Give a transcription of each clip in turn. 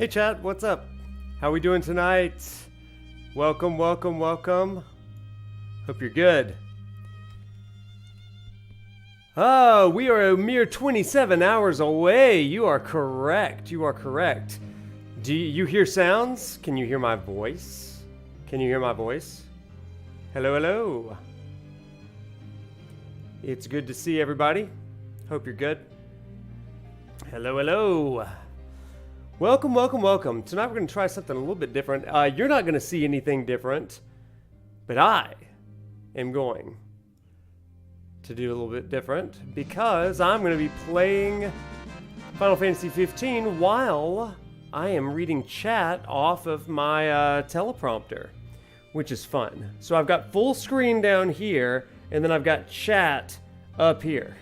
Hey chat, what's up? How we doing tonight? Welcome, welcome, welcome. Hope you're good. Oh, we are a mere 27 hours away. You are correct. You are correct. Do you hear sounds? Can you hear my voice? Can you hear my voice? Hello, hello. It's good to see everybody. Hope you're good. Hello, hello. Welcome, welcome, welcome. Tonight we're going to try something a little bit different. You're not going to see anything different, but I am going to do a little bit different because I'm going to be playing Final Fantasy 15 while I am reading chat off of my teleprompter, which is fun. So I've got full screen down here, and then I've got chat up here.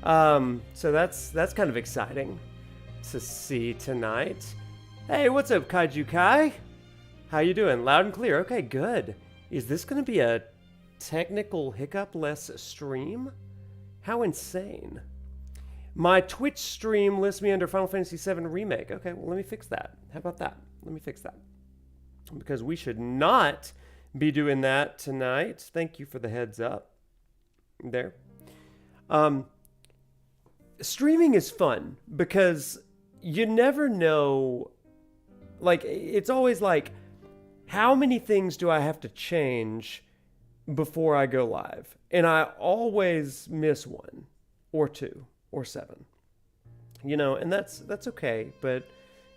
So that's kind of exciting to see tonight. Hey, what's up, Kaiju Kai? How you doing? Loud and clear. Okay, good. Is this going to be a technical hiccup-less stream? How insane. My Twitch stream lists me under Final Fantasy VII Remake. Okay, well, let me fix that. How about that? Let me fix that. Because we should not be doing that tonight. Thank you for the heads up. There. Streaming is fun because you never know, like, it's always like, how many things do I have to change before I go live? And I always miss one or two or seven, you know, and that's okay, but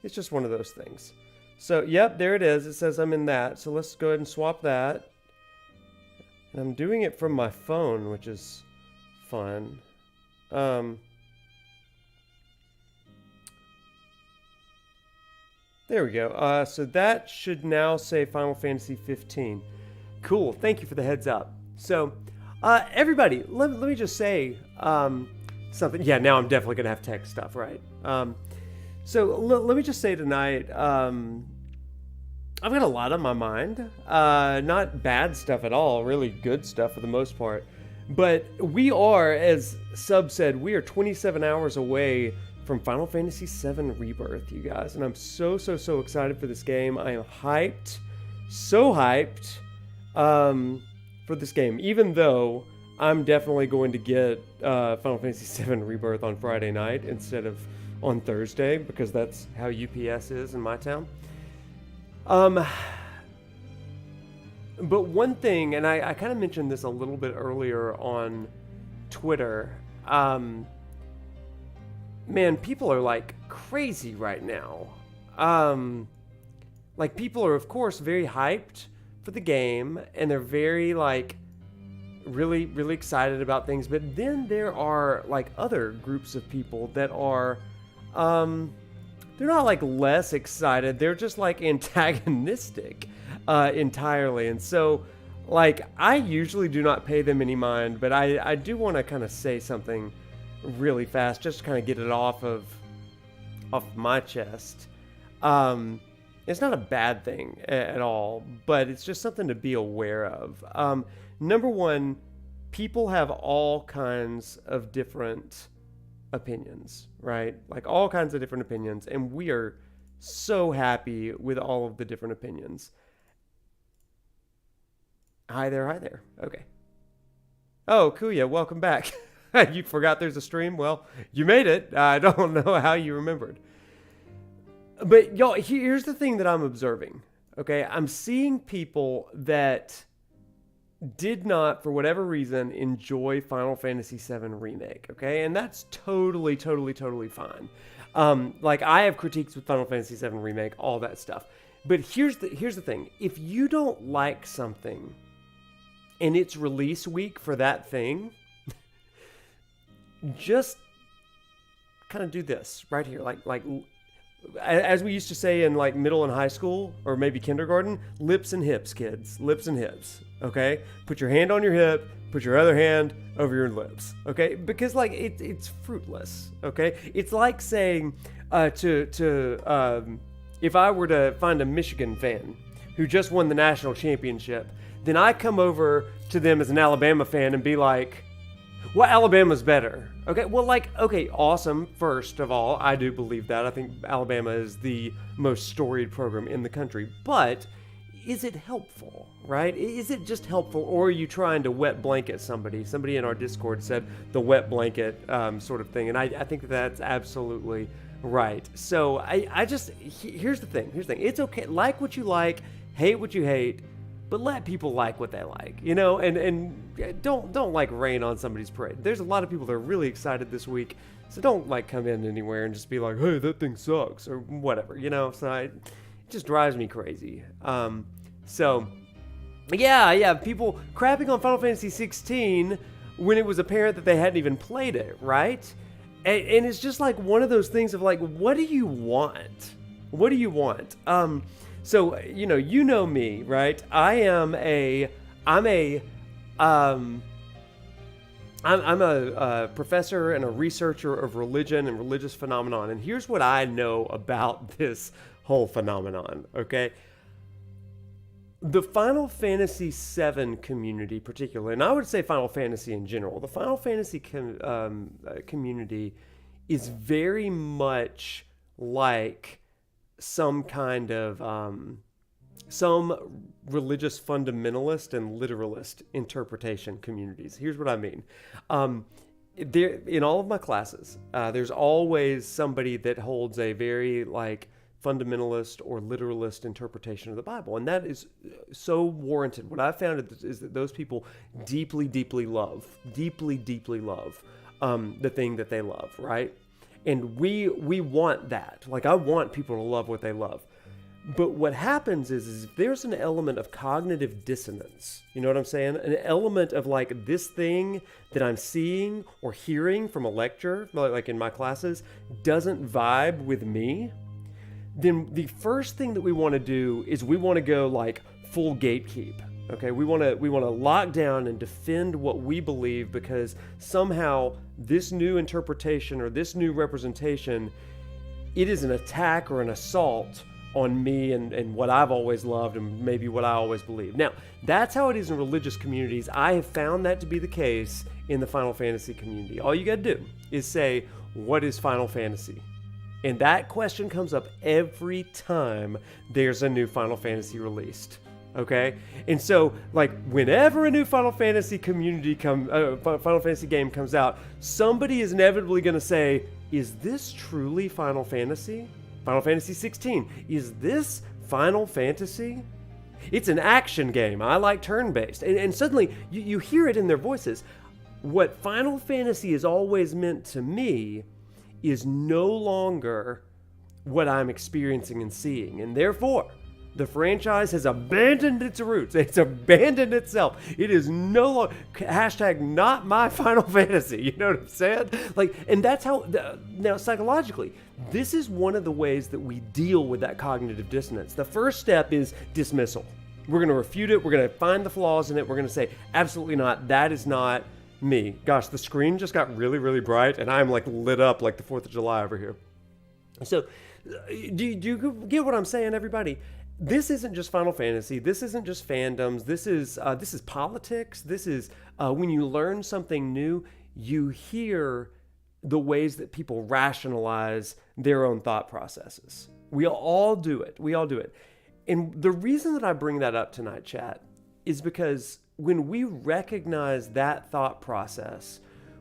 it's just one of those things. So, yep, there it is. It says I'm in that. So let's go ahead and swap that. And I'm doing it from my phone, which is fun. There we go. So that should now say Final Fantasy 15. Cool. Thank you for the heads up. So, everybody, let me just say something. Yeah, now I'm definitely going to have tech stuff, right? So let me just say tonight, I've got a lot on my mind. Not bad stuff at all. Really good stuff for the most part. But we are, as Sub said, we are 27 hours away from Final Fantasy VII Rebirth, you guys. And I'm so excited for this game. I am hyped. So hyped for this game. Even though I'm definitely going to get Final Fantasy VII Rebirth on Friday night instead of on Thursday, because that's how UPS is in my town. But one thing, and I kind of mentioned this a little bit earlier on Twitter, man, people are like crazy right now. Like, people are, of course, very hyped for the game, and they're very, like, really excited about things. But then there are, like, other groups of people that are, they're not, like, less excited. They're just, like, antagonistic entirely. And so, like, I usually do not pay them any mind, but I do want to kind of say something really fast, just to kind of get it off my chest. It's not a bad thing at all, but it's just something to be aware of. Number one, people have all kinds of different opinions, right? Like, all kinds of different opinions, and we are so happy with all of the different opinions. Hi there. Okay. Oh, Kuya, welcome back. You forgot there's a stream? Well, you made it. I don't know how you remembered. But y'all, here's the thing that I'm observing. Okay, I'm seeing people that did not, for whatever reason, enjoy Final Fantasy VII Remake. Okay, and that's totally fine. Like, I have critiques with Final Fantasy VII Remake, all that stuff. But here's the thing: if you don't like something, and it's release week for that thing, just kind of do this right here, like as we used to say in, like, middle and high school, or maybe kindergarten, lips and hips, kids. Lips and hips, okay? Put your hand on your hip, put your other hand over your lips, okay? Because, like, it's fruitless, okay? It's like saying if I were to find a Michigan fan who just won the national championship, then I come over to them as an Alabama fan and be like, Well, Alabama's better. Okay, well, okay, awesome. First of all, I do believe that. I think Alabama is the most storied program in the country. But is it helpful, right? Is it just helpful, or are you trying to wet blanket somebody? Somebody in our Discord said the wet blanket sort of thing, and I think that's absolutely right. So here's the thing. It's okay. Like what you like, hate what you hate. But let people like what they like, and don't like rain on somebody's parade. There's a lot of people that are really excited this week, so don't come in anywhere and just be like, hey, that thing sucks or whatever, So it just drives me crazy. So yeah, people crapping on Final Fantasy 16 when it was apparent that they hadn't even played it, right? And it's just one of those things of what do you want? What do you want? So, you know me, right? I'm a professor and a researcher of religion and religious phenomenon. And here's what I know about this whole phenomenon, okay? The Final Fantasy VII community particularly, and I would say Final Fantasy in general, the Final Fantasy community is very much like some kind of some religious fundamentalist and literalist interpretation communities. Here's what I mean. There, in all of my classes, there's always somebody that holds a very fundamentalist or literalist interpretation of the Bible, and that is so warranted. What I've found is that those people deeply love the thing that they love, right? And we want that. I want people to love what they love. But what happens is if there's an element of cognitive dissonance, you know what I'm saying? An element of this thing that I'm seeing or hearing from a lecture, like in my classes, doesn't vibe with me, then the first thing that we want to do is we want to go full gatekeep. Okay, we want to lock down and defend what we believe, because somehow this new interpretation or this new representation, it is an attack or an assault on me and what I've always loved and maybe what I always believed. Now, that's how it is in religious communities. I have found that to be the case in the Final Fantasy community. All you got to do is say, what is Final Fantasy? And that question comes up every time there's a new Final Fantasy released. Okay, and so whenever a new Final Fantasy Final Fantasy game comes out, somebody is inevitably going to say, "Is this truly Final Fantasy? Final Fantasy 16? Is this Final Fantasy? It's an action game. I like turn-based." And suddenly you hear it in their voices. What Final Fantasy has always meant to me is no longer what I'm experiencing and seeing, and therefore the franchise has abandoned its roots. It's abandoned itself. It is no longer # not my Final Fantasy. You know what I'm saying? And that's how, now psychologically, this is one of the ways that we deal with that cognitive dissonance. The first step is dismissal. We're going to refute it. We're going to find the flaws in it. We're going to say, absolutely not. That is not me. Gosh, the screen just got really bright, and I'm lit up like the 4th of July over here. So, do you get what I'm saying, everybody? This isn't just Final Fantasy. This isn't just fandoms. This is politics. This is when you learn something new, you hear the ways that people rationalize their own thought processes. We all do it. And the reason that I bring that up tonight, chat, is because when we recognize that thought process,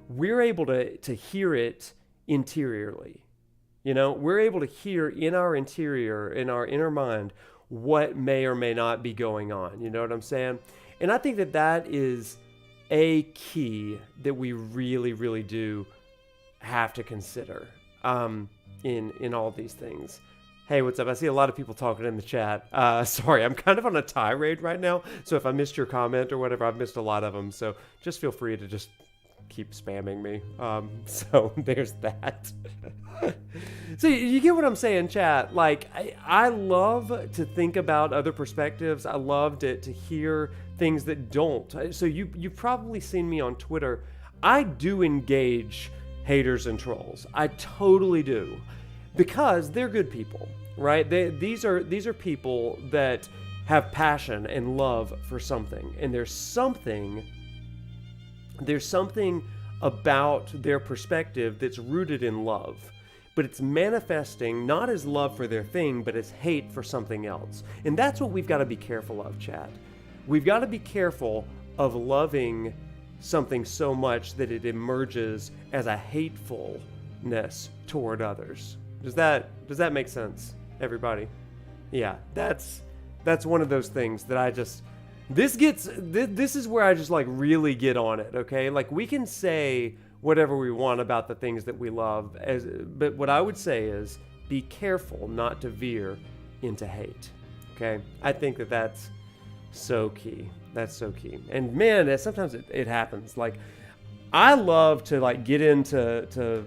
we're able to hear it interiorly. We're able to hear in our interior, in our inner mind, what may or may not be going on. You know what I'm saying? And I think that is a key that we really do have to consider in all these things. Hey, what's up? I see a lot of people talking in the chat. Sorry, I'm kind of on a tirade right now, so if I missed your comment or whatever, I've missed a lot of them, so just feel free to just keep spamming me. So there's that. So you get what I'm saying, chat? I love to think about other perspectives. I love to hear things that don't. So you've probably seen me on Twitter. I do engage haters and trolls. I totally do. Because they're good people, right? These are people that have passion and love for something. And there's something about their perspective that's rooted in love. But it's manifesting not as love for their thing, but as hate for something else. And that's what we've got to be careful of, chat. We've got to be careful of loving something so much that it emerges as a hatefulness toward others. Does that make sense, everybody? Yeah, that's one of those things that I just... This is where I just like really get on it, okay? Like we can say whatever we want about the things that we love, but what I would say is be careful not to veer into hate, okay? I think that's so key. That's so key. And man, sometimes it happens. Like I love to like get into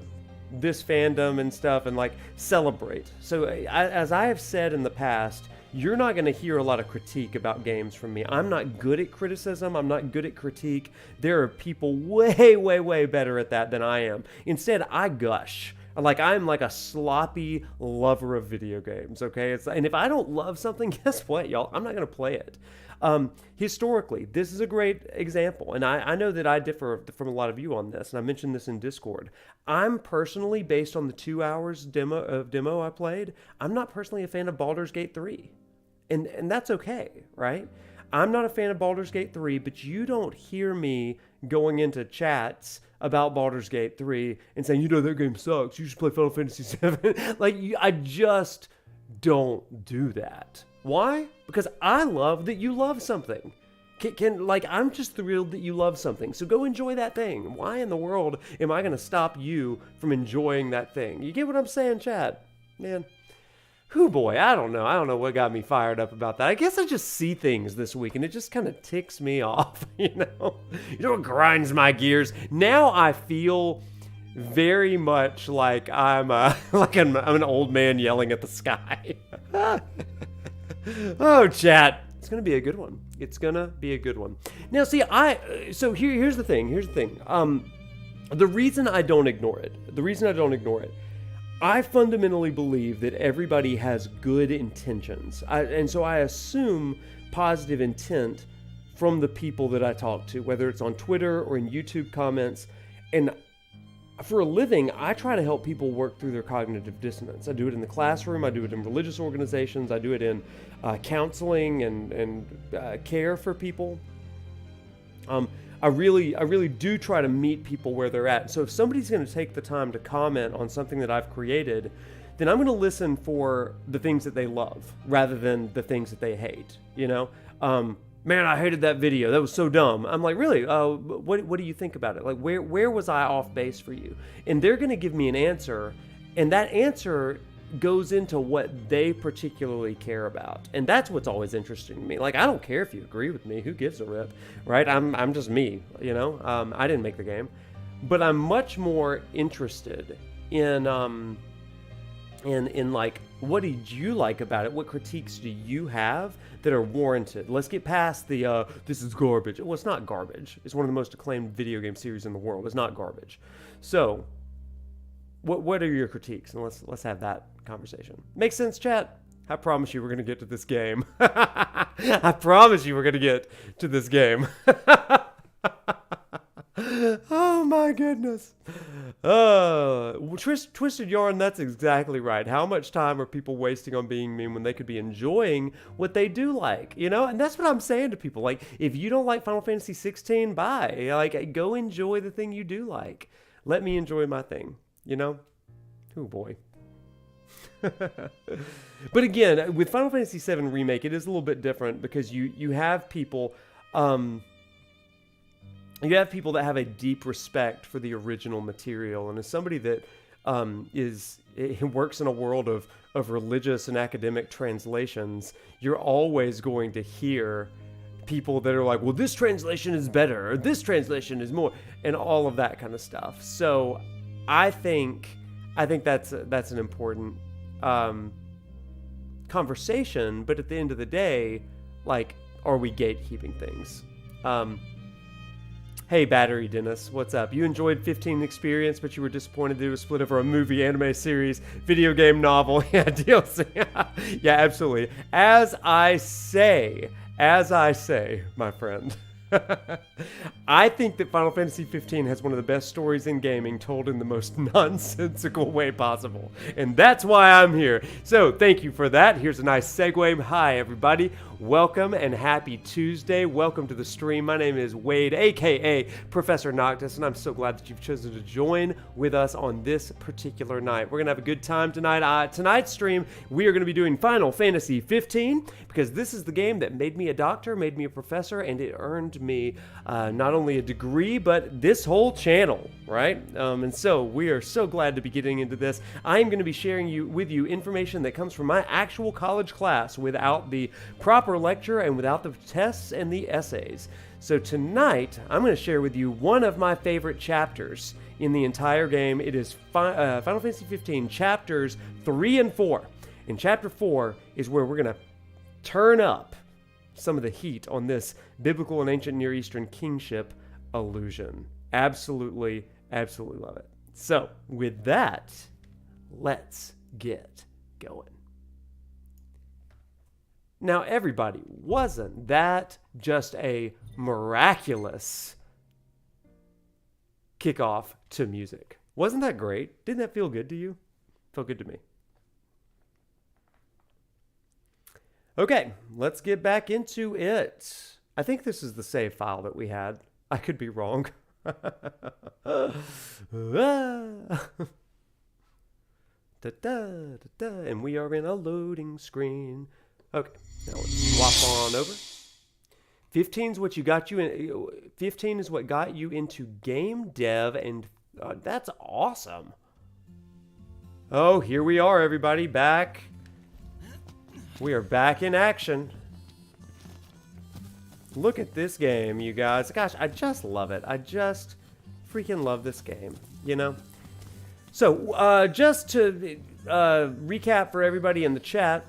this fandom and stuff and like celebrate. So as I have said in the past, you're not going to hear a lot of critique about games from me. I'm not good at criticism. I'm not good at critique. There are people way, way, way better at that than I am. Instead, I gush. Like, I'm like a sloppy lover of video games, okay? And if I don't love something, guess what, y'all? I'm not going to play it. Historically, this is a great example. And I know that I differ from a lot of you on this, and I mentioned this in Discord. I'm personally, based on the 2 hours demo I played, I'm not personally a fan of Baldur's Gate 3. And that's okay, right? I'm not a fan of Baldur's Gate 3, but you don't hear me going into chats about Baldur's Gate 3 and saying, that game sucks, you should play Final Fantasy 7. I just don't do that. Why? Because I love that you love something. I'm just thrilled that you love something. So go enjoy that thing. Why in the world am I going to stop you from enjoying that thing? You get what I'm saying, chat? Man. Whew, boy, I don't know what got me fired up about that. I guess I just see things this week and it just kind of ticks me off, You know what grinds my gears? Now I feel very much like I'm an old man yelling at the sky. Oh, chat. It's going to be a good one. It's going to be a good one. Now, see, here's the thing. The reason I don't ignore it, I fundamentally believe that everybody has good intentions. And so I assume positive intent from the people that I talk to, whether it's on Twitter or in YouTube comments. And for a living, I try to help people work through their cognitive dissonance. I do it in the classroom. I do it in religious organizations. I do it in counseling and care for people. I really do try to meet people where they're at. So if somebody's going to take the time to comment on something that I've created, then I'm going to listen for the things that they love rather than the things that they hate. Man, I hated that video. That was so dumb. I'm like, really? What do you think about it? Like, where was I off base for you? And they're going to give me an answer, and that answer goes into what they particularly care about. And that's what's always interesting to me. Like, I don't care if you agree with me. Who gives a rip, right? I'm just me, I didn't make the game. But I'm much more interested in like, what did you like about it? What critiques do you have that are warranted? Let's get past the, this is garbage. Well, it's not garbage. It's one of the most acclaimed video game series in the world. It's not garbage. So, what are your critiques? And let's have that conversation. Makes sense, chat? I promise you we're going to get to this game. I promise you we're going to get to this game. Oh my goodness. Twisted Yarn, that's exactly right. How much time are people wasting on being mean when they could be enjoying what they do like, And that's what I'm saying to people. Like, if you don't like Final Fantasy 16, bye. Like, go enjoy the thing you do like. Let me enjoy my thing, Oh boy. But again, with Final Fantasy VII Remake, it is a little bit different because you have people... You have people that have a deep respect for the original material, and as somebody that works in a world of religious and academic translations, you're always going to hear people that are like, well, this translation is better, or this translation is more, and all of that kind of stuff. So I think that's an important conversation, but at the end of the day, like, are we gatekeeping things? Hey, Battery Dennis, what's up? You enjoyed 15 Experience, but you were disappointed that it was split over a movie, anime series, video game, novel. Yeah, DLC. Yeah, absolutely. As I say, my friend. I think that Final Fantasy 15 has one of the best stories in gaming, told in the most nonsensical way possible. And that's why I'm here. So thank you for that. Here's a nice segue. Hi, everybody. Welcome and happy Tuesday. Welcome to the stream. My name is Wade, aka ProfNoctis, and I'm so glad that you've chosen to join with us on this particular night. We're going to have a good time tonight. Tonight's stream, we are going to be doing Final Fantasy 15, because this is the game that made me a doctor, made me a professor, and it earned me not only a degree, but this whole channel, right? And so we are so glad to be getting into this. I am going to be sharing with you information that comes from my actual college class without the proper lecture and without the tests and the essays. So tonight, I'm going to share with you one of my favorite chapters in the entire game. It is Final Fantasy 15, chapters 3 and 4. And chapter 4 is where we're going to turn up some of the heat on this biblical and ancient Near Eastern kingship illusion. Absolutely, absolutely love it. So, with that, let's get going. Now, everybody, wasn't that just a miraculous kickoff to music? Wasn't that great? Didn't that feel good to you? Felt good to me. Okay, let's get back into it. I think this is the save file that we had. I could be wrong. And we are in a loading screen. Okay, now let's swap on over. 15 is what got you into game dev, and that's awesome. Oh, here we are, everybody, back. We are back in action. Look at this game, you guys. Gosh, I just love it. I just freaking love this game, you know? So, just to recap for everybody in the chat,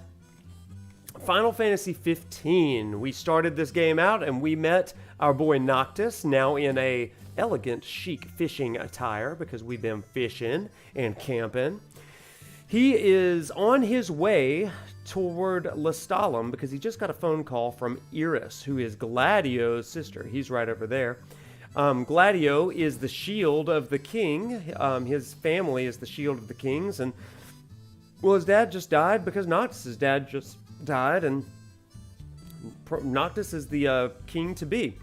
Final Fantasy 15. We started this game out and we met our boy Noctis, now in a elegant, chic fishing attire because we've been fishing and camping. He is on his way toward Lestallum because he just got a phone call from Iris, who is Gladio's sister. He's right over there. Gladio is the shield of the king. His family is the shield of the kings. And, well, his dad just died because Noctis' dad just died, and Noctis is the king-to-be.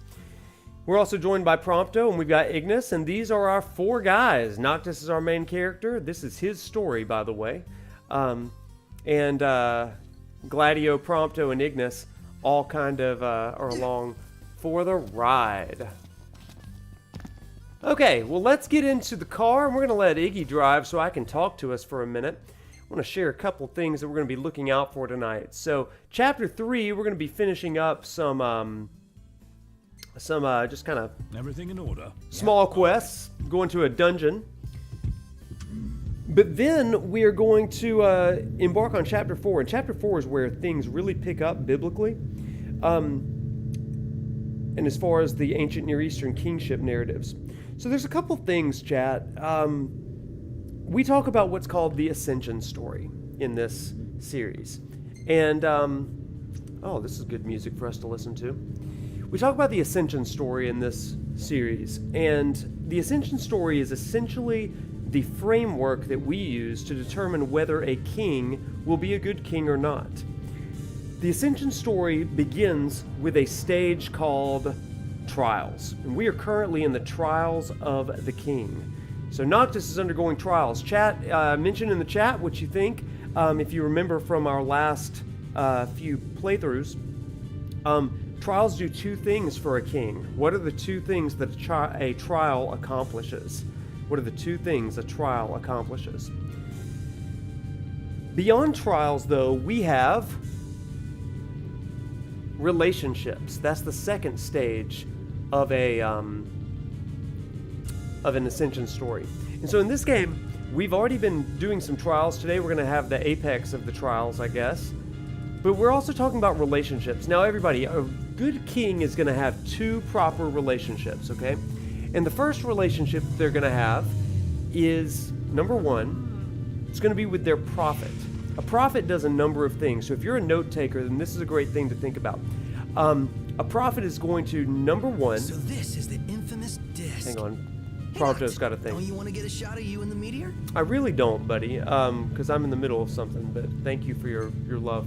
We're also joined by Prompto, and we've got Ignis, and these are our 4 guys. Noctis is our main character. This is his story, by the way. And Gladio, Prompto, and Ignis all kind of are along for the ride. Okay, well, let's get into the car, and we're going to let Iggy drive so I can talk to us for a minute. I want to share a couple things that we're going to be looking out for tonight. So, chapter 3, we're going to be finishing up some just kind of everything in order. Small quests, going to a dungeon. But then we are going to embark on chapter 4, and chapter 4 is where things really pick up biblically. And as far as the ancient Near Eastern kingship narratives. So there's a couple things, chat. We talk about what's called the Ascension story in this series. And, oh, this is good music for us to listen to. We talk about the Ascension story in this series. And the Ascension story is essentially the framework that we use to determine whether a king will be a good king or not. The Ascension story begins with a stage called Trials. And we are currently in the Trials of the King. So Noctis is undergoing trials. Chat, mention in the chat what you think. If you remember from our last few playthroughs, trials do 2 things for a king. What are the 2 things that a trial accomplishes? What are the 2 things a trial accomplishes? Beyond trials, though, we have relationships. That's the second stage of an Ascension story. And so in this game, we've already been doing some trials. Today we're going to have the apex of the trials, I guess. But we're also talking about relationships. Now everybody, a good king is going to have 2 proper relationships, okay? And the first relationship they're going to have is, number 1, it's going to be with their prophet. A prophet does a number of things. So if you're a note taker, then this is a great thing to think about. A prophet is going to, number one... So this is the infamous disc. Hang on. Prompto's got a thing. Don't you want to get a shot of you in the meteor? I really don't, buddy, because I'm in the middle of something, but thank you for your love.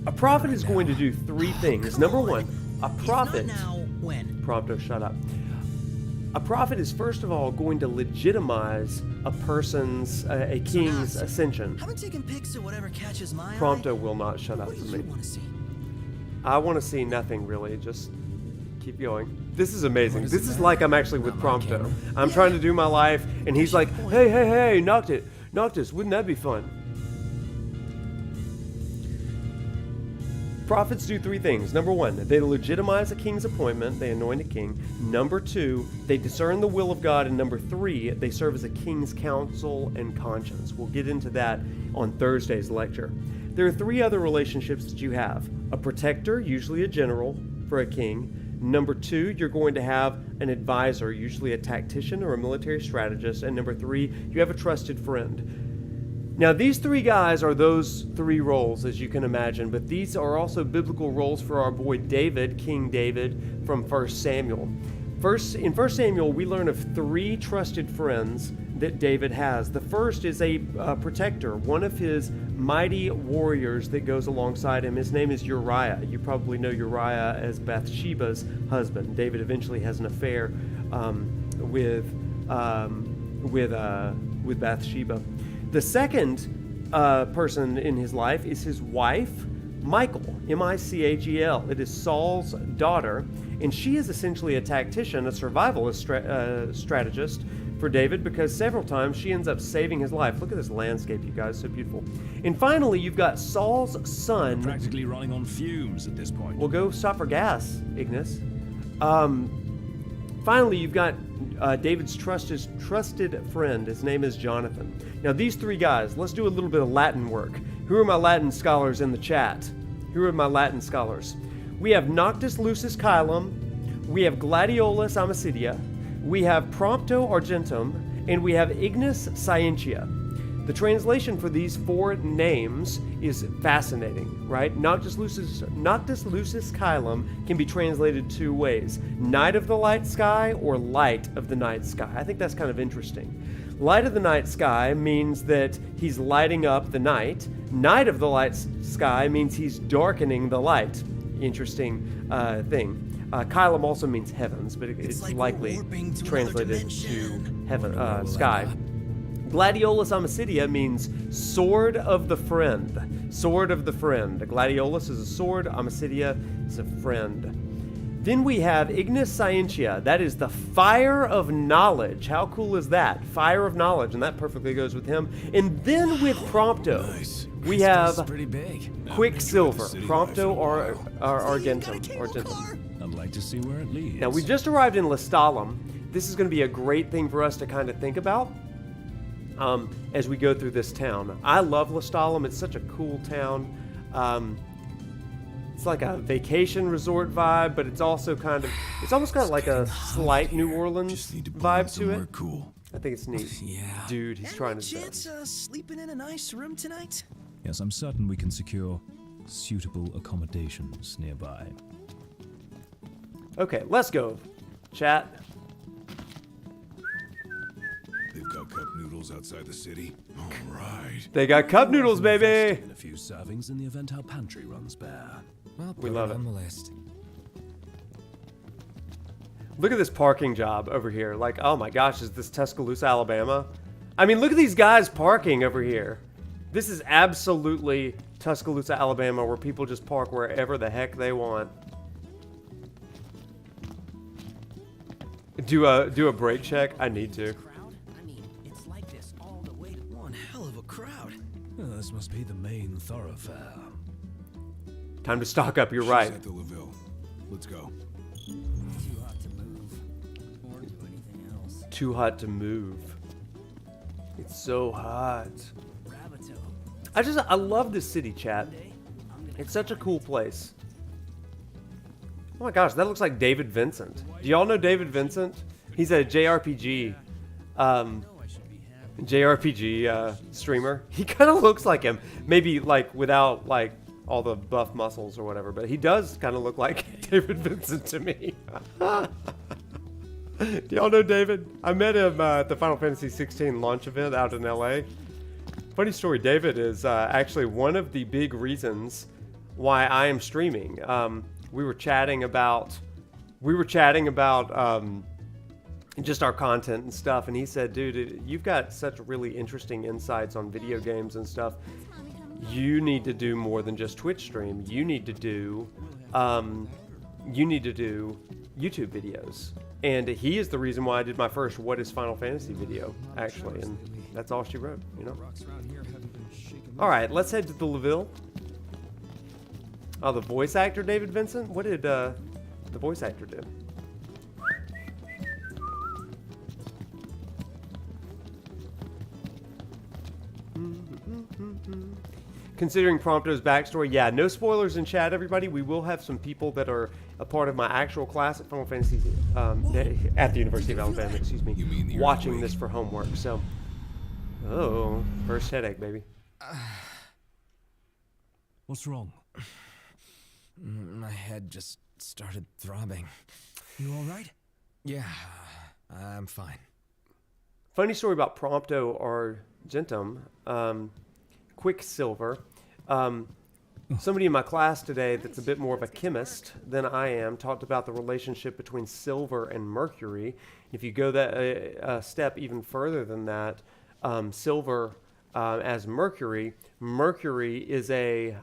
A prophet is going to do three things. Number one, a prophet... If not now, when? Prompto, shut up. A prophet is first of all going to legitimize a person's, a king's ascension. I've been taking pics of whatever catches my eye. Prompto will not shut up What for do me. you want to see? I want to see nothing really, just keep going. This is amazing. What does This it is matter? like I'm actually with Not my Prompto. camera. I'm trying to do my life, and he's like, hey, Noctis, wouldn't that be fun? Prophets do three things. Number one, they legitimize a king's appointment. They anoint a king. Number two, they discern the will of God. And number three, they serve as a king's counsel and conscience. We'll get into that on Thursday's lecture. There are three other relationships that you have. A protector, usually a general for a king. Number two, you're going to have an advisor, usually a tactician or a military strategist. And number three, you have a trusted friend. Now, these three guys are those three roles, as you can imagine, but these are also biblical roles for our boy David, King David, from 1 Samuel. In 1 Samuel, we learn of three trusted friends that David has. The first is a protector, one of his mighty warriors that goes alongside him. His name is Uriah. You probably know Uriah as Bathsheba's husband. David eventually has an affair with Bathsheba. The second person in his life is his wife, Michal, M-I-C-H-E-L. It is Saul's daughter, and she is essentially a tactician, a survivalist strategist for David, because several times she ends up saving his life. Look at this landscape, you guys, so beautiful. And finally, you've got Saul's son. We're practically running on fumes at this point. Well, go stop for gas, Ignis. Finally, you've got David's trusted friend. His name is Jonathan. Now, these three guys, let's do a little bit of Latin work. Who are my Latin scholars in the chat? Who are my Latin scholars? We have Noctis Lucis Caelum, we have Gladiolus Amicitia, we have Prompto Argentum, and we have Ignis Scientia. The translation for these four names is fascinating, right? Noctis Lucis Caelum can be translated two ways: night of the light sky or light of the night sky. I think that's kind of interesting. Light of the night sky means that he's lighting up the night. Night of the light sky means he's darkening the light. Interesting thing. Caelum also means heavens, but it's like likely warping to translated another to dimension. heaven, sky. Gladiolus Amicitia means sword of the friend. Sword of the friend. Gladiolus is a sword, Amicitia is a friend. Then we have Ignis Scientia. That is the fire of knowledge. How cool is that? Fire of knowledge, and that perfectly goes with him. And then with Prompto, Nice. we This have is pretty big. Quicksilver. City Prompto life or in a Argentum. You got a cable car? I'd like to see where it leads. Now, we just arrived in Lestallum. This is going to be a great thing for us to kind of think about as we go through this town. I love Lestallum. It's such a cool town. It's like a vacation resort vibe, but it's also it's almost got like a slight New Orleans Just need to vibe find to somewhere it. cool. I think it's neat. Yeah. Dude, he's And trying by to chance, sleeping in a nice room tonight? Yes, I'm certain we can secure suitable accommodations nearby. Okay, let's go. Chat. They've got cup noodles outside the city. All right. They got cup noodles, baby. In a few servings in the event our pantry runs bare. Well, We put love it it. on the list. Look at this parking job over here. Like, oh my gosh, is this Tuscaloosa, Alabama? I mean, look at these guys parking over here. This is absolutely Tuscaloosa, Alabama, where people just park wherever the heck they want. Do a brake check? I need to. Crowd? I mean, it's like this all the way to one hell of a crowd. Well, this must be the main thoroughfare. Time to stock up, you're She's right. at the LaVille. Let's go. Too hot to move or do anything else. Too hot to move. It's so hot. Rabbito. I love this city, chat. It's such a cool place. Oh my gosh, that looks like David Vincent. Do y'all know David Vincent? He's a JRPG streamer. He kind of looks like him. Maybe like without like all the buff muscles or whatever, but he does kind of look like David Vincent to me. Do y'all know David? I met him at the Final Fantasy 16 launch event out in LA. Funny story, David is actually one of the big reasons why I am streaming. We were chatting about just our content and stuff, and he said, dude, you've got such really interesting insights on video games and stuff. You need to do more than just Twitch stream. You need to do YouTube videos. And he is the reason why I did my first What is Final Fantasy video, actually, and that's all she wrote, you know? All right, let's head to the Leville. Oh, the voice actor, David Vincent? What did the voice actor do? Considering Prompto's backstory, yeah, no spoilers in chat, everybody. We will have some people that are a part of my actual class at Final Fantasy at the University of Alabama, excuse me, watching this for homework. So, oh, first headache, baby. What's wrong? My head just started throbbing. You all right? Yeah, I'm fine. Funny story about Prompto Argentum. Quicksilver. Somebody in my class today that's a bit more of a chemist than I am talked about the relationship between silver and mercury. If you go that a step even further than that, silver as mercury. Mercury is a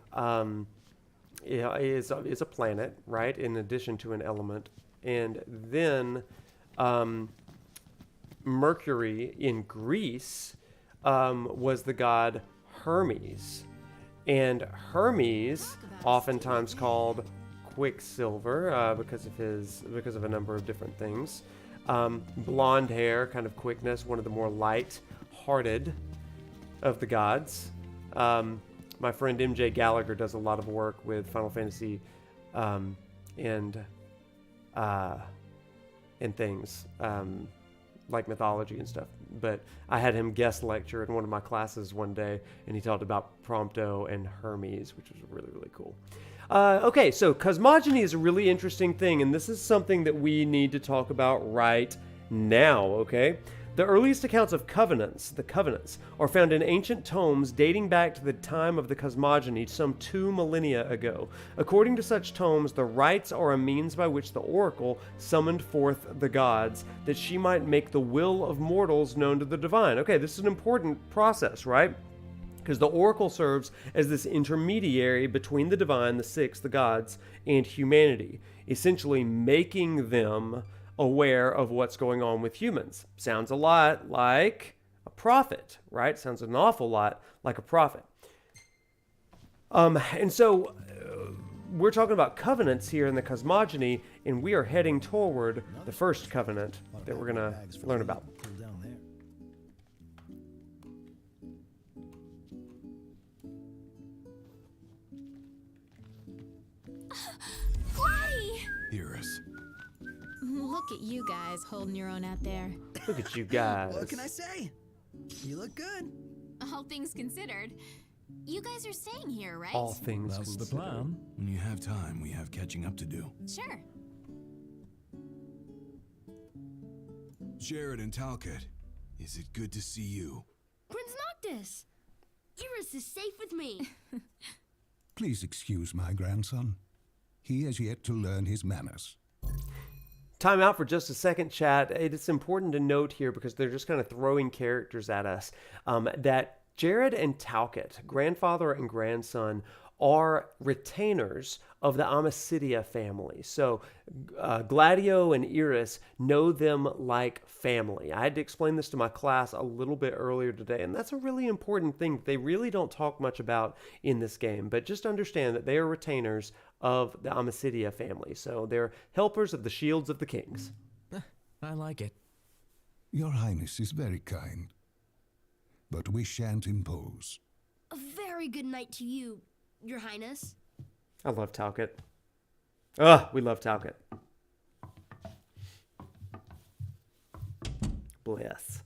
planet, right? In addition to an element, and then Mercury in Greece was the god Hermes, and Hermes oftentimes called Quicksilver because of a number of different things. Blonde hair, kind of quickness, one of the more light-hearted of the gods. My friend MJ Gallagher does a lot of work with Final Fantasy and things like mythology and stuff. But I had him guest lecture in one of my classes one day, and he talked about Prompto and Hermes, which was really, really cool. Okay, so cosmogony is a really interesting thing, and this is something that we need to talk about right now, okay? The earliest accounts of covenants, the covenants, are found in ancient tomes dating back to the time of the cosmogony some 2 millennia ago. According to such tomes, the rites are a means by which the oracle summoned forth the gods, that she might make the will of mortals known to the divine. Okay, this is an important process, right? Because the oracle serves as this intermediary between the divine, the six, the gods, and humanity, essentially making them aware of what's going on with humans. Sounds a lot like a prophet, right? Sounds an awful lot like a prophet. And so we're talking about covenants here in the cosmogony, and we are heading toward the first covenant that we're going to learn about. Iris. Look at you guys holding your own out there. Look at you guys. What can I say? You look good. All things considered, you guys are staying here, right? All things That's the considered. plan. When you have time, we have catching up to do. Sure. Jared and Talcott, is it good to see you? Prince Noctis! Iris is safe with me. Please excuse my grandson. He has yet to learn his manners. Time out for just a second, chat. It's important to note here, because they're just kind of throwing characters at us, that Jared and Talcott, grandfather and grandson, are retainers of the Amicitia family. So Gladio and Iris know them like family. I had to explain this to my class a little bit earlier today, and that's a really important thing they really don't talk much about in this game. But just understand that they are retainers of the Amicitia family. So they're helpers of the shields of the kings. I like it. Your Highness is very kind, but we shan't impose. A very good night to you, Your Highness. I love Talcott. Ugh, we love Talcott. Bless.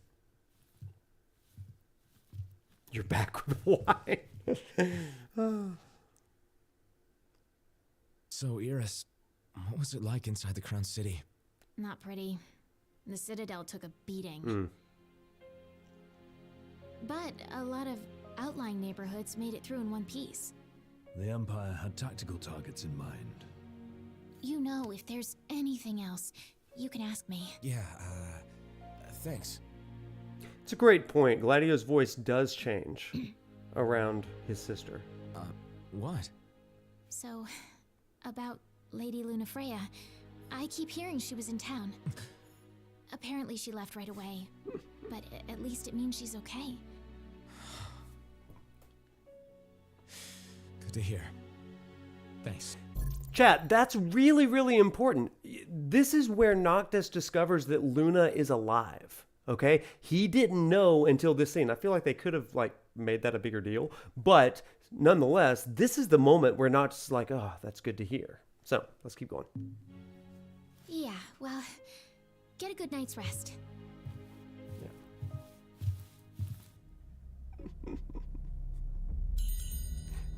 You're back with wine. So, Iris, what was it like inside the Crown City? Not pretty. The Citadel took a beating. Mm. But a lot of outlying neighborhoods made it through in one piece. The Empire had tactical targets in mind. You know, if there's anything else, you can ask me. Yeah, thanks. It's a great point. Gladio's voice does change around his sister. What? So, about Lady Lunafreya, I keep hearing she was in town. Apparently she left right away, but at least it means she's okay. Good to hear. Thanks. Chat, that's really, really important. This is where Noctis discovers that Luna is alive. Okay? He didn't know until this scene. I feel like they could have made that a bigger deal, but nonetheless, this is the moment where Noctis is like, oh, that's good to hear. So, let's keep going. Yeah, well, get a good night's rest. Yeah.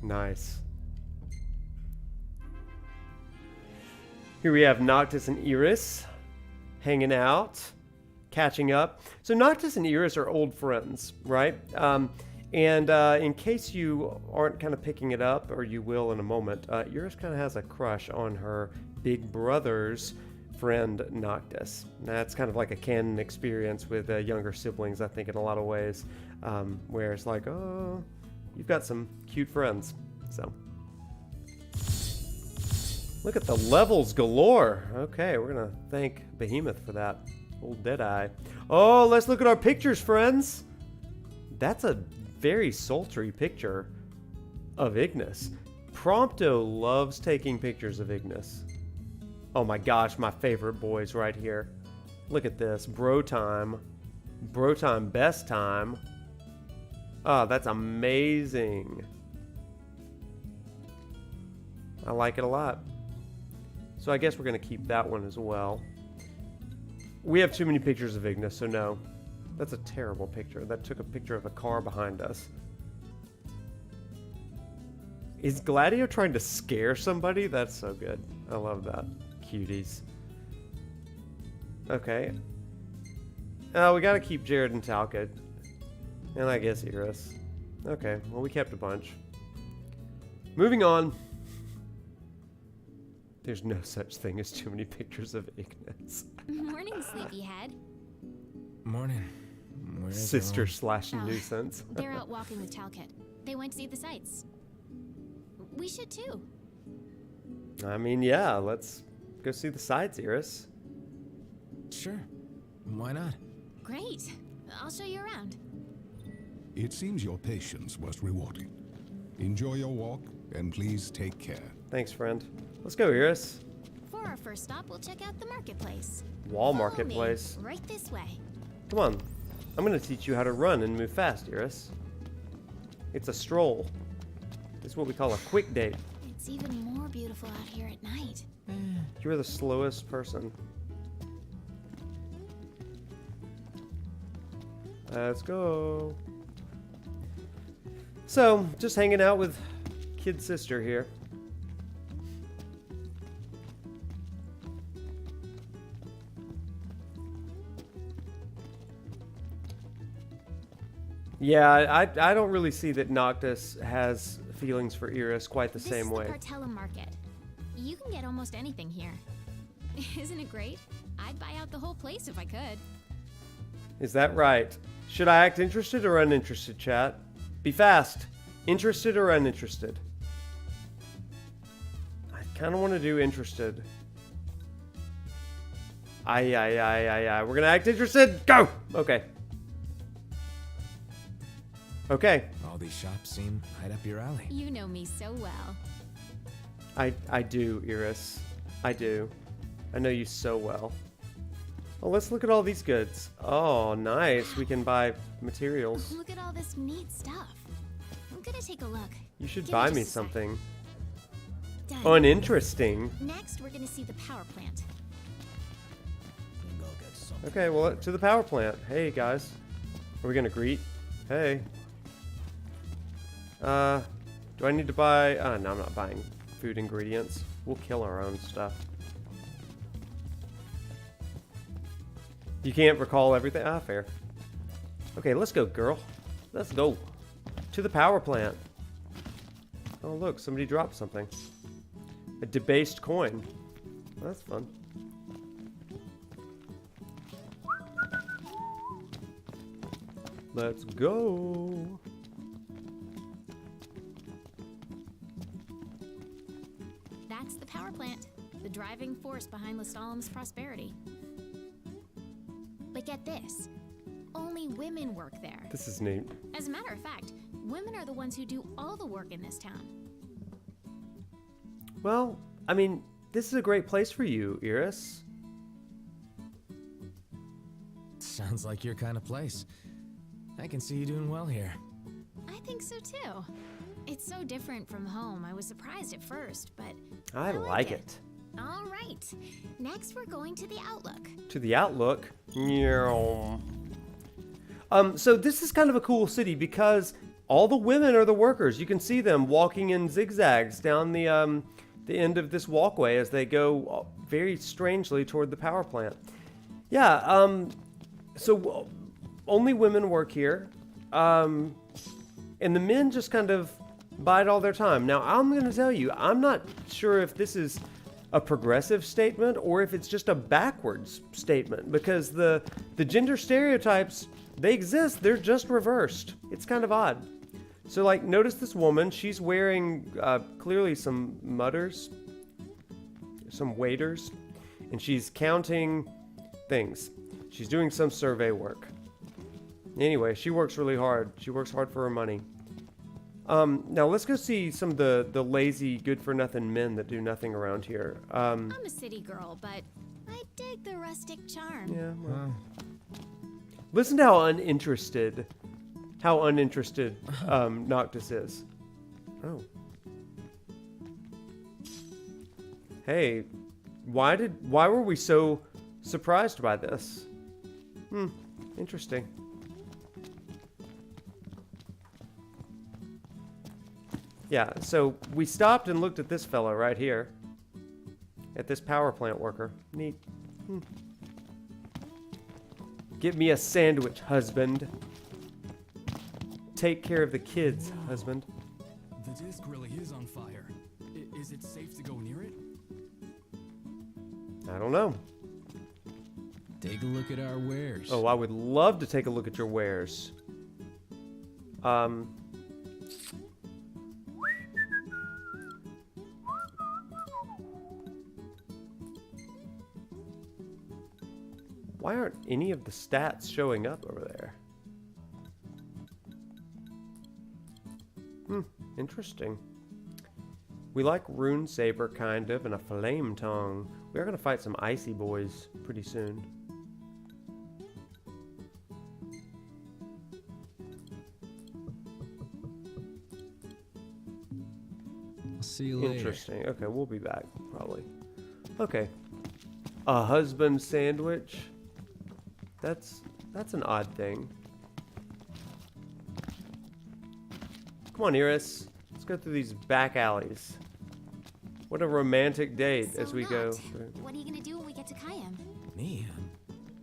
Nice. Here we have Noctis and Iris hanging out, catching up. So Noctis and Iris are old friends, right? In case you aren't kind of picking it up, or you will in a moment, Iris kind of has a crush on her big brother's friend Noctis. That's kind of like a canon experience with younger siblings, I think, in a lot of ways, where it's like, oh, you've got some cute friends. So look at the levels galore. Okay, we're gonna thank Behemoth for that. Old Deadeye. Oh, let's look at our pictures, friends. That's a very sultry picture of Ignis. Prompto loves taking pictures of Ignis. Oh my gosh, my favorite boys right here. Look at this. Bro time. Bro time, best time. Oh, that's amazing. I like it a lot. So I guess we're going to keep that one as well. We have too many pictures of Ignis, so no. That's a terrible picture. That took a picture of a car behind us. Is Gladio trying to scare somebody? That's so good. I love that. Cuties. Okay. We got to keep Jared and Talcott. And I guess Iris. Okay, well, we kept a bunch. Moving on. There's no such thing as too many pictures of Ignis. Morning, sleepyhead. Morning. Where's Sister everyone? / nuisance. They're out walking with Talcott. They went to see the sights. We should too. I mean, yeah, let's go see the sights, Iris. Sure. Why not? Great. I'll show you around. It seems your patience was rewarding. Enjoy your walk, and please take care. Thanks, friend. Let's go, Iris. For our first stop, we'll check out the marketplace. Wall Follow marketplace. me. Right this way. Come on. I'm going to teach you how to run and move fast, Iris. It's a stroll. It's what we call a quick date. It's even more beautiful out here at night. You're the slowest person. Let's go. So, just hanging out with kid sister here. Yeah, I don't really see that Noctis has feelings for Iris quite the same way. This is the Cartellum Market. You can get almost anything here. Isn't it great? I'd buy out the whole place if I could. Is that right? Should I act interested or uninterested, chat? Be fast. Interested or uninterested? I kind of want to do interested. Aye. We're going to act interested. Go! Okay. Okay. All these shops seem right up your alley. You know me so well. I do, Iris. I do. I know you so well. Oh, let's look at all these goods. Oh, nice. We can buy materials. Look at all this neat stuff. I'm gonna take a look. You should Give buy just me a sec. something. Done. Uninteresting. Next, we're gonna see the power plant. Okay, well, to the power plant. Hey, guys. Are we gonna greet? Hey. Do I need to buy... no, I'm not buying food ingredients. We'll kill our own stuff. You can't recall everything? Ah, fair. Okay, let's go, girl. Let's go. To the power plant. Oh, look, somebody dropped something. A debased coin. That's fun. Let's go. That's the power plant, the driving force behind Lestallum's prosperity. But get this, only women work there. This is neat. As a matter of fact, women are the ones who do all the work in this town. Well, I mean, this is a great place for you, Iris. Sounds like your kind of place. I can see you doing well here. I think so too. It's so different from home. I was surprised at first, but I like it. All right. Next, we're going to the Outlook. To the Outlook. So this is kind of a cool city because all the women are the workers. You can see them walking in zigzags down the end of this walkway as they go very strangely toward the power plant. Yeah. So only women work here, and the men just kind of bide all their time. Now, I'm going to tell you, I'm not sure if this is a progressive statement or if it's just a backwards statement, because the gender stereotypes, they exist, they're just reversed. It's kind of odd. So, like, notice this woman, she's wearing clearly some mutters, some waiters, and she's counting things. She's doing some survey work. Anyway, she works really hard. She works hard for her money. Now let's go see some of the lazy, good-for-nothing men that do nothing around here. I'm a city girl, but I dig the rustic charm. Yeah, well. Listen to how uninterested Noctis is. Oh. Hey, why were we so surprised by this? Interesting. Yeah, so we stopped and looked at this fellow right here. At this power plant worker. Neat. Get me a sandwich, husband. Take care of the kids, husband. The disc really is on fire. Is it safe to go near it? I don't know. Take a look at our wares. Oh, I would love to take a look at your wares. Why aren't any of the stats showing up over there? Interesting. We like Rune Saber, kind of, and a Flame Tongue. We are going to fight some icy boys pretty soon. I'll see you later. Interesting. Okay, we'll be back, probably. Okay. A husband sandwich? That's an odd thing. Come on, Iris. Let's go through these back alleys. What a romantic date So as we Noct, go through. What are you gonna do when we get to Kayam? Me?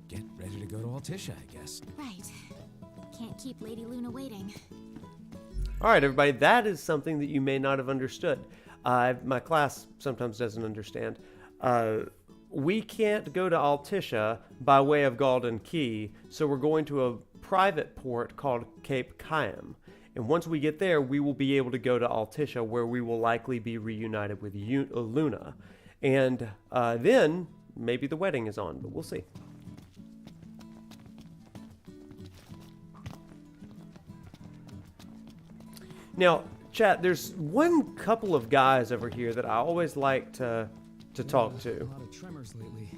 Get ready to go to Altisha, I guess. Right. Can't keep Lady Luna waiting. All right, everybody, that is something that you may not have understood. My class sometimes doesn't understand. We can't go to Altisha by way of Galden Key, so we're going to a private port called Cape Kayam. And once we get there, we will be able to go to Altisha, where we will likely be reunited with Luna. And then maybe the wedding is on, but we'll see. Now, chat, there's one couple of guys over here that I always like to talk to. A lot of tremors lately.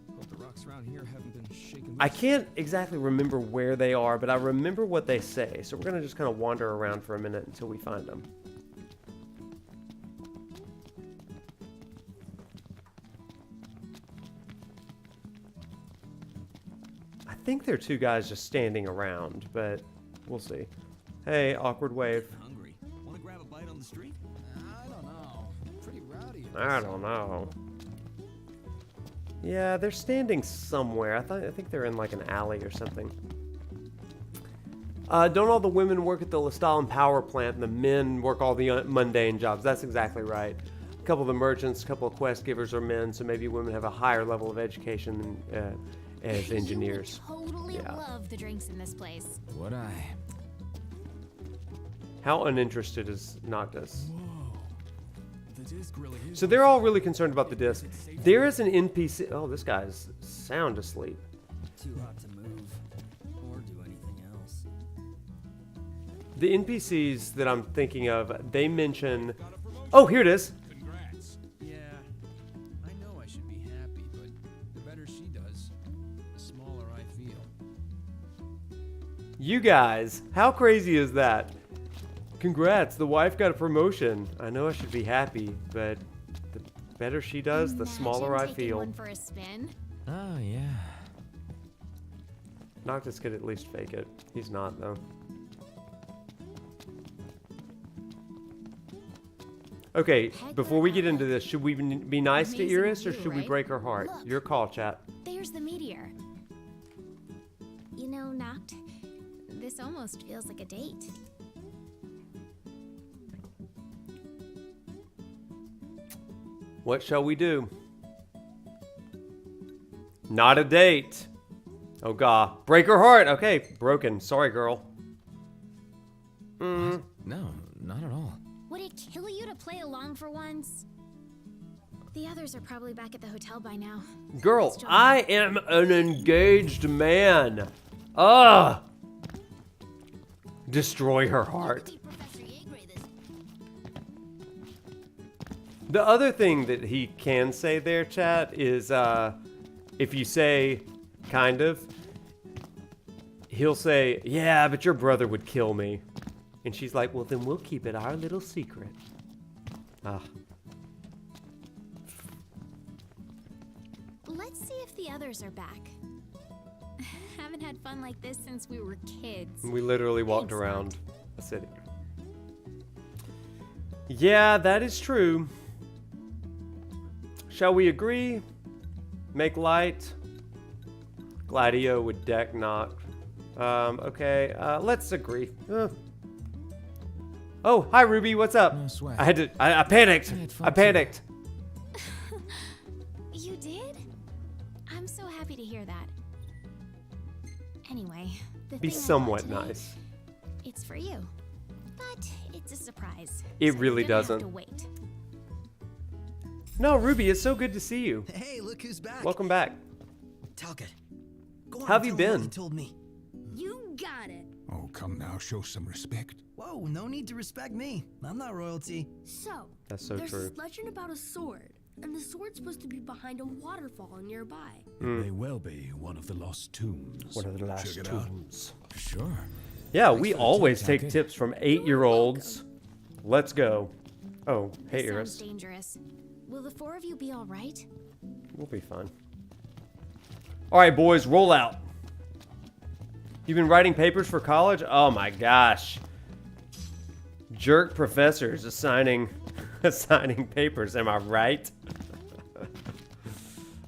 Hope the rocks around here haven't been shaken. I can't exactly remember where they are, but I remember what they say. So we're going to just kind of wander around for a minute until we find them. I think they're two guys just standing around, but we'll see. Hey, awkward wave. Hungry. Want to grab a bite on the street? I don't know. Pretty rowdy in I don't know. Yeah, they're standing somewhere. I think they're in like an alley or something. Don't all the women work at the Lestallum power plant and the men work all the mundane jobs? That's exactly right. A couple of the merchants, a couple of quest givers are men, so maybe women have a higher level of education than as engineers. You would totally love the drinks in this place. Would I? How uninterested is Noctis? Whoa. The disc really is. So they're all really concerned about the disc. There is an NPC. Oh, this guy's sound asleep. Too hot to move or do anything else. The NPCs that I'm thinking of, they mention. Oh, here it is. Congrats. Yeah, I know I should be happy, but the better she does, the smaller I feel. You guys, how crazy is that? Congrats, the wife got a promotion. I know I should be happy, but the better she does, the smaller I Imagine taking feel. one for a spin. Oh, yeah. Noctis could at least fake it. He's not, though. Okay, before we get into this, should we be nice to Amazing Iris or view, should we right? break her heart? Look. Your call, chat. There's the meteor. You know, Noct, this almost feels like a date. What shall we do? Not a date. Oh, God. Break her heart. Okay, broken. Sorry, girl. No, not at all. Would it kill you to play along for once? The others are probably back at the hotel by now. Girl, Let's join I am an engaged man. Ugh. Destroy her heart. The other thing that he can say there, chat, is if you say kind of, he'll say, yeah, but your brother would kill me. And she's like, well, then we'll keep it our little secret. Ah. Let's see if the others are back. Haven't had fun like this since we were kids. We literally walked Thanks, around a city. Yeah, that is true. Shall we agree? Make light. Gladio would deck knock. Okay, let's agree. Oh, hi Ruby, what's up? No sweat. I panicked. I had fun I panicked. You did? I'm so happy to hear that. Anyway, the Be thing I bought somewhat today, nice. It's for you. But it's a surprise. It so really you're gonna have doesn't. to wait. No, Ruby, it's so good to see you. Hey, look who's back. Welcome back. Talcott. Go on, How have you tell me what been? you told me. You got it. Oh, come now, show some respect. Whoa, no need to respect me. I'm not royalty. So, That's so there's true. this legend about a sword, and the sword's supposed to be behind a waterfall nearby. It may well be one of the lost tombs. One of the last Check it out. tombs. Sure. Yeah, Thanks we for the always tip, take Talcott. tips from 8-year-olds. Let's go. Oh, hey This sounds Iris. dangerous. Will the four of you be all right? We'll be fine. All right, boys, roll out. You've been writing papers for college? Oh my gosh. Jerk professors assigning papers, am I right?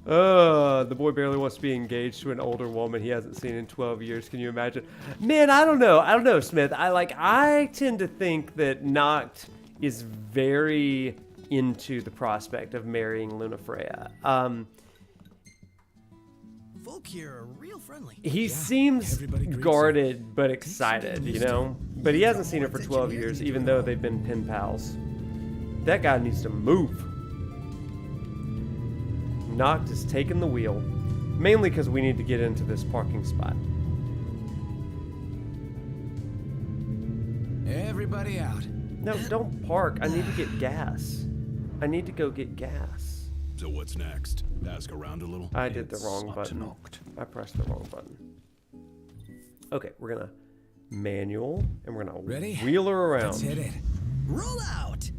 The boy barely wants to be engaged to an older woman he hasn't seen in 12 years. Can you imagine? Man, I don't know, Smith. I tend to think that Noct is very into the prospect of marrying Lunafreya. Folk here are real friendly. He seems everybody greets guarded but Takes excited, some you getting know? But he hasn't seen her for 12 years, even though they've been pen pals. That guy needs to move. Noct is taking the wheel, mainly because we need to get into this parking spot. Everybody out. No, don't park. I need to get gas. I need to go get gas. So what's next? Ask around a little? I did the It's wrong up to button. Noct. I pressed the wrong button. Okay, we're gonna manual, and we're gonna Ready? wheel her around. Let's hit it. Roll out.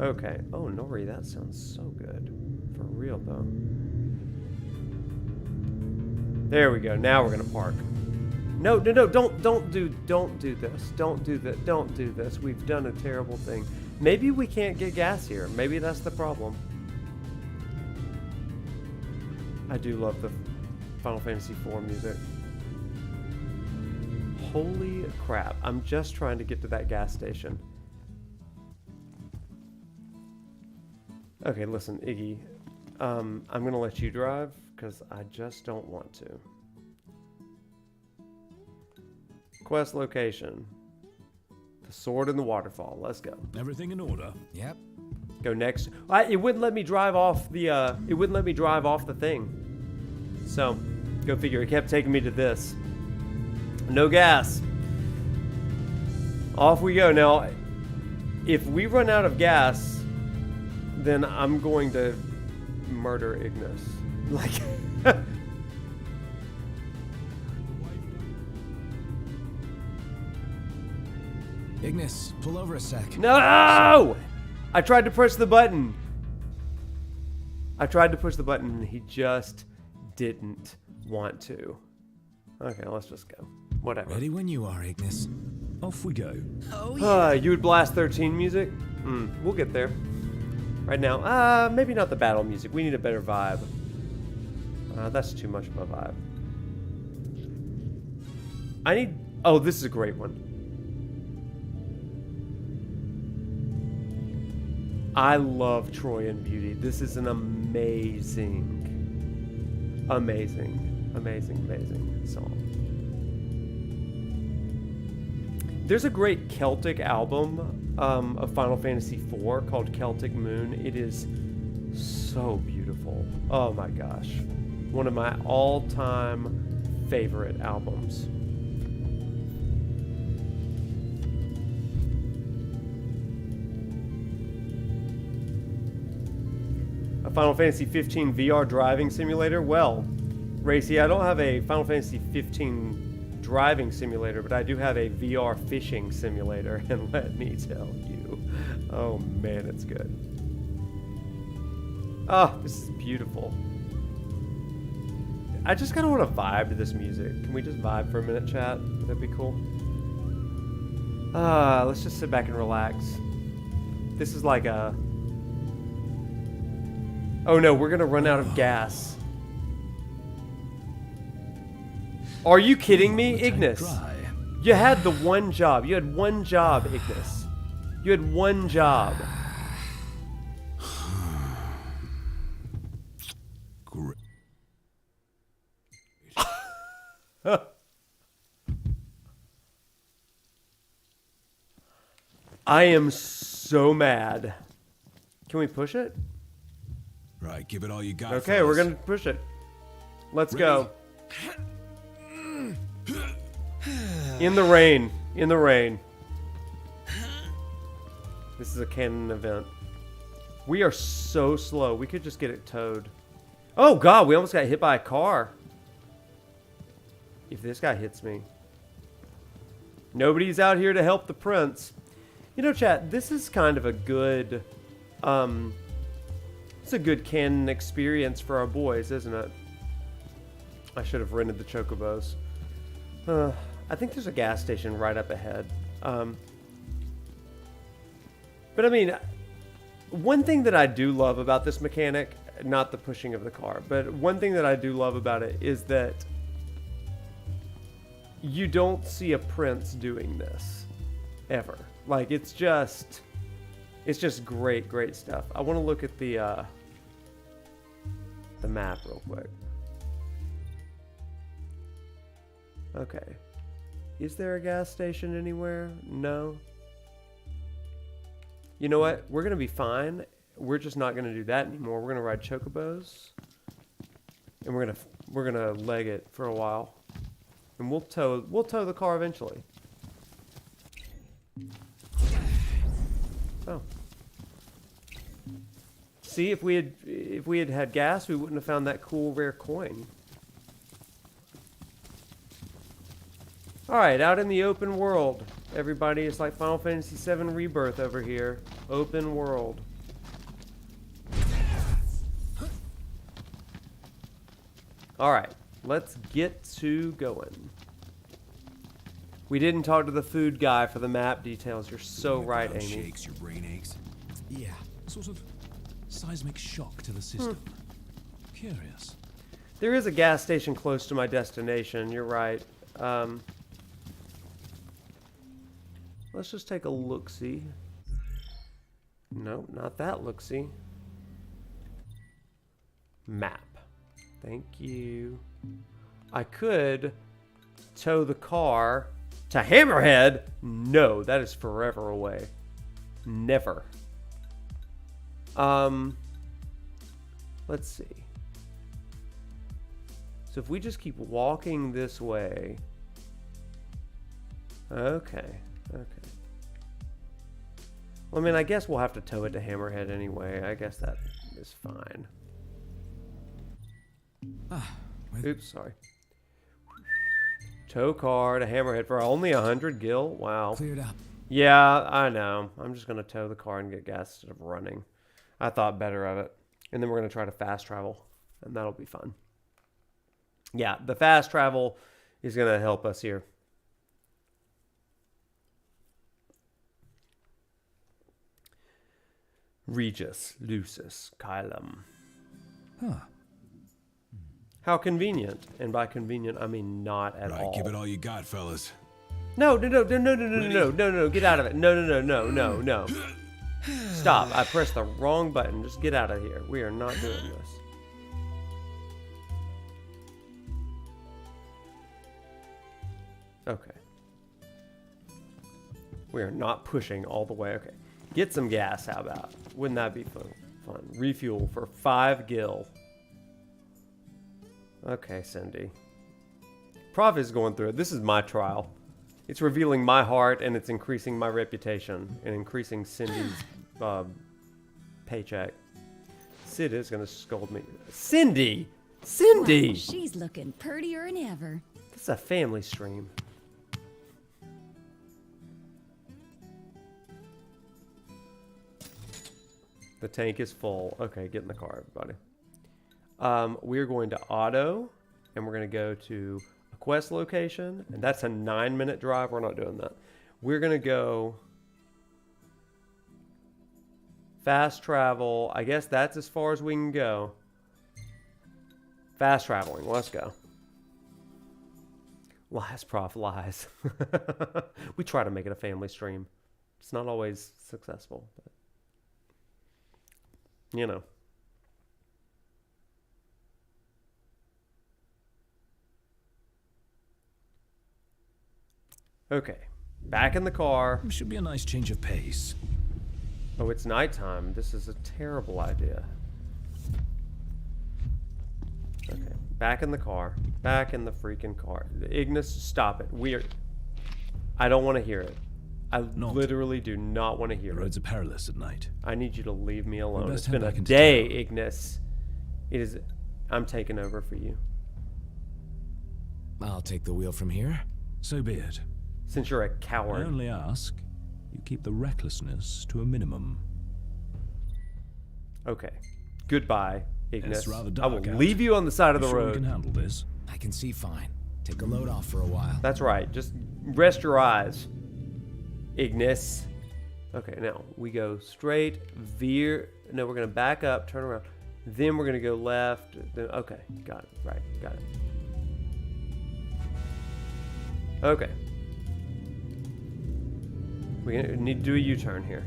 Okay. Oh, Nori, that sounds so good. For real, though. There we go. Now we're gonna park. No, no, no, don't do this. Don't do that. Don't do this. We've done a terrible thing. Maybe we can't get gas here. Maybe that's the problem. I do love the Final Fantasy IV music. Holy crap. I'm just trying to get to that gas station. Okay, listen, Iggy. I'm going to let you drive because I just don't want to. Quest location. The sword in the waterfall. Let's go. Everything in order? Yep. Go next. It wouldn't let me drive off the it wouldn't let me drive off the thing. So, go figure. It kept taking me to this. No gas. Off we go. Now, if we run out of gas, then I'm going to murder Ignis. Like Ignis, pull over a sec. No! I tried to push the button. I tried to push the button and he just didn't want to. Okay, let's just go. Whatever. Ready when you are, Ignis. Off we go. Oh yeah. You would blast 13 music? We'll get there. Right now, maybe not the battle music. We need a better vibe. That's too much of a vibe. I need... Oh, this is a great one. I love Troyan Beauty. This is an amazing, amazing, amazing, amazing song. There's a great Celtic album of Final Fantasy IV called Celtic Moon. It is so beautiful. Oh my gosh. One of my all-time favorite albums. A Final Fantasy 15 VR driving simulator? Well, Racy, I don't have a Final Fantasy 15 driving simulator, but I do have a VR fishing simulator, and let me tell you, oh man, it's good. Oh, this is beautiful. I just kind of want to vibe to this music. Can we just vibe for a minute, chat? That'd be cool. Let's just sit back and relax. This is like a... Oh no, we're gonna run out of gas. Are you kidding me, Ignis? You had the one job. You had one job, Ignis. You had one job. Great. I am so mad. Can we push it? Right, give it all you got. Okay, we're gonna push it. Let's go. In the rain. In the rain. This is a canon event. We are so slow. We could just get it towed. Oh god, we almost got hit by a car. If this guy hits me. Nobody's out here to help the prince. You know, chat, this is kind of a good... it's a good canon experience for our boys, isn't it? I should have rented the chocobos. I think there's a gas station right up ahead. But I mean, one thing that I do love about this mechanic, not the pushing of the car, but one thing that I do love about it is that you don't see a prince doing this ever. Like, it's just great, great stuff. I want to look at the map real quick. Okay. Is there a gas station anywhere? No. You know what? We're going to be fine. We're just not going to do that anymore. We're going to ride chocobos. And we're going to leg it for a while. And we'll tow the car eventually. Oh. See, if we had gas, we wouldn't have found that cool rare coin. Alright, out in the open world. Everybody, it's like Final Fantasy VII Rebirth over here. Open world. Alright, let's get to going. We didn't talk to the food guy for the map details. You're so right, Amy. Shakes, your brain aches. Yeah, sort of seismic shock to the system. Curious. There is a gas station close to my destination. You're right. Let's just take a look-see. Nope, not that look-see. Map. Thank you. I could tow the car to Hammerhead. No, that is forever away. Never. Let's see. So if we just keep walking this way. Okay. Well, I mean, I guess we'll have to tow it to Hammerhead anyway. I guess that is fine. Oops, sorry. Tow car to Hammerhead for only 100 gil? Wow. Cleared up. Yeah, I know. I'm just going to tow the car and get gas instead of running. I thought better of it. And then we're going to try to fast travel. And that'll be fun. Yeah, the fast travel is going to help us here. Regis, Lucis, Kylum. Huh. How convenient. And by convenient, I mean not at all. Right, give it all you got, fellas. No, get out of it. No. Stop, I pressed the wrong button. Just get out of here. We are not doing this. Okay. We are not pushing all the way. Okay. Get some gas, how about? Wouldn't that be fun? Refuel for 5 gil. Okay, Cindy. Prof is going through it. This is my trial. It's revealing my heart, and it's increasing my reputation, and increasing Cindy's paycheck. Sid is going to scold me. Cindy! Cindy! Wow, she's looking prettier than ever. This is a family stream. The tank is full. Okay, get in the car, everybody. We're going to auto, and we're going to go to a quest location, and that's a 9-minute drive. We're not doing that. We're going to go fast travel. I guess that's as far as we can go. Fast traveling. Let's go. Lies, Prof, lies. We try to make it a family stream. It's not always successful, but you know. Okay, back in the car. Should be a nice change of pace. Oh, it's nighttime. This is a terrible idea. Okay, back in the car. Back in the freaking car. Ignis, stop it. I don't want to hear it. I literally do not want to hear it. The roads are perilous at night. I need you to leave me alone. It's head been a back into day, town. Ignis. It is. I'm taking over for you. I'll take the wheel from here. So be it. Since you're a I coward. only ask you keep the recklessness to a minimum. Okay. Goodbye, Ignis. It's rather I dark will out. leave you on the side of the Sure we road. can handle this. I can see fine. Take a load off for a while. That's right. Just rest your eyes, Ignis. Okay, now we go straight, veer. No, we're going to back up, turn around. Then we're going to go left. Then, okay, got it. Right, got it. Okay. We need to do a U-turn here.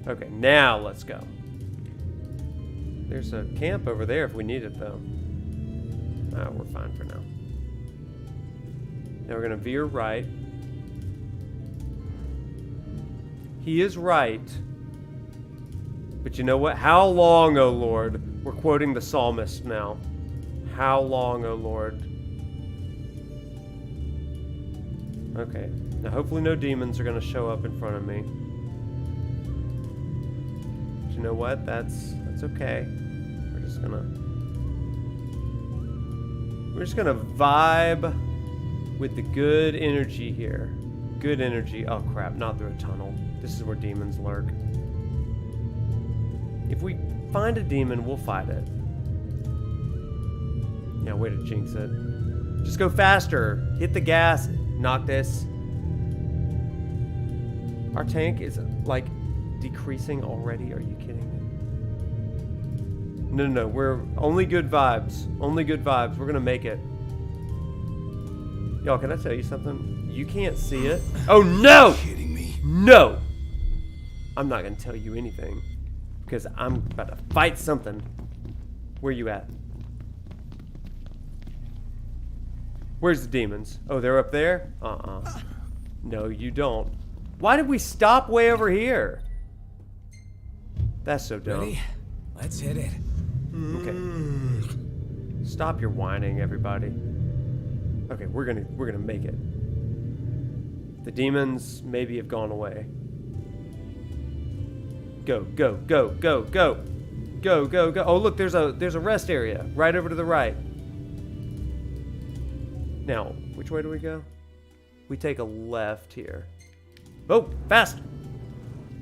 Okay, now let's go. There's a camp over there if we need it, though. Ah, we're fine for now. Now we're going to veer right. He is right. But you know what? How long, O Lord? We're quoting the psalmist now. How long, O Lord? Okay. Now hopefully no demons are going to show up in front of me. But you know what? That's okay. We're just gonna vibe with the good energy here. Good energy. Oh crap, not through a tunnel. This is where demons lurk. If we find a demon, we'll fight it. Yeah, way to jinx it. Just go faster. Hit the gas, Noctis. Our tank is, like, decreasing already. Are you kidding me? No. We're only good vibes. Only good vibes. We're gonna make it. Y'all, can I tell you something? You can't see it. Oh, no! Are you kidding me? No! I'm not gonna tell you anything. Because I'm about to fight something. Where you at? Where's the demons? Oh, they're up there? No, you don't. Why did we stop way over here? That's so dumb. Ready? Let's hit it. Okay. Stop your whining, everybody. Okay, we're gonna make it. The demons maybe have gone away. Go, go, go, go, go. Go, go, go. Oh, look, there's a rest area right over to the right. Now, which way do we go? We take a left here. Oh, fast!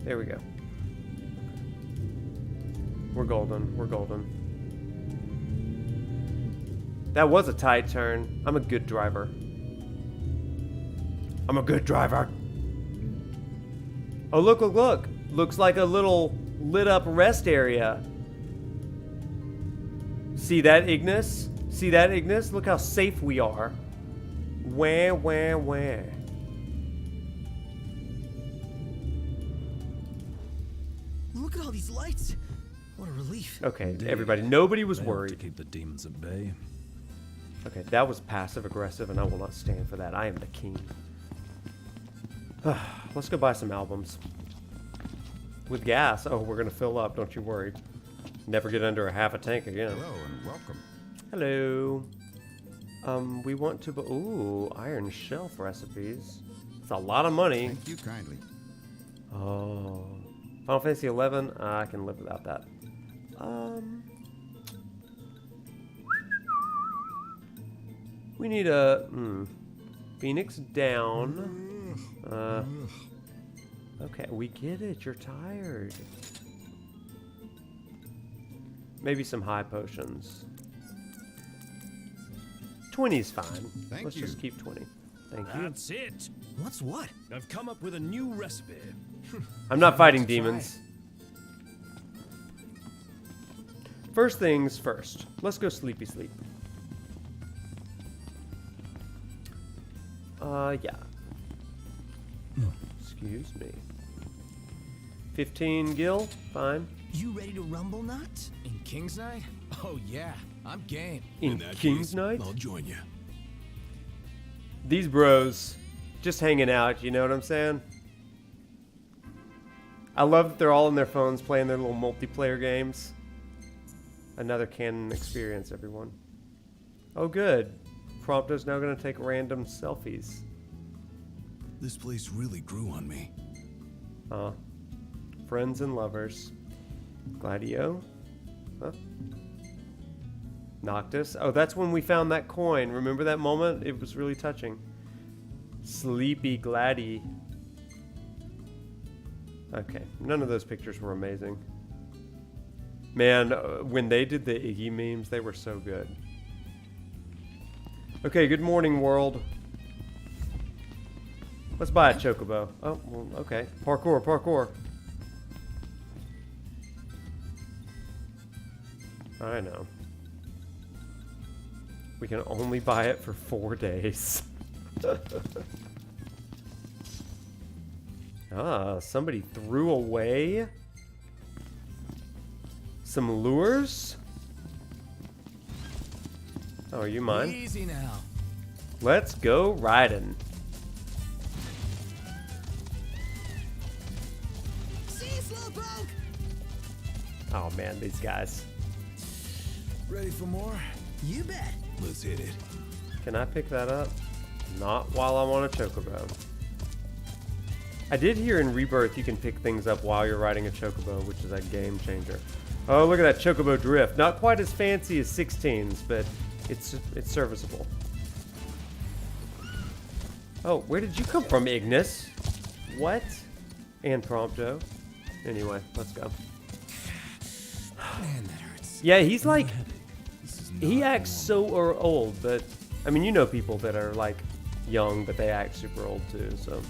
There we go. We're golden. We're golden. That was a tight turn. I'm a good driver. I'm a good driver. Oh, look, look, look. Looks like a little lit up rest area. See that, Ignis? See that, Ignis? Look how safe we are. Where? Look at all these lights. What a relief. Okay, everybody, nobody was They help worried. to keep the demons at bay. Okay, that was passive aggressive, and I will not stand for that. I am the king. Let's go buy some albums. With gas. Oh, we're gonna fill up, don't you worry. Never get under a half a tank again. Hello and welcome. Hello. We want to... Ooh, iron shelf recipes. It's a lot of money. Thank you kindly. Oh. Final Fantasy 11? I can live without that. We need a... Phoenix down. Okay, we get it. You're tired. Maybe some high potions. 20 is fine. Let's just keep 20. Thank you. That's it. What's what? I've come up with a new recipe. I'm not fighting demons. First things first. Let's go sleepy sleep. Yeah. Excuse me. 15 gil, fine. You ready to rumble, Not? In King's Night? Oh yeah, I'm game. In that King's case, Night? I'll join you. These bros, just hanging out, you know what I'm saying? I love that they're all on their phones playing their little multiplayer games. Another canon experience, everyone. Oh, good. Prompto's now going to take random selfies. This place really grew on me. Friends and lovers. Gladio. Huh? Noctis. Oh, that's when we found that coin. Remember that moment? It was really touching. Sleepy Gladdy. Okay, none of those pictures were amazing. Man, when they did the Iggy memes, they were so good. Okay, good morning, world. Let's buy a chocobo. Oh, well, okay. Parkour, parkour. I know. We can only buy it for 4 days. Somebody threw away some lures? Oh, are you mine? Easy now. Let's go riding. See you, Slowpoke! Oh man, these guys. Ready for more? You bet. Let's hit it. Can I pick that up? Not while I'm on a chocobo. I did hear in Rebirth you can pick things up while you're riding a chocobo, which is a game changer. Oh, look at that chocobo drift. Not quite as fancy as 16s, but it's serviceable. Oh, where did you come from, Ignis? What? And Prompto. Anyway, let's go. Man, that hurts. Yeah, he's like... This is not He acts so old, but I mean, you know people that are like young, but they act super old too, so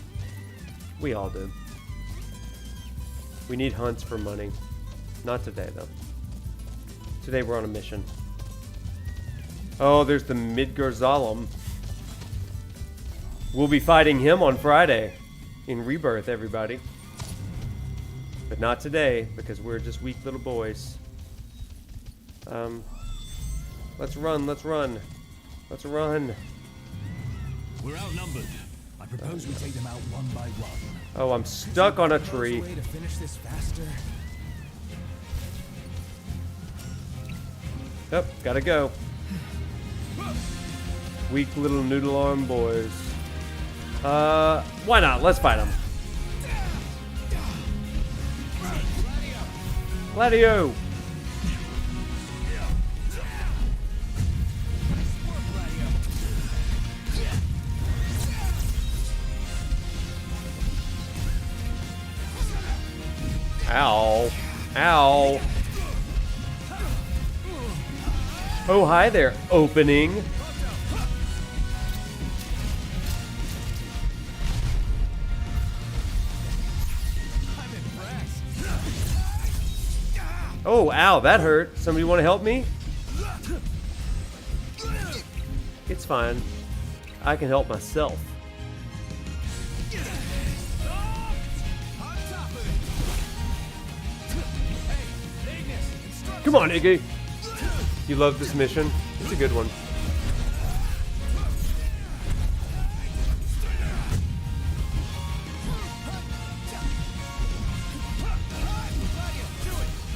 we all do. We need hunts for money. Not today, though. Today we're on a mission. Oh, there's the Midgardzalim. We'll be fighting him on Friday in Rebirth, everybody. But not today, because we're just weak little boys. Let's run, let's run. Let's run. We're outnumbered. I propose we take them out one by one. Oh, I'm stuck on a tree. Way to finish this faster. Yep, gotta go. Weak little noodle arm boys. Why not? Let's fight them. Gladio! Ow. Ow. Oh, hi there, opening. Oh, ow, that hurt. Somebody want to help me? It's fine. I can help myself. Come on, Iggy. You love this mission? It's a good one.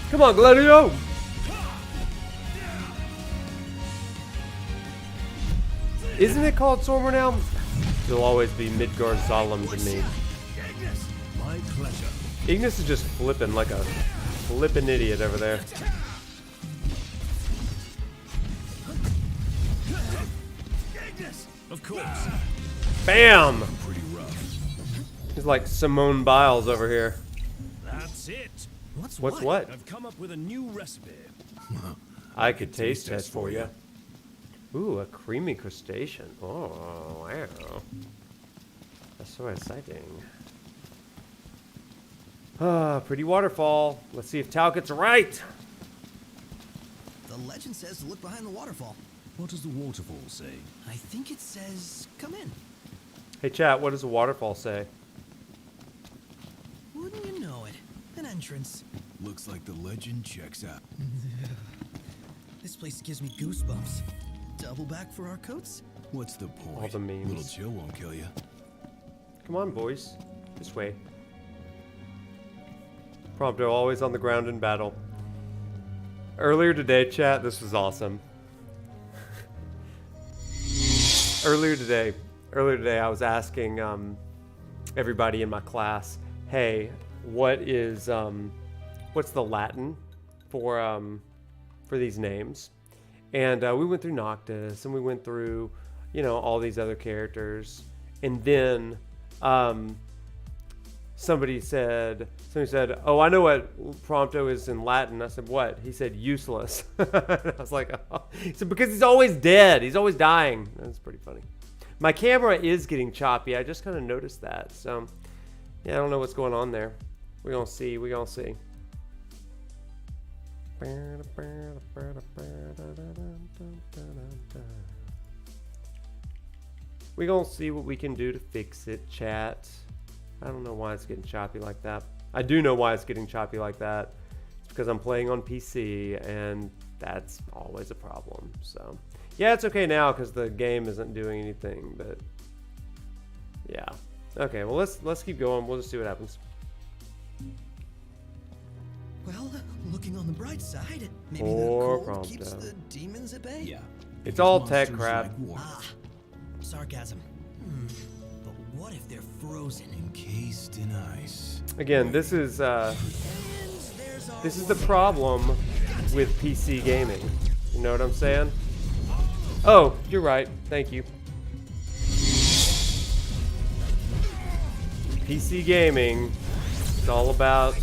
Come on, Gladio! Isn't it called Stormer now? It'll always be Midgardzalim to me. My pleasure. Ignis is just flipping like a flippin' idiot over there. Of course. Bam! Pretty rough. He's like Simone Biles over here. That's it. What's what? I've come up with a new recipe. I could taste test for you. Ooh, a creamy crustacean. Oh, wow. That's so exciting. Ah, pretty waterfall. Let's see if Tao gets it right. The legend says to look behind the waterfall. What does the waterfall say? I think it says, come in. Hey, chat, what does the waterfall say? Wouldn't you know it? An entrance. Looks like the legend checks out. This place gives me goosebumps. Double back for our coats? What's the point? All the memes. Little chill won't kill you. Come on, boys. This way. Prompto always on the ground in battle. Earlier today, chat, this was awesome. Earlier today, I was asking everybody in my class, hey, what's the Latin for these names? And we went through Noctis, and we went through, all these other characters, and then somebody said, oh, I know what Prompto is in Latin. I said, what? He said, useless. I was like, oh. He said, because he's always dead. He's always dying. That's pretty funny. My camera is getting choppy. I just kind of noticed that. So, yeah, I don't know what's going on there. We're going to see. We're going to see. We're going to see what we can do to fix it, chat. I don't know why it's getting choppy like that. I do know why it's getting choppy like that. It's because I'm playing on PC, and that's always a problem. So, yeah, it's okay now because the game isn't doing anything, but yeah. Okay, well, let's keep going. We'll just see what happens. Well, looking on the bright side, maybe Poor the cold Prompto. keeps the demons at bay? Yeah. It's all tech crap. Sarcasm. But what if they're frozen? Encased in ice. Again, this is the problem with PC gaming. You know what I'm saying? Oh, you're right. Thank you. PC gaming is all about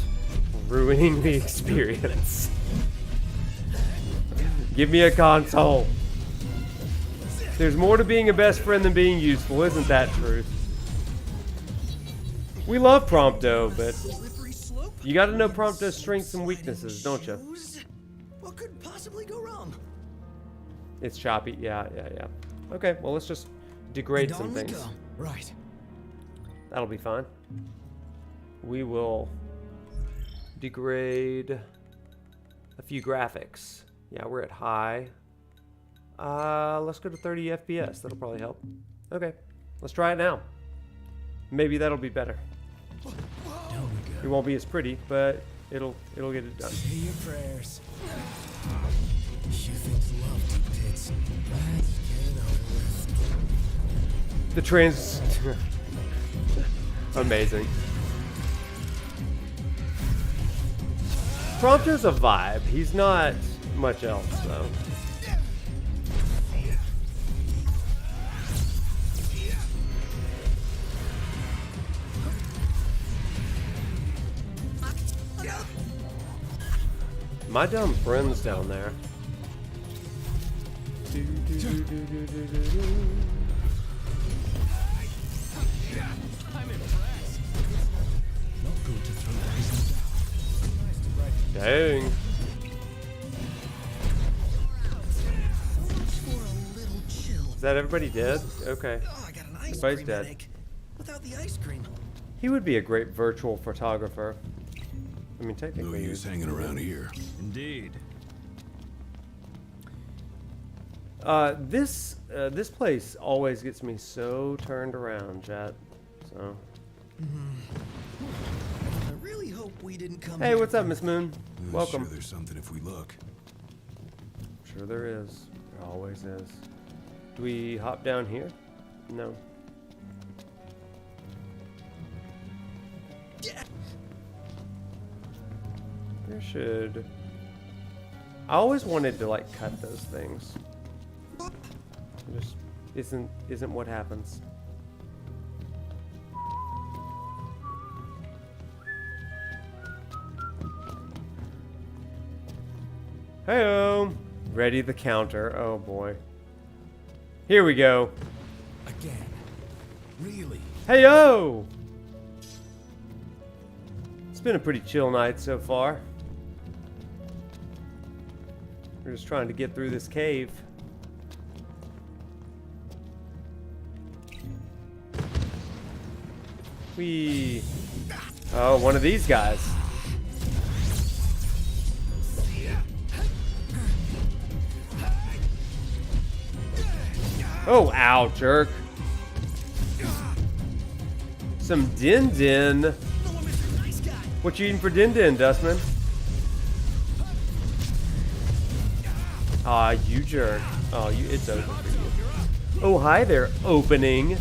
ruining the experience. Give me a console. There's more to being a best friend than being useful, isn't that truth? We love Prompto, but you gotta know Prompto's strengths and weaknesses, don't you? What could possibly go wrong? It's choppy, yeah. Okay, well let's just degrade And some on we things. go. Right. That'll be fine. We will degrade a few graphics. Yeah, we're at high. Let's go to 30 FPS. That'll probably help. Okay, let's try it now. Maybe that'll be better. It won't be as pretty, but it'll get it done. Say your prayers. You think love dictates. Let's get it over with. The trans... Amazing. Prompto's a vibe. He's not much else, though. My dumb friend's down there. I'm impressed. Not good to throw everything down. Dang. For a little chill. Is that everybody dead? Okay. Oh, I got an ice Everybody's cream dead. headache. Without the ice cream. He would be a great virtual photographer. I mean, No technically. use hanging around here. Indeed. This place always gets me so turned around, chat. So. I really hope we didn't come Hey, here what's up, for- Miss Moon? Welcome. Sure, there's something if we look. Sure there is. There always is. Do we hop down here? No. There should. I always wanted to like cut those things. It just isn't what happens. Hey-o! Ready the counter. Oh boy. Here we go. Again. Really? Hey-o! It's been a pretty chill night so far. We're just trying to get through this cave. Oh, one of these guys. Oh, ow, jerk. Some din din. What you eating for din din, Dustman? Aw, you jerk. Oh, it's open for you. Oh, hi there, opening.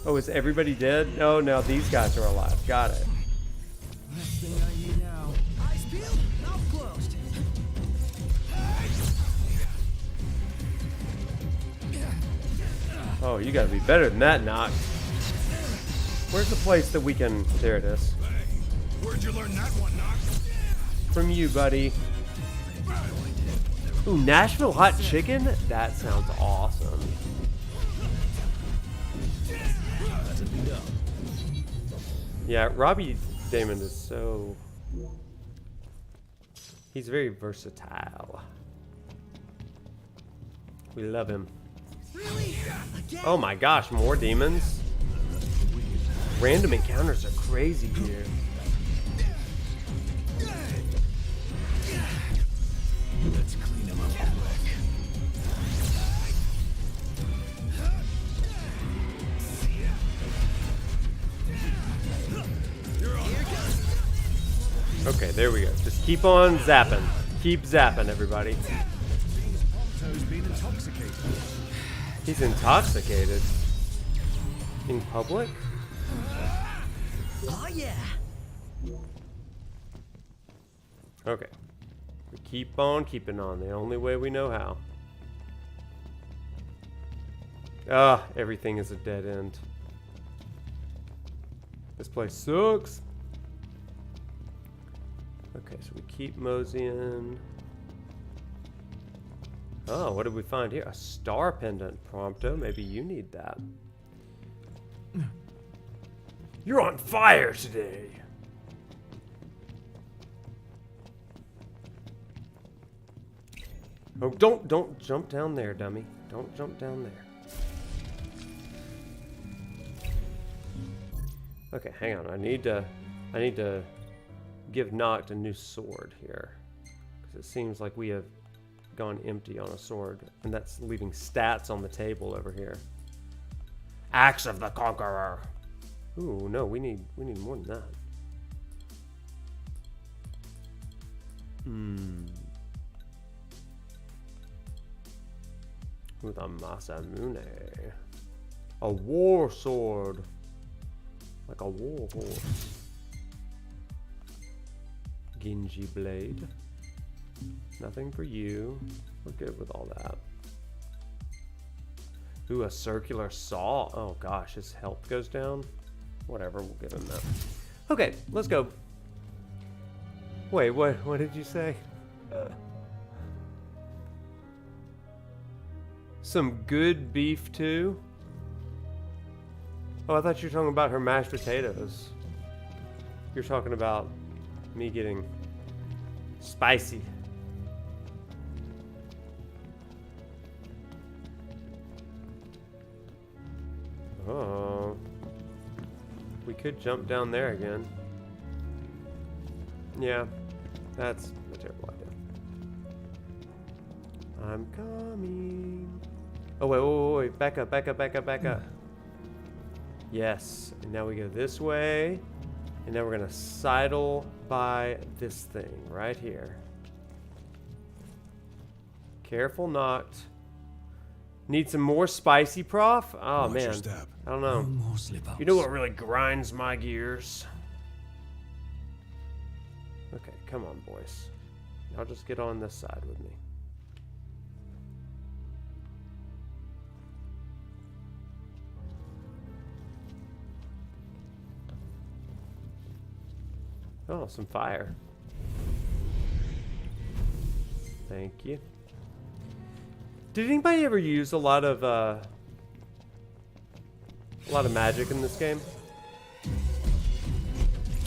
Oh, is everybody dead? Oh, no, these guys are alive. Got it. Next thing I eat now. Eyes peeled, mouth closed. Oh, you gotta be better than that, Noct. Where's the place that we can... There it is. Where'd you learn that one, Noct? From you, buddy. Ooh, Nashville hot chicken? That sounds awesome. Yeah, Robbie Damon is so... He's very versatile. We love him. Really? Again? Oh my gosh, more demons? Random encounters are crazy here. Let's clean him up quick. Okay, there we go. Just keep on zapping. Keep zapping, everybody. Toe's been intoxicated. He's intoxicated. In public? Oh yeah. Okay. We keep on keeping on, the only way we know how. Ah, everything is a dead end. This place sucks. Okay, so we keep moseying. Oh, what did we find here? A star pendant, Prompto. Maybe you need that. You're on fire today. Oh, don't jump down there, dummy. Don't jump down there. Okay, hang on. I need to give Noct a new sword here, because it seems like we have gone empty on a sword, and that's leaving stats on the table over here. Axe of the Conqueror. Ooh, no, we need more than that. With a Masamune. A war sword. Like a war horse. Genji blade. Nothing for you. We're good with all that. Ooh, a circular saw. Oh gosh, his health goes down. Whatever, we'll give him that. Okay, let's go. Wait, what did you say? Some good beef too? Oh, I thought you were talking about her mashed potatoes. You're talking about me getting spicy. Oh. We could jump down there again. Yeah, that's a terrible idea. I'm coming. Oh, wait. Back up. Yes, and now we go this way. And now we're gonna sidle by this thing right here. Careful, Noct. Need some more spicy, Prof? Oh, Watch man. your step. I don't know. No more slip-ups. You know what really grinds my gears? Okay, come on, boys. Y'all just get on this side with me. Oh, some fire. Thank you. Did anybody ever use a lot of magic in this game?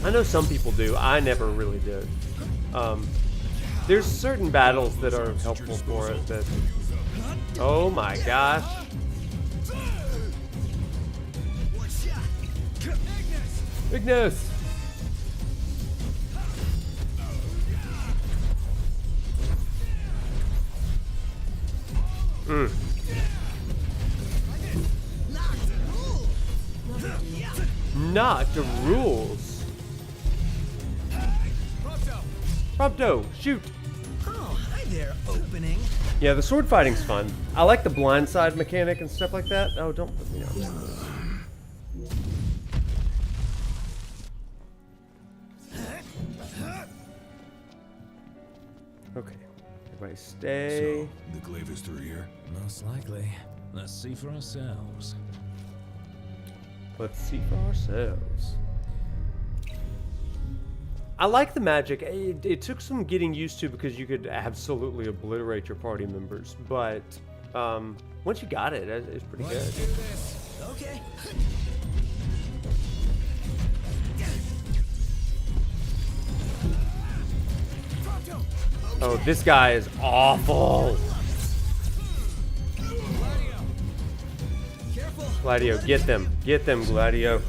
I know some people do. I never really did. There's certain battles that are helpful for it. That. Oh my gosh. Ignis. Noct rules. Prompto, shoot. Oh, hi there, opening. Yeah, the sword fighting's fun. I like the blindside mechanic and stuff like that. Oh, don't put me on there. Okay, everybody stay. So, the glaive is through here. Most likely. Let's see for ourselves. Let's see for ourselves. I like the magic. It took some getting used to because you could absolutely obliterate your party members, but once you got it, it's pretty good. Let's do this. Okay. Oh, this guy is awful. Gladio, get them. Get them, Gladio.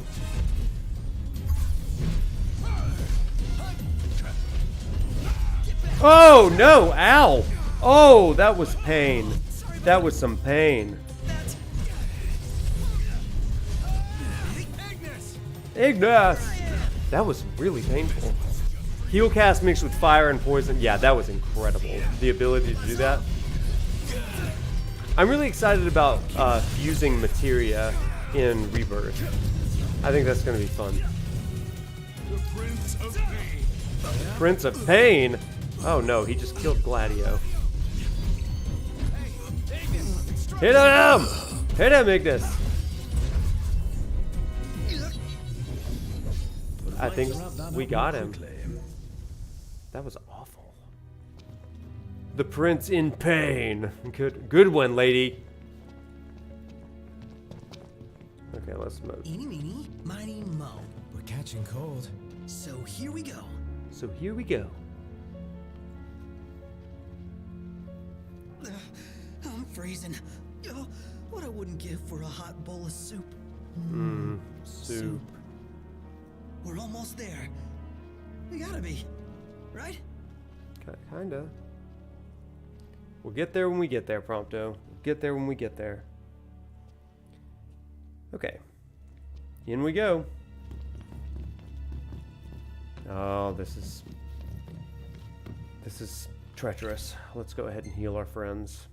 Oh, no. Ow. Oh, that was pain. That was some pain. Ignis. That was really painful. Heal cast mixed with fire and poison. Yeah, that was incredible. The ability to do that. I'm really excited about fusing materia in Rebirth. I think that's going to be fun. The Prince of Pain. Prince of Pain? Oh no, he just killed Gladio. Hit him! Hit him, Ignis! I think Wrap that we up got him. quickly. That was awful. The prince in pain. Good one, lady. Okay, let's move. Eeny, meeny, miny, mo. We're catching cold. So here we go. So here we go. I'm freezing. Oh, what I wouldn't give for a hot bowl of soup. Soup. We're almost there. We gotta be, right? Kinda. We'll get there when we get there, Prompto. We'll get there when we get there. Okay. In we go. Oh, this is treacherous. Let's go ahead and heal our friends.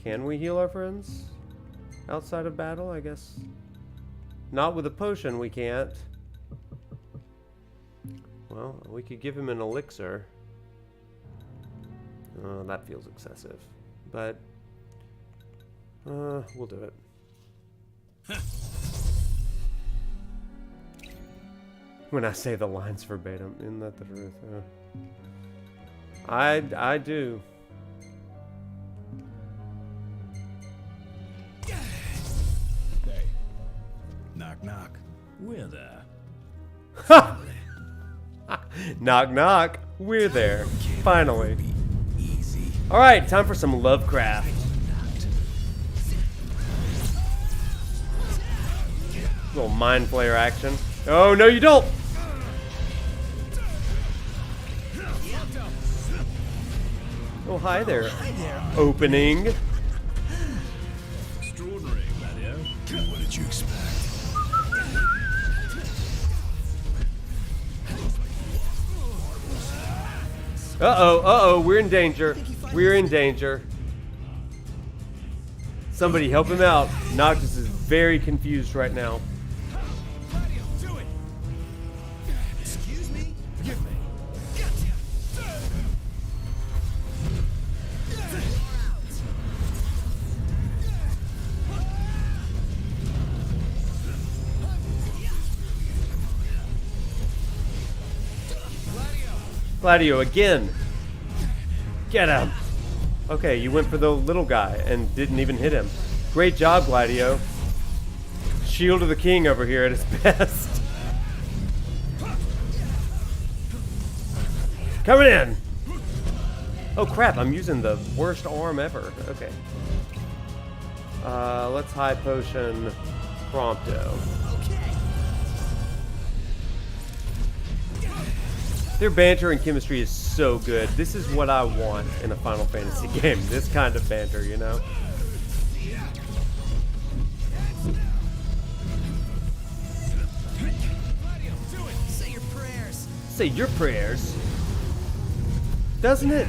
Can we heal our friends outside of battle? I guess not with a potion. We can't. Well, we could give him an elixir. Oh, that feels excessive, but we'll do it. When I say the lines verbatim, isn't that the truth? I do. Hey. Knock, knock. We're there. Knock, knock. We're there. Finally. All right, time for some Lovecraft. Little mind flayer action. Oh, no, you don't. Oh, hi there. Opening. Extraordinary, Gladio. What did you expect? Uh-oh, we're in danger. We're in danger. Somebody help him out. Noctis is very confused right now. Excuse me? Forgive me. Gladio again. Get him. Okay, you went for the little guy and didn't even hit him. Great job, Gladio. Shield of the king over here at his best. Coming in. Oh crap, I'm using the worst arm ever. Okay. Let's high potion Prompto. Their banter and chemistry is so good. This is what I want in a Final Fantasy game. This kind of banter, you know? Say your prayers. Say your prayers. Doesn't it?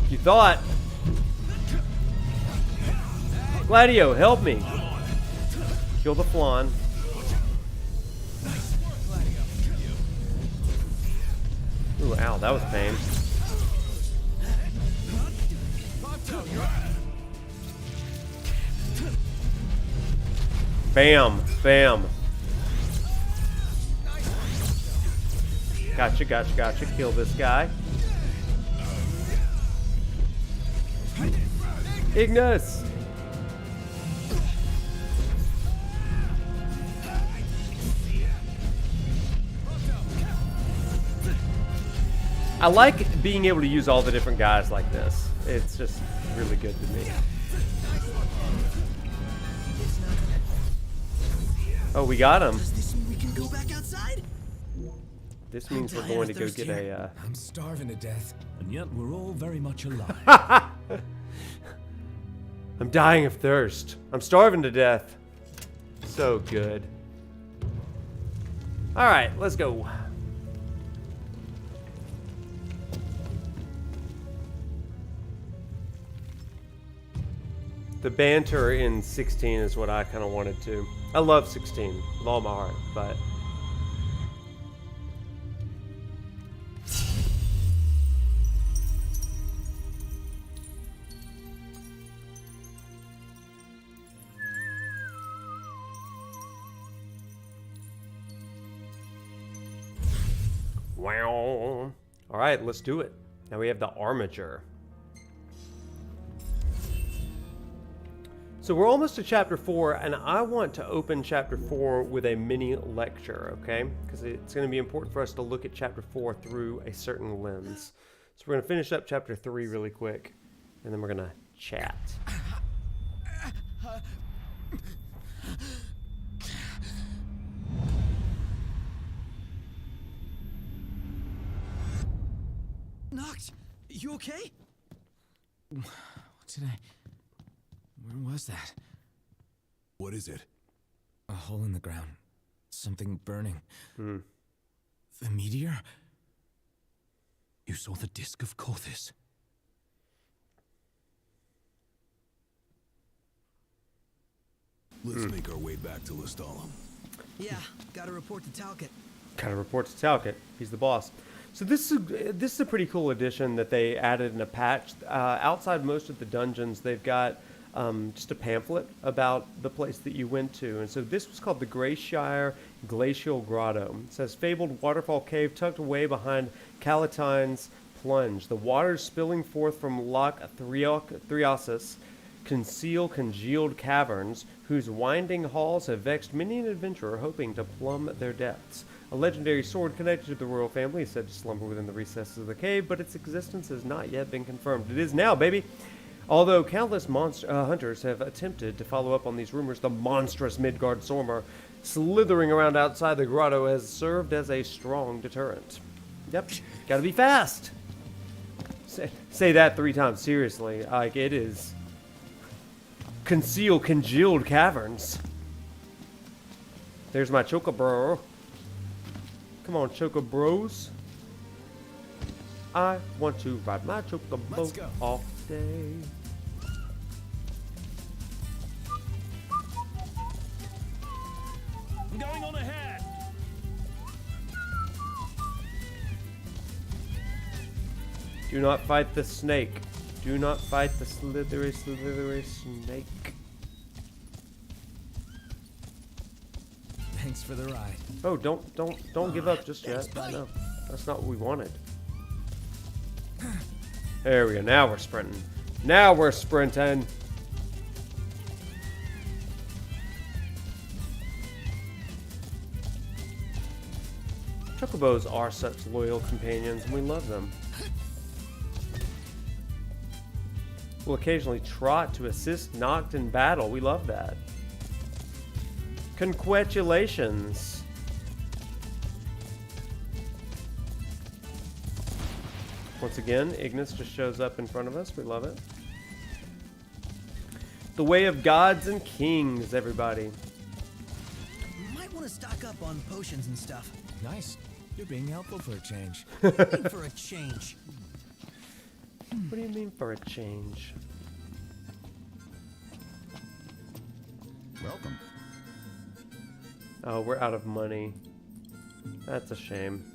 You thought. Gladio, help me. Kill the flan. Ooh, ow, that was pain. Bam, bam. Gotcha, gotcha, gotcha. Kill this guy. Ignis! I like being able to use all the different guys like this. It's just really good to me. Oh, we got him. Does this mean we can go back outside? This means we're going to go get a... I'm starving to death. And yet we're all very much alive. I'm dying of thirst. I'm starving to death. So good. Alright, let's go. The banter in 16 is what I kind of wanted to. I love 16 with all my heart, but... Wow. All right, let's do it. Now we have the armature. So we're almost to chapter 4, and I want to open chapter 4 with a mini lecture, okay? Because it's going to be important for us to look at chapter 4 through a certain lens. So we're going to finish up chapter 3 really quick, and then we're going to chat. Noct, you okay? What did I... Where was that? What is it? A hole in the ground. Something burning. Hmm. The meteor? You saw the disk of Kothis. Let's make our way back to Lestallum. Yeah, gotta report to Talcott. Gotta report to Talcott. He's the boss. So this is a pretty cool addition that they added in a patch. Outside most of the dungeons, they've got just a pamphlet about the place that you went to. And so this was called the Grayshire Glacial Grotto. It says, fabled waterfall cave tucked away behind Calatine's plunge. The waters spilling forth from Loch Thriasis conceal congealed caverns whose winding halls have vexed many an adventurer hoping to plumb their depths. A legendary sword connected to the royal family is said to slumber within the recesses of the cave, but its existence has not yet been confirmed. It is now, baby! Although countless hunters have attempted to follow up on these rumors, the monstrous Midgard Stormer slithering around outside the grotto has served as a strong deterrent. Yep, gotta be fast! Say that 3 times, seriously. Like, it is... Conceal congealed caverns. There's my Chocobro. Come on, Chocobros. I want to ride my Chocobo all day. I'm going on ahead. Do not fight the snake. Do not fight the slithery snake. Thanks for the ride. Oh, don't give up just yet. No, that's not what we wanted. There we go. Now we're sprinting. Now we're sprinting. Chocobos are such loyal companions, and we love them. We'll occasionally trot to assist Noct in battle. We love that. Congratulations. Once again, Ignis just shows up in front of us. We love it. The way of gods and kings, everybody. Might want to stock up on potions and stuff. Nice. You're being helpful for a change. For a change. What do you mean for a change? Welcome. Oh, we're out of money. That's a shame.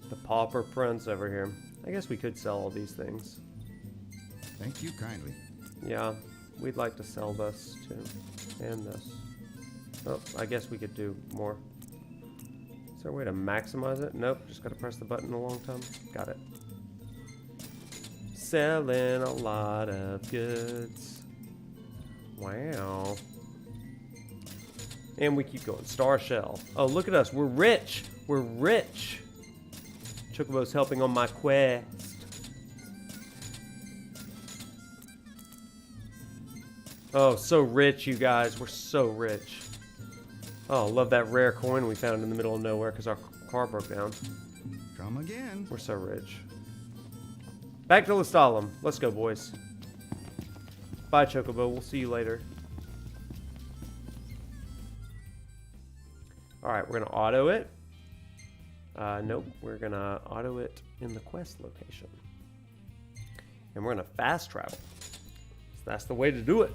The pauper prince over here. I guess we could sell all these things. Thank you kindly. Yeah, we'd like to sell this too. And this. Oh, I guess we could do more. Is there a way to maximize it? Nope, just gotta press the button a long time. Got it. Selling a lot of goods. Wow. And we keep going. Star Shell. Oh, look at us. We're rich. We're rich. Chocobo's helping on my quest. Oh, so rich, you guys. We're so rich. Oh, love that rare coin we found in the middle of nowhere because our car broke down. Come again. We're so rich. Back to Lestallum. Let's go, boys. Bye, Chocobo. We'll see you later. Alright, we're going to auto it. Nope, we're going to auto it in the quest location. And we're going to fast travel. So that's the way to do it.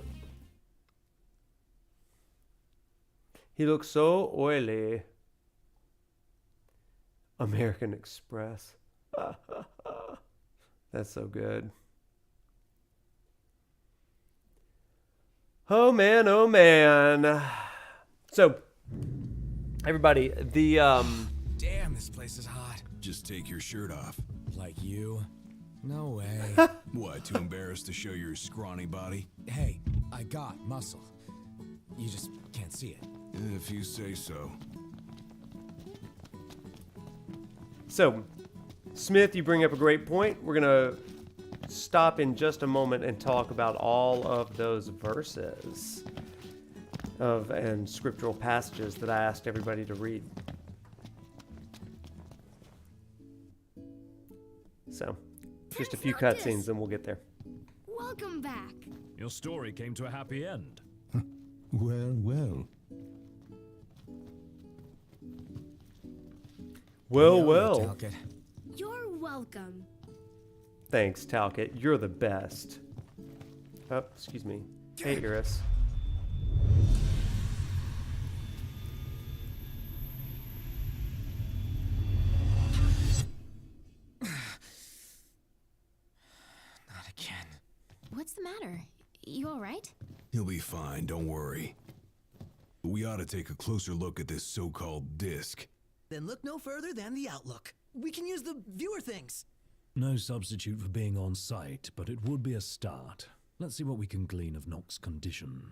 He looks so oily. American Express. That's so good. Oh man, oh man. So, everybody, the Damn, this place is hot. Just take your shirt off. Like you? No way. What, too embarrassed to show your scrawny body? Hey, I got muscle. You just can't see it. If you say so. So, Smith, you bring up a great point. We're going to stop in just a moment and talk about all of those verses and scriptural passages that I asked everybody to read. So, just a few cutscenes and we'll get there. Welcome back. Your story came to a happy end. Well, well. Well. Talcott. You're welcome. Thanks, Talcott. You're the best. Oh, excuse me. Hey, Iris. Not again. What's the matter? You alright? He'll be fine, don't worry. We ought to take a closer look at this so-called disc. Then look no further than the Outlook. We can use the viewer things. No substitute for being on site, but it would be a start. Let's see what we can glean of Noct's condition.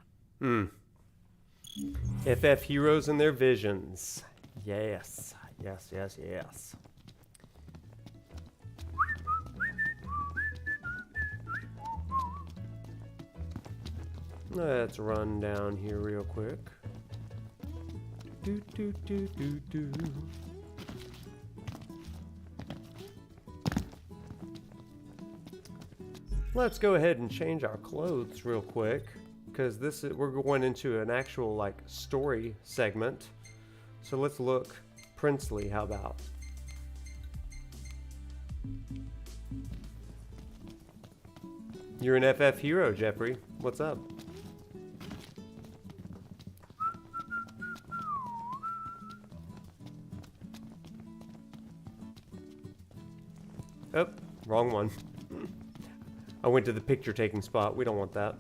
FF heroes and their visions. Yes. Let's run down here real quick. Do. Let's go ahead and change our clothes real quick, because we're going into an actual like story segment. So let's look princely. How about? You're an FF hero, Jeffrey. What's up? Oh, wrong one. I went to the picture taking spot. We don't want that.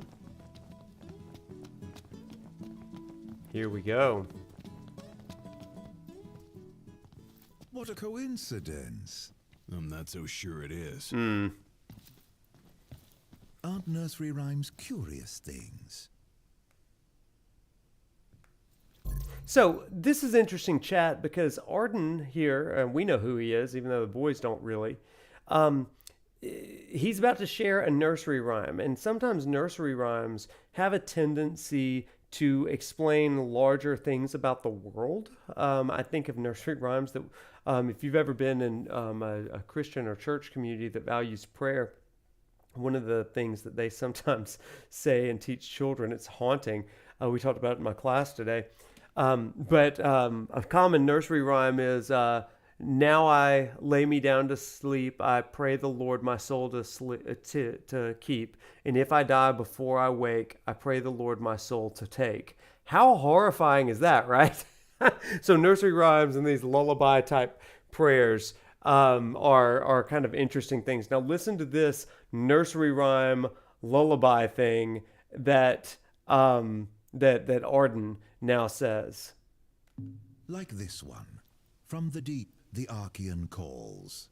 Here we go. What a coincidence. I'm not so sure it is. Aren't nursery rhymes curious things? So this is interesting chat because Ardyn here, and we know who he is, even though the boys don't really. He's about to share a nursery rhyme, and sometimes nursery rhymes have a tendency to explain larger things about the world. I think of nursery rhymes that, if you've ever been in a Christian or church community that values prayer, one of the things that they sometimes say and teach children, it's haunting. We talked about it in my class today. But a common nursery rhyme is, now I lay me down to sleep. I pray the Lord my soul to keep. And if I die before I wake, I pray the Lord my soul to take. How horrifying is that, right? So nursery rhymes and these lullaby type prayers are kind of interesting things. Now listen to this nursery rhyme lullaby thing that Ardyn now says. Like this one. From the deep, the Archaeon calls.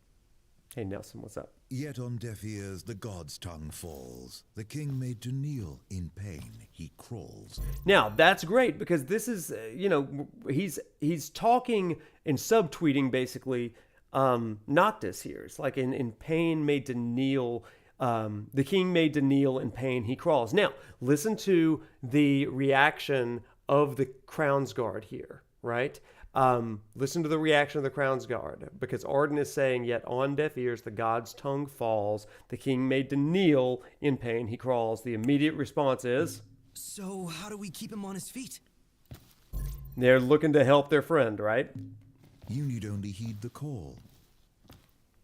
Hey, Nelson, what's up? Yet on deaf ears the god's tongue falls. The king made to kneel in pain, he crawls. Now, that's great because this is, he's talking and subtweeting basically Noctis here. It's like in pain made to kneel. The king made to kneel in pain, he crawls. Now, listen to the reaction of the Crown's Guard here, right? Listen to the reaction of the Crown's Guard, because Ardyn is saying, yet on deaf ears the god's tongue falls, the king made to kneel in pain, he crawls. The immediate response is, So how do we keep him on his feet? they're looking to help their friend, right? You need only heed the call.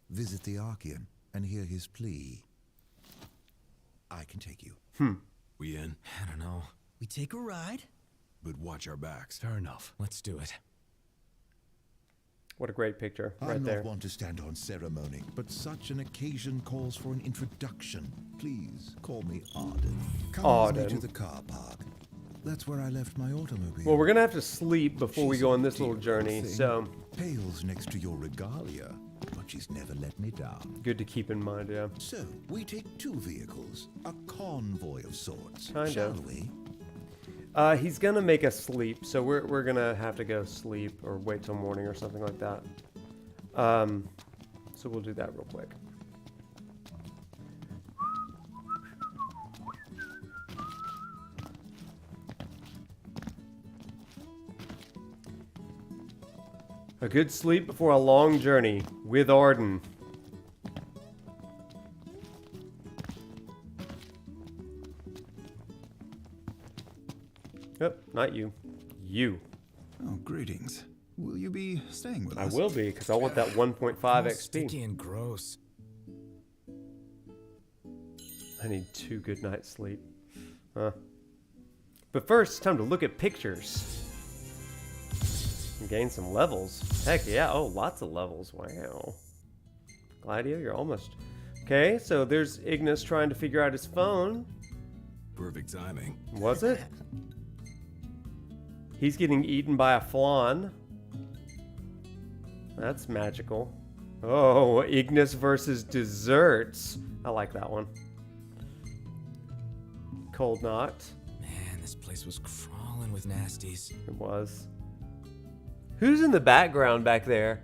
Visit the Archaeon and hear his plea. I can take you. We in? I don't know. We take a ride? But watch our backs. Fair enough. Let's do it. What a great picture right I'm there. not one to stand on ceremony, but such an occasion calls for an introduction. Please call me Ardyn. Come with me Ardyn. to the car park. That's where I left my automobile. Well, we're gonna have to sleep before we She's go a on this little dear journey, thing. so Pales next to your regalia, but she's never let me down. good to keep in mind, yeah. So, we take 2 vehicles, a convoy of sorts, Kind shall of. we? He's gonna make us sleep, so we're gonna have to go sleep or wait till morning or something like that. So we'll do that real quick. A good sleep before a long journey with Ardyn. Yep, not you. You. Oh, greetings. Will you be staying with I us? will be, because I want that 1.5 Oh, XP. sticky and gross. I need 2 good nights sleep. Huh. But first, it's time to look at pictures. And gain some levels. Heck yeah, oh, lots of levels, wow. Gladio, you're almost... Okay, so there's Ignis trying to figure out his phone. Perfect timing. Was it? He's getting eaten by a flan. That's magical. Oh, Ignis versus desserts. I like that one. Cold Knot. Man, this place was crawling with nasties. It was. Who's in the background back there?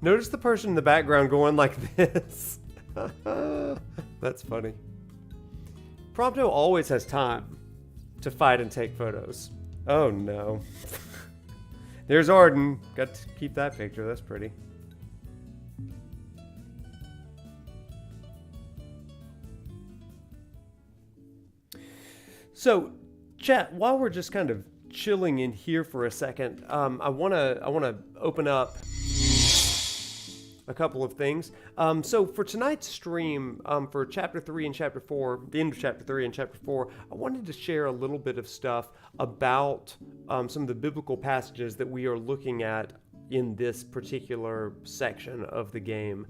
Notice the person in the background going like this. That's funny. Prompto always has time to fight and take photos. Oh no. There's Ardyn. Got to keep that picture. That's pretty. So, chat, while we're just kind of chilling in here for a second, I wanna open up a couple of things. So for tonight's stream, for Chapter 3 and Chapter 4, the end of Chapter 3 and Chapter 4, I wanted to share a little bit of stuff about some of the biblical passages that we are looking at in this particular section of the game.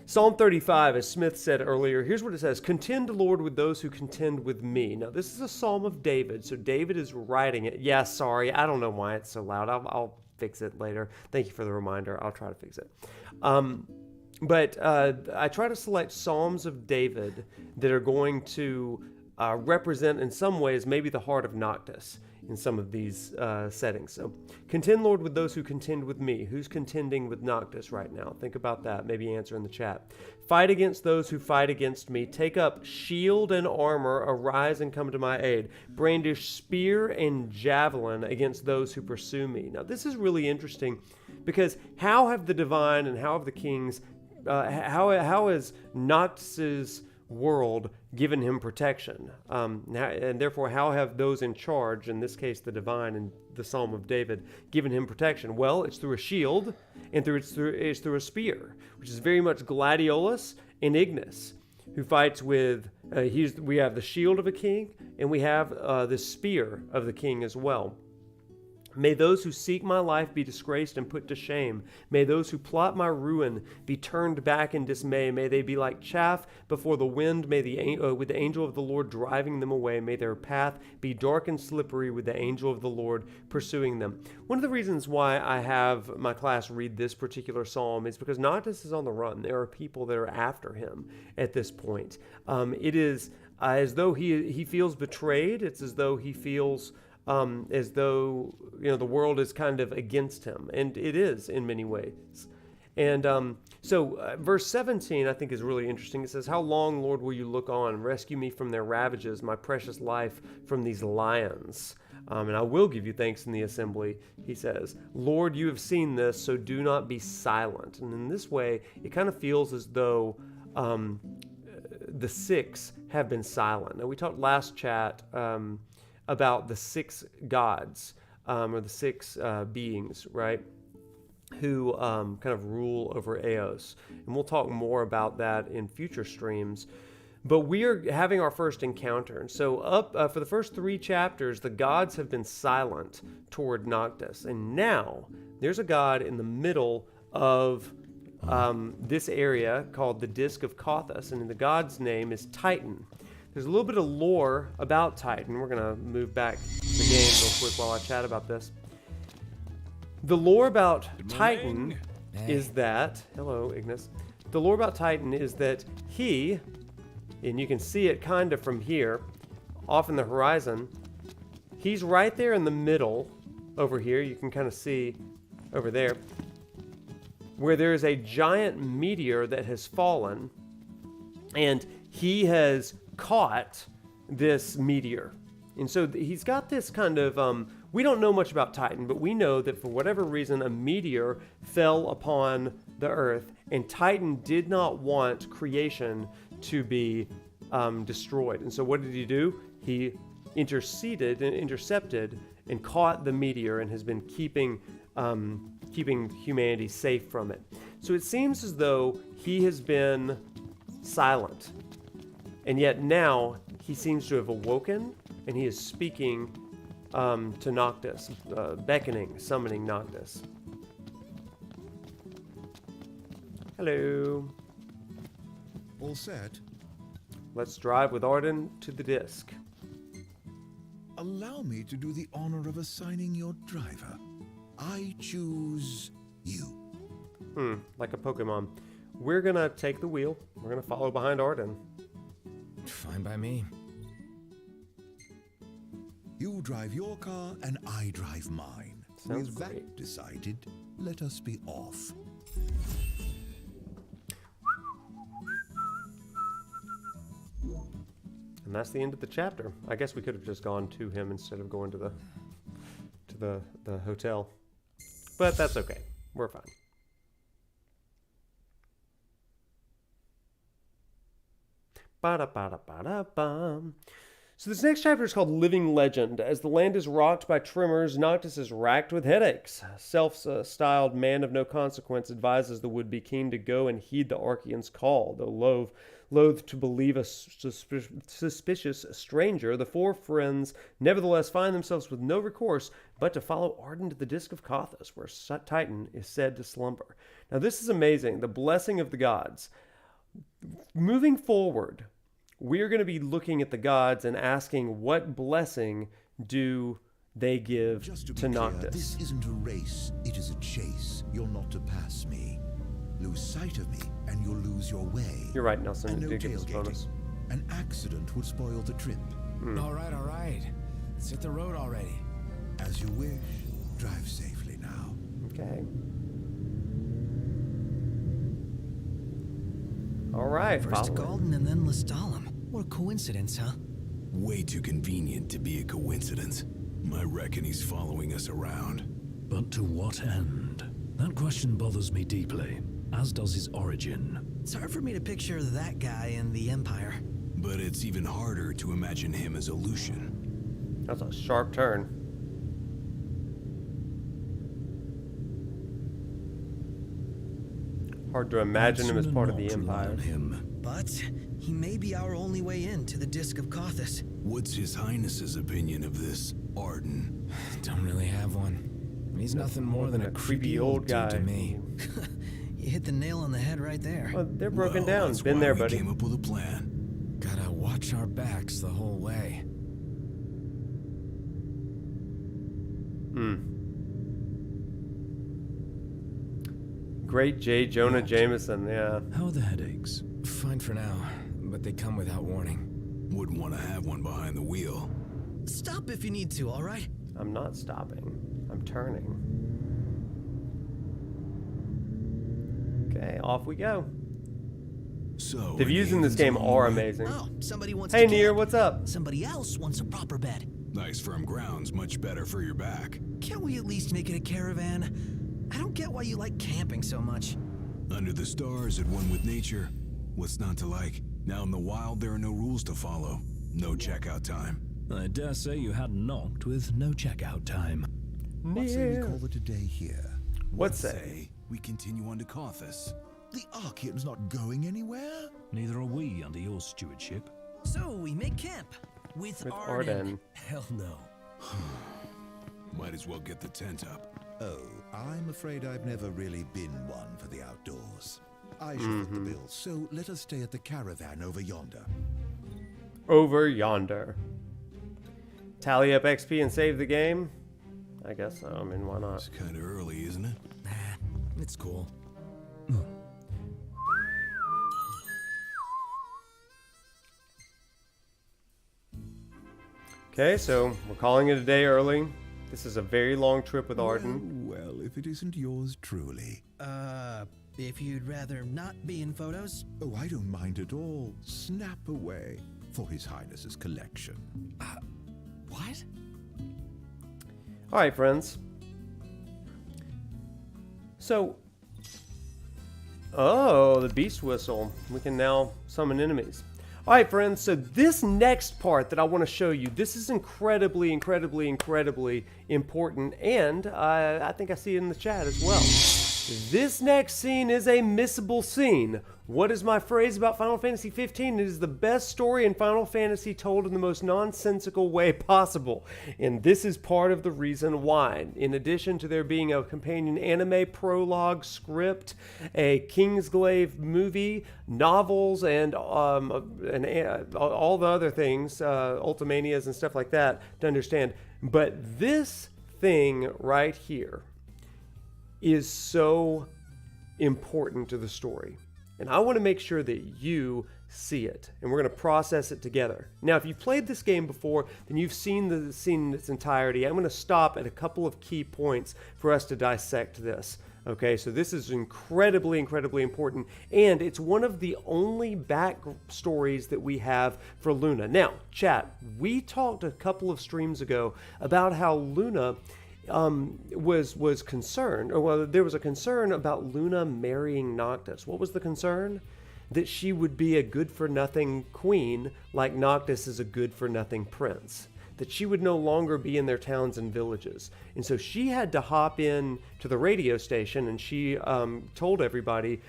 Psalm 35, as Smith said earlier, here's what it says: "Contend, Lord, with those who contend with me." Now, this is a psalm of David, so David is writing it. Yeah, sorry, I don't know why it's so loud. I'll fix it later. Thank you for the reminder. I'll try to fix it. But I try to select psalms of David that are going to represent, in some ways, maybe the heart of Noctis in some of these settings. So, contend, Lord, with those who contend with me. Who's contending with Noctis right now? Think about that. Maybe answer in the chat. Fight against those who fight against me. Take up shield and armor. Arise and come to my aid. Brandish spear and javelin against those who pursue me. Now, this is really interesting because how have the divine and how have the kings, how has Noctis's world given him protection, and therefore how have those in charge, in this case the divine and the Psalm of David, given him protection? Well, it's through a shield and it's through a spear, which is very much Gladiolus and Ignis, who fights with we have the shield of a king and we have the spear of the king as well. May those who seek my life be disgraced and put to shame. May those who plot my ruin be turned back in dismay. May they be like chaff before the wind, with the angel of the Lord driving them away. May their path be dark and slippery with the angel of the Lord pursuing them. One of the reasons why I have my class read this particular psalm is because Noctis is on the run. There are people that are after him at this point. It is as though he feels betrayed. It's as though he feels as though the world is kind of against him, and it is in many ways. And so verse 17 I think is really interesting. It says, "How long, Lord, will you look on? Rescue me from their ravages, my precious life from these lions. And I will give you thanks in the assembly," he says. "Lord, you have seen this, so do not be silent." And in this way, it kind of feels as though the 6 have been silent. Now, we talked last chat about the 6 gods, or the 6 beings, right, who kind of rule over Eos. And we'll talk more about that in future streams. But we are having our first encounter. And so for the first 3 chapters, the gods have been silent toward Noctis. And now there's a god in the middle of this area called the Disk of Kothos. And the god's name is Titan. there's a little bit of lore about Titan. We're gonna move back the game real quick while I chat about this. The lore about Titan is that, hello Ignis. The lore about Titan is that he, and you can see it kind of from here, off in the horizon, he's right there in the middle over here. You can kind of see over there where there is a giant meteor that has fallen, and he has caught this meteor. And so he's got this kind of, we don't know much about Titan, but we know that for whatever reason, a meteor fell upon the Earth, and Titan did not want creation to be destroyed. And so what did he do? He intercepted and caught the meteor and has been keeping humanity safe from it. So it seems as though he has been silent, and yet now he seems to have awoken, and he is speaking to Noctis, beckoning, summoning Noctis. Hello. All set? Let's drive with Ardyn to the disc. Allow me to do the honor of assigning your driver. I choose you. Like a Pokemon. We're gonna take the wheel. We're gonna follow behind Ardyn. Fine by me. You drive your car and I drive mine. Sounds With great. that decided, let us be off. And that's the end of the chapter. I guess we could have just gone to him instead of going to the hotel. But that's okay. We're fine. Ba-da-ba-da-ba-da-bum. So this next chapter is called Living Legend. As the land is rocked by tremors, Noctis is racked with headaches. Self-styled man of no consequence advises the would-be king to go and heed the Archaeon's call. Though loath to believe a suspicious stranger, the four friends nevertheless find themselves with no recourse but to follow Ardyn to the Disc of Cauthis, where Titan is said to slumber. Now this is amazing. The blessing of the gods. Moving forward, we're going to be looking at the gods and asking what blessing do they give Just to be to clear, Noctis. this isn't a race, it is a chase. You're not to pass me. Lose sight of me, and you'll lose your way. You're right, Nelson. And You no did get this tailgating. bonus. An accident would spoil the trip. All right. Let's hit the road already. As you wish. Drive safely now. Okay. All right. First to follow it. Ardyn and then Lestallum. What a coincidence, huh? Way too convenient to be a coincidence. I reckon he's following us around. But to what end? That question bothers me deeply, as does his origin. It's hard for me to picture that guy in the Empire. But it's even harder to imagine him as a Lucian. That's a sharp turn. Hard to imagine him as part of the Not rely Empire. on him. But he may be our only way in to the Disc of Cauthis. What's His Highness's opinion of this Ardyn? Don't really have one. He's nothing more than a creepy old guy dude to me. You hit the nail on the head right there. Well, they're broken Well, down. that's Been why there, we buddy. came up with a plan. Gotta watch our backs the whole way. Great J. Jonah Jameson, yeah. How are the headaches? Fine for now, but they come without warning. Wouldn't want to have one behind the wheel. Stop if you need to, all right? I'm not stopping. I'm turning. Okay, off we go. So The views in this Aiden's game on are the way. amazing. Oh, somebody wants Hey, to Nier, camp. what's up? Somebody else wants a proper bed. Nice firm ground's much better for your back. Can't we at least make it a caravan? I don't get why you like camping so much. Under the stars, at one with nature. What's not to like? Now in the wild, there are no rules to follow. No checkout time. I dare say you had knocked with no checkout time. What say we Nier. call it a day here? What say? We continue on to Cauthis. The Archaeon's not going anywhere? Neither are we under your stewardship. So we make camp with With Ardyn. Ardyn. Hell no. Might as well get the tent up. Oh, I'm afraid I've never really been one for the outdoors. I should foot the bill, so let us stay at the caravan over yonder. over yonder. Tally up XP and save the game? I guess so. I mean, why not? It's kind of early, isn't it? Nah, it's cool. Okay, so we're calling it a day early. This is a very long trip with Ardyn. Well, if it isn't yours truly. If you'd rather not be in photos? Oh, I don't mind at all. Snap away for His Highness's collection. What? All right, friends. So, oh, the beast whistle. We can now summon enemies. All right, friends, so this next part that I want to show you, this is incredibly, incredibly, incredibly important, and I think I see it in the chat as well. This next scene is a missable scene. What is my phrase about Final Fantasy 15? It is the best story in Final Fantasy told in the most nonsensical way possible. And this is part of the reason why. In addition to there being a companion anime, prologue, script, a Kingsglaive movie, novels, and all the other things, Ultimanias and stuff like that to understand. But this thing right here is so important to the story. And I want to make sure that you see it. And we're going to process it together. Now, if you've played this game before, then you've seen the scene in its entirety. I'm going to stop at a couple of key points for us to dissect this. Okay, so this is incredibly, incredibly important. And it's one of the only backstories that we have for Luna. Now, chat, we talked a couple of streams ago about how Luna was concerned, or well, there was a concern about Luna marrying Noctis. What was the concern? That she would be a good-for-nothing queen, like Noctis is a good-for-nothing prince. That she would no longer be in their towns and villages. And so she had to hop in to the radio station, and she told everybody,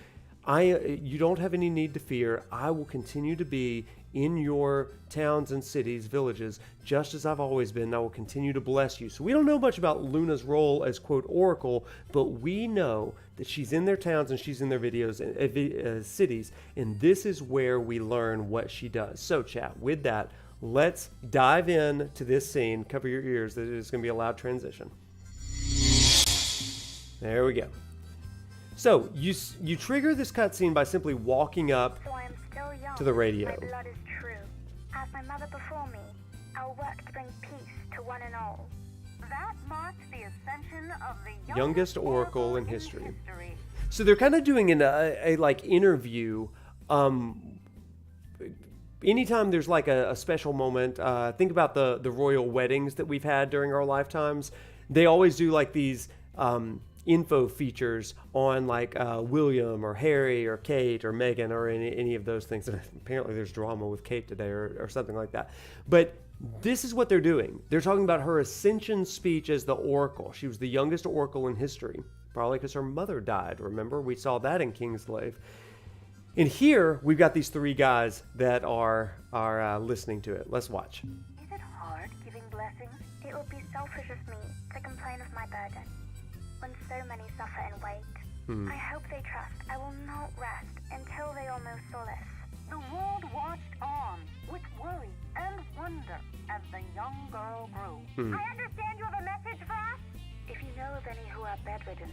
you don't have any need to fear. I will continue to be in your towns and cities, villages, just as I've always been. I will continue to bless you. So we don't know much about Luna's role as, quote, Oracle, but we know that she's in their towns and she's in their cities, and this is where we learn what she does. So, chat, with that, let's dive in to this scene. Cover your ears. This is going to be a loud transition. There we go. So, you trigger this cutscene by simply walking up to the radio. My blood is true. As my mother before me, I'll work to bring peace to one and all. That marks the ascension of the youngest oracle in history. So they're kind of doing a like interview. Anytime there's like a special moment, think about the royal weddings that we've had during our lifetimes. They always do like these info features on like William or Harry or Kate or Meghan or any of those things. And apparently there's drama with Kate today or something like that. But this is what they're doing. They're talking about her ascension speech as the Oracle. She was the youngest Oracle in history, probably because her mother died. Remember, we saw that in Kingsglaive. And here we've got these three guys that are listening to it. Let's watch. Is it hard giving blessings? It would be selfish of me to complain of my burden when so many suffer and wait. I hope they trust I will not rest until they all know solace. The world watched on with worry and wonder as the young girl grew. I understand you have a message for us? If you know of any who are bedridden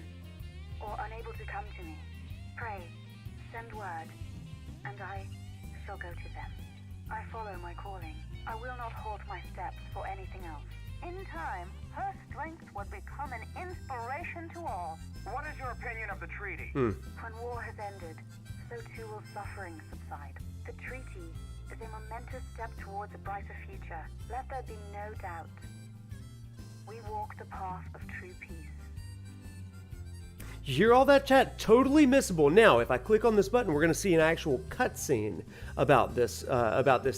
or unable to come to me, pray, send word, and I shall go to them. I follow my calling. I will not halt my steps for anything else. In time, her strength would become an inspiration to all. What is your opinion of the treaty? When war has ended, so too will suffering subside. The treaty is a momentous step towards a brighter future. Let there be no doubt. We walk the path of true peace. You hear all that, chat? Totally missable. Now, if I click on this button, we're going to see an actual cutscene about this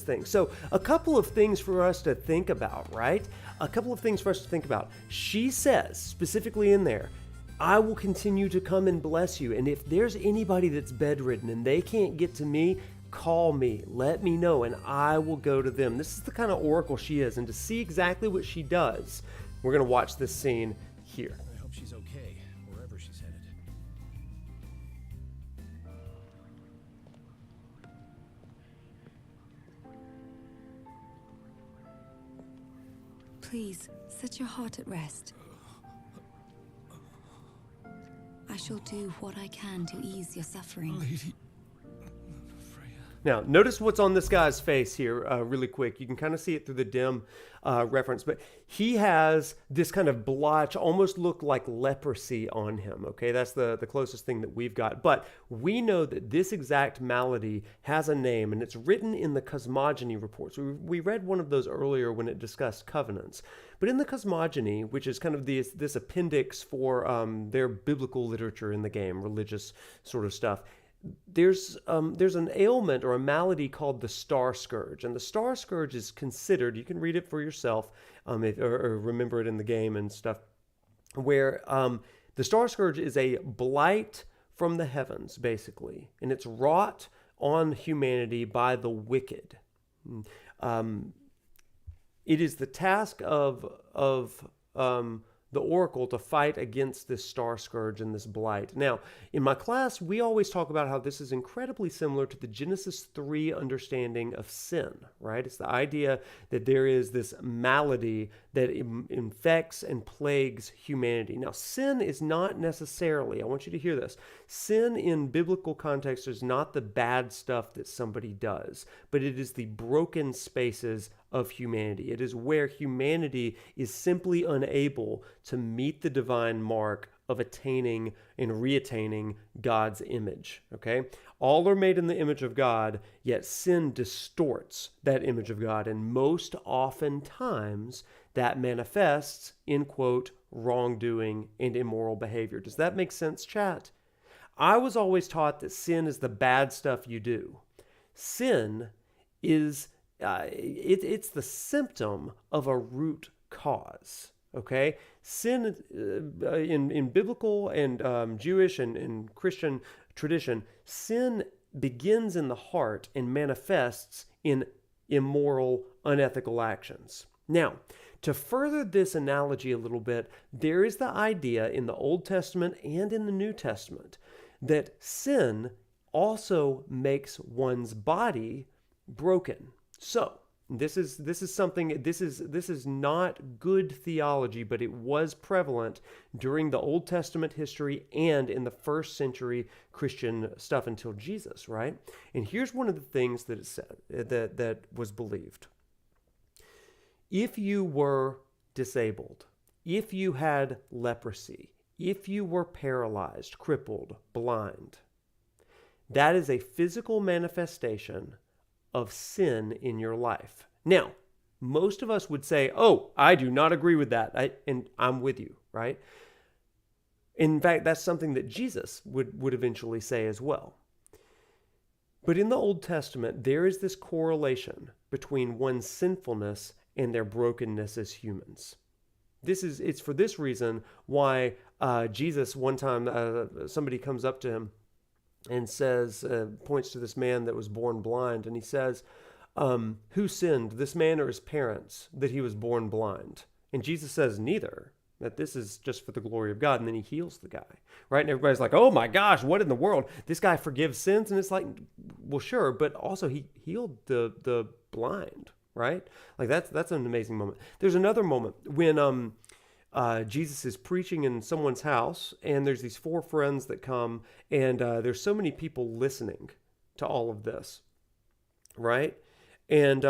thing. So, a couple of things for us to think about, right? A couple of things for us to think about. She says, specifically in there, I will continue to come and bless you. And if there's anybody that's bedridden and they can't get to me, call me. Let me know, and I will go to them. This is the kind of oracle she is. And to see exactly what she does, we're going to watch this scene here. I hope she's okay, wherever she's headed. Please, set your heart at rest. I shall do what I can to ease your suffering. Lady. Now, notice what's on this guy's face here really quick. You can kind of see it through the dim reference, but he has this kind of blotch, almost look like leprosy on him, okay? That's the closest thing that we've got. But we know that this exact malady has a name, and it's written in the cosmogony reports. We read one of those earlier when it discussed covenants. But in the cosmogony, which is kind of this appendix for their biblical literature in the game, religious sort of stuff, there's an ailment or a malady called the star scourge, and the star scourge is considered, you can read it for yourself or remember it in the game and stuff, where the star scourge is a blight from the heavens, basically, and it's wrought on humanity by the wicked. It is the task of the oracle to fight against this star scourge and this blight. Now, in my class, we always talk about how this is incredibly similar to the Genesis 3 understanding of sin, right? It's the idea that there is this malady that infects and plagues humanity. Now, sin is not necessarily, I want you to hear this, sin in biblical context is not the bad stuff that somebody does, but it is the broken spaces of humanity. It is where humanity is simply unable to meet the divine mark of attaining and reattaining God's image, okay? All are made in the image of God, yet sin distorts that image of God, and most oftentimes that manifests in, quote, wrongdoing and immoral behavior. Does that make sense, chat? I was always taught that sin is the bad stuff you do. Sin is it's the symptom of a root cause. Okay, sin in biblical and Jewish and Christian tradition, sin begins in the heart and manifests in immoral, unethical actions. Now, to further this analogy a little bit, there is the idea in the Old Testament and in the New Testament that sin also makes one's body broken. So, this is not good theology, but it was prevalent during the Old Testament history and in the first century Christian stuff until Jesus, right? And here's one of the things that it said that was believed. If you were disabled, if you had leprosy, if you were paralyzed, crippled, blind, that is a physical manifestation of sin in your life. Now, most of us would say, oh, I do not agree with that. And I'm with you, right? In fact, that's something that Jesus would eventually say as well. But in the Old Testament, there is this correlation between one's sinfulness and their brokenness as humans. It's for this reason why Jesus, one time, somebody comes up to him and says, points to this man that was born blind, and he says, who sinned, this man or his parents, that he was born blind? And Jesus says, neither, that this is just for the glory of God, and then he heals the guy, right? And everybody's like, oh my gosh, what in the world? This guy forgives sins? And it's like, well, sure, but also he healed the blind, right? Like that's an amazing moment. There's another moment when Jesus is preaching in someone's house, and there's these 4 friends that come, and there's so many people listening to all of this, right? And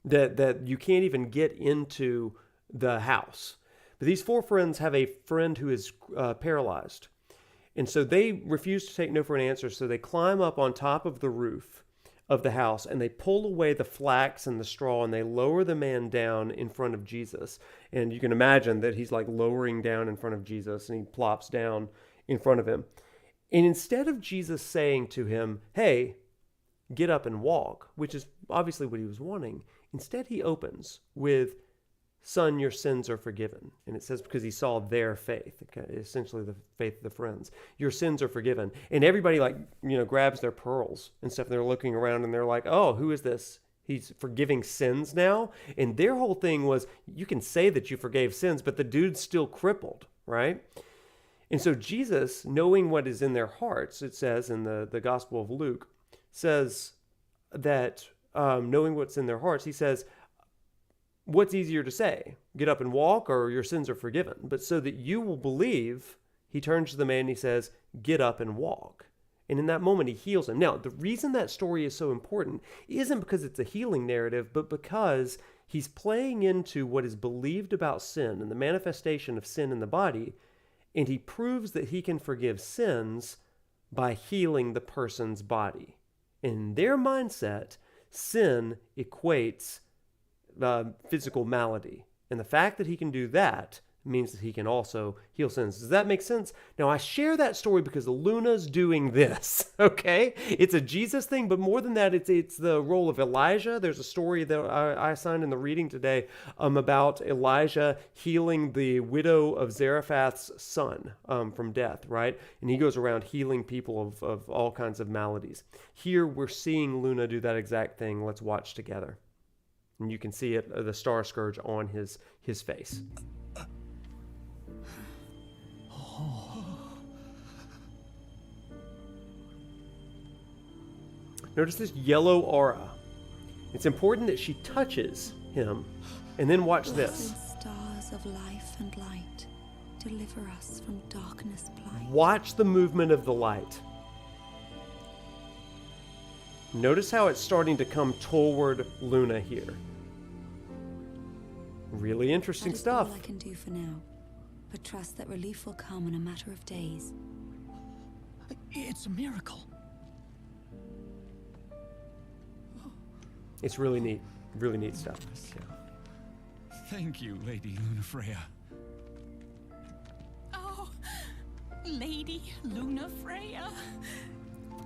that you can't even get into the house. But these 4 friends have a friend who is paralyzed, and so they refuse to take no for an answer, so they climb up on top of the roof of the house, and they pull away the flax and the straw, and they lower the man down in front of Jesus. And you can imagine that he's like lowering down in front of Jesus, and he plops down in front of him. And instead of Jesus saying to him, hey, get up and walk, which is obviously what he was wanting, instead he opens with, son, your sins are forgiven. And it says because he saw their faith, essentially the faith of the friends. Your sins are forgiven. And everybody grabs their pearls and stuff. And they're looking around and they're like, oh, who is this? He's forgiving sins now? And their whole thing was, you can say that you forgave sins, but the dude's still crippled, right? And so Jesus, knowing what is in their hearts, it says in the Gospel of Luke, says that knowing what's in their hearts, he says, what's easier to say? Get up and walk, or your sins are forgiven? But so that you will believe, he turns to the man and he says, get up and walk. And in that moment, he heals him. Now, the reason that story is so important isn't because it's a healing narrative, but because he's playing into what is believed about sin and the manifestation of sin in the body, and he proves that he can forgive sins by healing the person's body. In their mindset, sin equates physical malady. And the fact that he can do that means that he can also heal sins. Does that make sense? Now, I share that story because Luna's doing this, okay? It's a Jesus thing, but more than that, it's the role of Elijah. There's a story that I assigned in the reading today about Elijah healing the widow of Zarephath's son from death, right? And he goes around healing people of all kinds of maladies. Here, we're seeing Luna do that exact thing. Let's watch together. And you can see it, the star scourge on his face. Notice this yellow aura. It's important that she touches him. And then watch this. Stars of life and light, deliver us from darkness blight. Watch the movement of the light. Notice how it's starting to come toward Luna here. Really interesting stuff. All I can do for now, but trust that relief will come in a matter of days. It's a miracle. It's really neat stuff. Yeah. Thank you, Lady Lunafreya. Oh, Lady Lunafreya.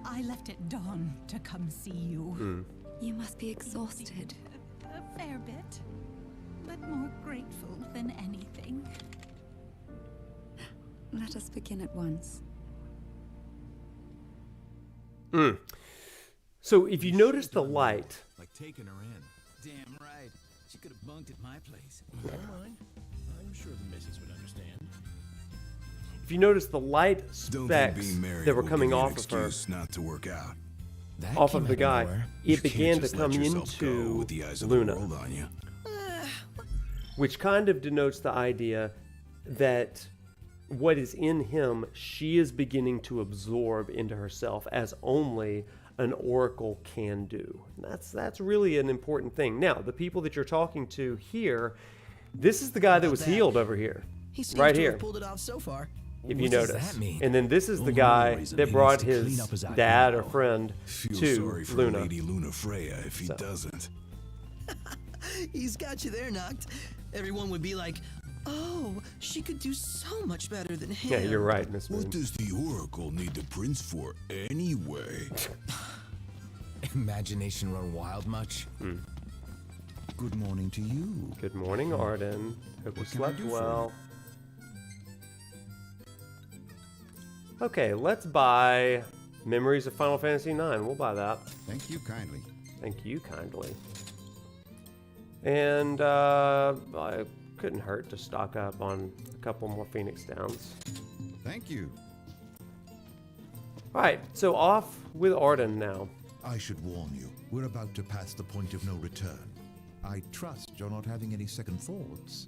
I left at dawn to come see you. You must be exhausted. A fair bit, but more grateful than anything. Let us begin at once. So if you notice the light, like taking her in. Damn right. She could have bunked at my place. Never mind. I'm sure the missus would understand. if you notice the light specks that were coming off of her, not to work out. off of the guy, it began to come into Luna, which kind of denotes the idea that what is in him, she is beginning to absorb into herself as only an oracle can do. That's really an important thing. Now, the people that you're talking to here, this is the guy that was healed over here, right here. Pulled it off so far. If you notice, and then this is the guy that brought his dad or friend to Luna. Lady Lunafreya if he doesn't. He's got you there, Noct. Everyone would be like, "Oh, she could do so much better than him." Yeah, you're right, Miss Moon. What does the Oracle need the prince for anyway? Imagination run wild much? Good morning to you. Good morning, Ardyn. Hope you slept well. Okay, let's buy Memories of Final Fantasy IX. We'll buy that. Thank you kindly. Thank you kindly. And it couldn't hurt to stock up on a couple more Phoenix Downs. Thank you. Alright, so off with Ardyn now. I should warn you, we're about to pass the point of no return. I trust you're not having any second thoughts.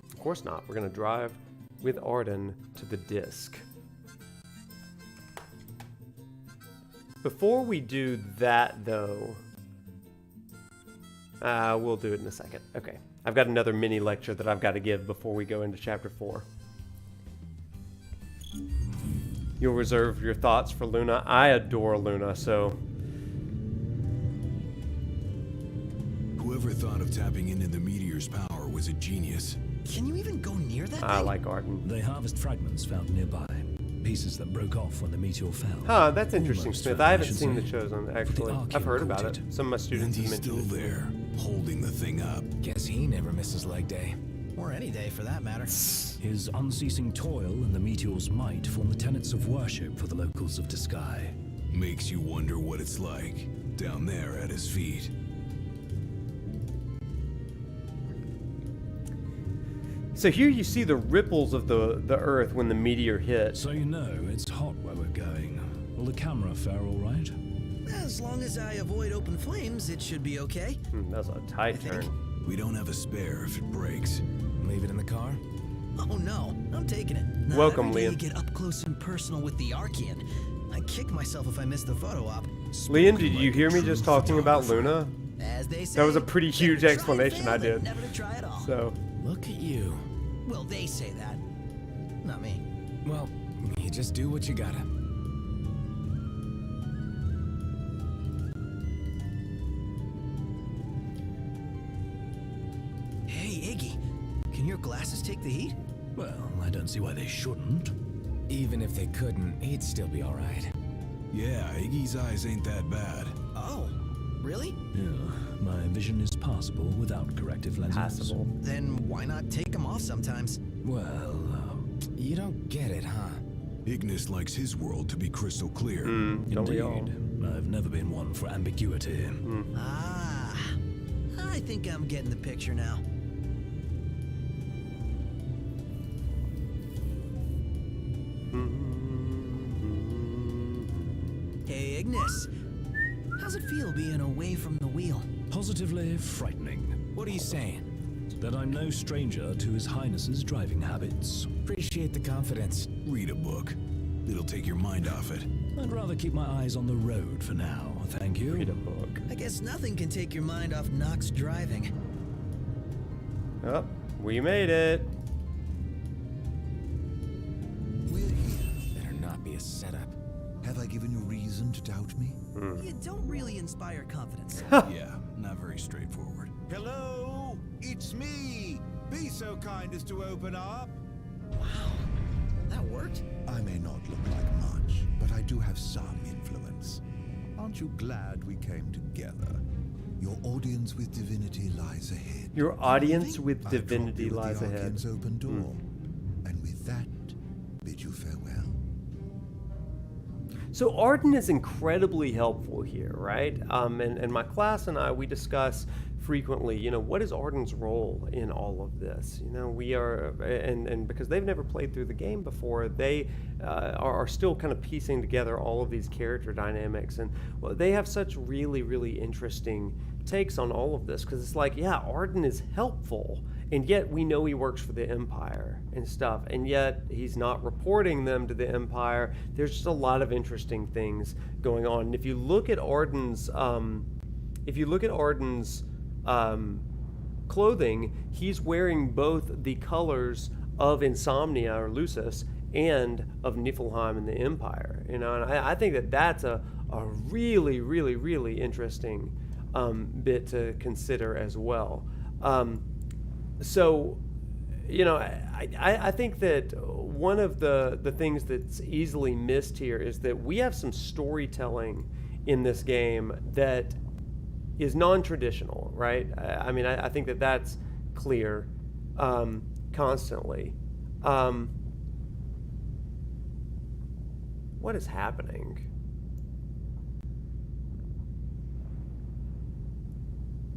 Of course not. We're going to drive with Ardyn to the disc. Before we do that, though, we'll do it in a second. Okay, I've got another mini lecture that I've got to give before we go into Chapter 4. You'll reserve your thoughts for Luna. I adore Luna, so... Whoever thought of tapping into the meteor's power was a genius. Can you even go near that I thing? like Ardyn. They harvest fragments found nearby. Pieces that broke off when the meteor fell. Huh, that's interesting, Almost Smith. found, I haven't should seen say. the Chosen, But actually. the Archaeon I've heard about caught it. Some of my students And have he's mentioned still it. there, holding the thing up. Guess he never misses leg day. Or any day, for that matter. His unceasing toil and the meteor's might form the tenets of worship for the locals of Disguise. Makes you wonder what it's like down there at his feet. So here you see the ripples of the earth when the meteor hit. So you know it's hot where we're going. Will the camera fare all right? As long as I avoid open flames, it should be okay. That was a tight turn. We don't have a spare if it breaks. Leave it in the car? Oh no, I'm taking it. Welcome, every day Liam. you get up close and personal with the Archaeon. I kick myself if I miss the photo op. Liam, did you hear me just talking about Luna? As they say, That was a pretty huge try and explanation fail, I but did. Never to try at all. So, Look at you. Well, they say that. Not me. Well, you just do what you gotta. Hey, Iggy. Can your glasses take the heat? Well, I don't see why they shouldn't. Even if they couldn't, he'd still be alright. Yeah, Iggy's eyes ain't that bad. Oh, really? Yeah, my vision is passable without corrective lenses. passable. Then why not take them off sometimes? Well, You don't get it, huh? Ignis likes his world to be crystal clear. Don't we all? indeed. I've never been one for ambiguity. Ah, I think I'm getting the picture now. Hey, Ignis. How's it feel being away from the wheel? Positively frightening. What are you saying? That I'm no stranger to His Highness's driving habits. Appreciate the confidence. Read a book. It'll take your mind off it. I'd rather keep my eyes on the road for now, thank you. Read a book. I guess nothing can take your mind off Nox driving. Oh, we made it. We're here. Better not be a setup. Have I given you reason to doubt me? You don't really inspire confidence. Yeah, not very straightforward. Hello, it's me. Be so kind as to open up. Wow, that worked? I may not look like much, but I do have some influence. Aren't you glad we came together? Your audience with divinity lies ahead. Your audience with I drop divinity you at lies the ahead. Archaeon's open door, and with that, bid you farewell. So Ardyn is incredibly helpful here, right? And my class and I, we discuss frequently, you know, what is Ardyn's role in all of this? You know, we are, and because they've never played through the game before, they are still kind of piecing together all of these character dynamics. And well, they have such really, really interesting takes on all of this, because it's like, yeah, Ardyn is helpful, and yet we know he works for the Empire and stuff, and yet he's not reporting them to the Empire. There's just a lot of interesting things going on. And if you look at Ardyn's, clothing, he's wearing both the colors of Insomnia or Lucis and of Niflheim and the Empire. You know, and I think that that's a really, really, really interesting bit to consider as well. So, you know, I think that one of the things that's easily missed here is that we have some storytelling in this game that is non-traditional, right? I mean, I think that that's clear constantly. What is happening?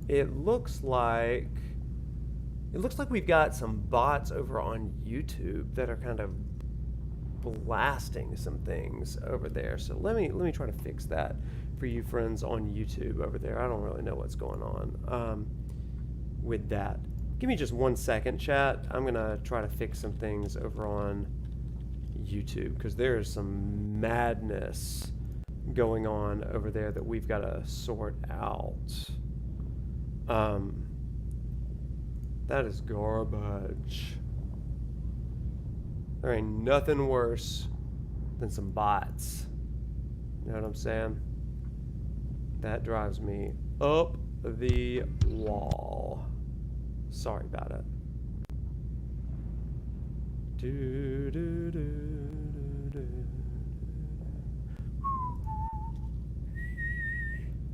It looks like we've got some bots over on YouTube that are kind of blasting some things over there. So let me try to fix that for you friends on YouTube over there. I don't really know what's going on with that. Give me just 1 second, chat. I'm gonna try to fix some things over on YouTube, because there is some madness going on over there that we've got to sort out. That is garbage. There ain't nothing worse than some bots. You know what I'm saying? That drives me up the wall. Sorry about it.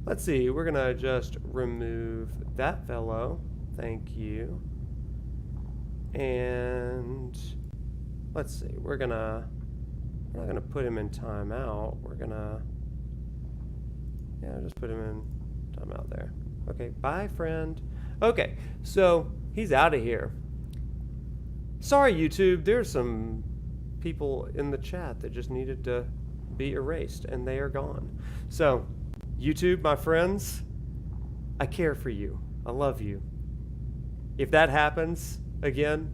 Let's see, we're gonna just remove that fellow. Thank you. And let's see, we're not gonna put him in timeout. We're gonna, yeah, just put him in timeout there. Okay, bye friend. Okay, so he's out of here. Sorry, YouTube, there's some people in the chat that just needed to be erased, and they are gone. So, YouTube, my friends, I care for you. I love you. If that happens again,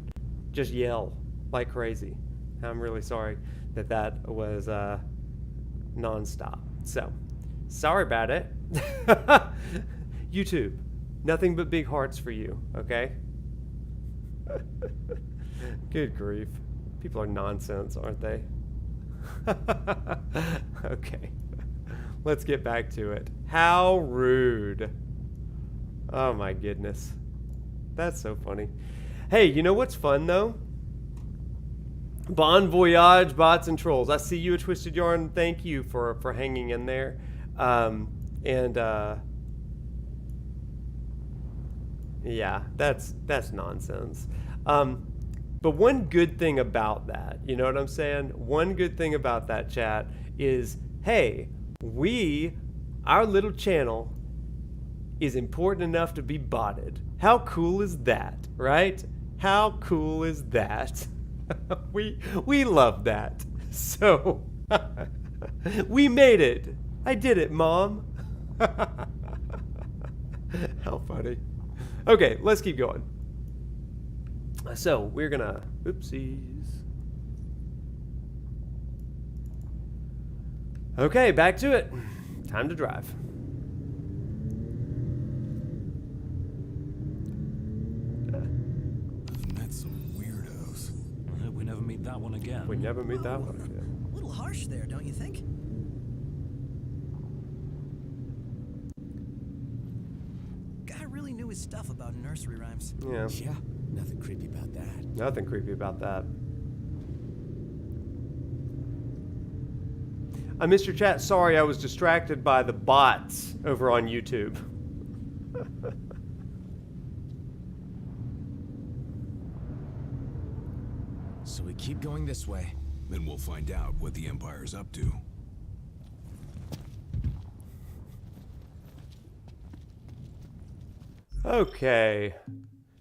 just yell like crazy. I'm really sorry that that was non-stop. So, sorry about it. YouTube, nothing but big hearts for you, okay? Good grief. People are nonsense, aren't they? Okay. Let's get back to it. How rude. Oh my goodness. That's so funny. Hey, you know what's fun though? Bon voyage, bots and trolls. I see you, a Twisted Yarn. Thank you for hanging in there. Yeah, that's nonsense. But one good thing about that, you know what I'm saying? One good thing about that, chat, is, hey, our little channel is important enough to be botted. How cool is that, right? How cool is that? we love that. So, we made it. I did it, Mom. How funny. Okay, let's keep going. So, we're gonna... Oopsies. Okay, back to it. Time to drive. I've met some weirdos. I hope we never meet that one again. We never meet that one again. A little harsh there, don't you think? Guy really knew his stuff about nursery rhymes. Yeah. Yeah, nothing creepy about that. Nothing creepy about that. Mr. Chat, sorry I was distracted by the bots over on YouTube. So we keep going this way. Then we'll find out what the Empire's up to. Okay.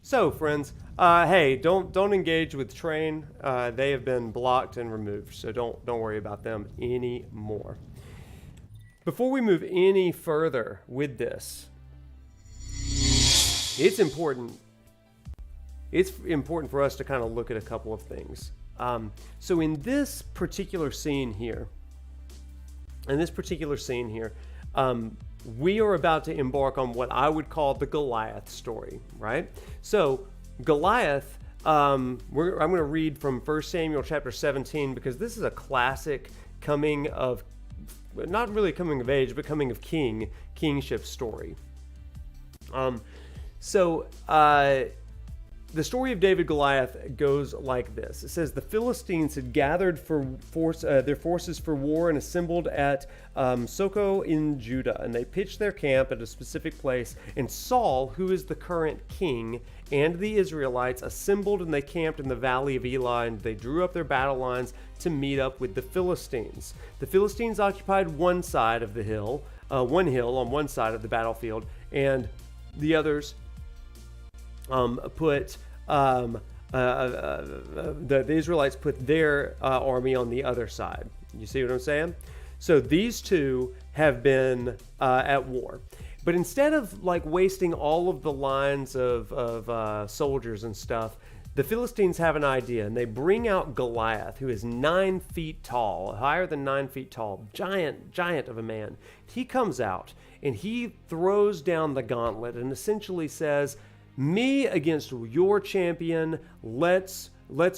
So, friends, hey, don't engage with Train. They have been blocked and removed, so don't worry about them anymore. Before we move any further with this, it's important for us to kind of look at a couple of things. So in this particular scene here, we are about to embark on what I would call the Goliath story, right? So Goliath, I'm going to read from 1 Samuel chapter 17 because this is a classic not really coming of age, but coming of kingship story. The story of David Goliath goes like this. It says, the Philistines had gathered their forces for war and assembled at Soko in Judah, and they pitched their camp at a specific place. And Saul, who is the current king, and the Israelites assembled, and they camped in the valley of Elah, and they drew up their battle lines to meet up with the Philistines. The Philistines occupied one side of the hill, one hill on one side of the battlefield, and the others the Israelites put their army on the other side. You see what I'm saying? So these two have been at war. But instead of like wasting all of the lines of soldiers and stuff, the Philistines have an idea, and they bring out Goliath, who is 9 feet tall, higher than 9 feet tall, giant of a man. He comes out and he throws down the gauntlet and essentially says, me against your champion, let's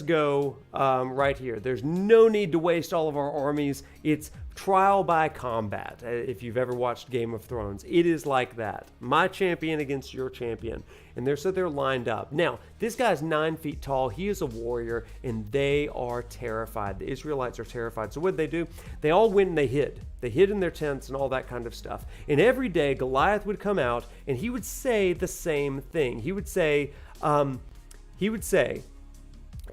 go right here. There's no need to waste all of our armies. It's trial by combat. If you've ever watched Game of Thrones, it is like that. My champion against your champion. And they're lined up. Now, this guy's 9 feet tall. He is a warrior, and they are terrified. The Israelites are terrified. So what did they do? They all went and they hid. They hid in their tents and all that kind of stuff. And every day, Goliath would come out, and he would say the same thing. He would say,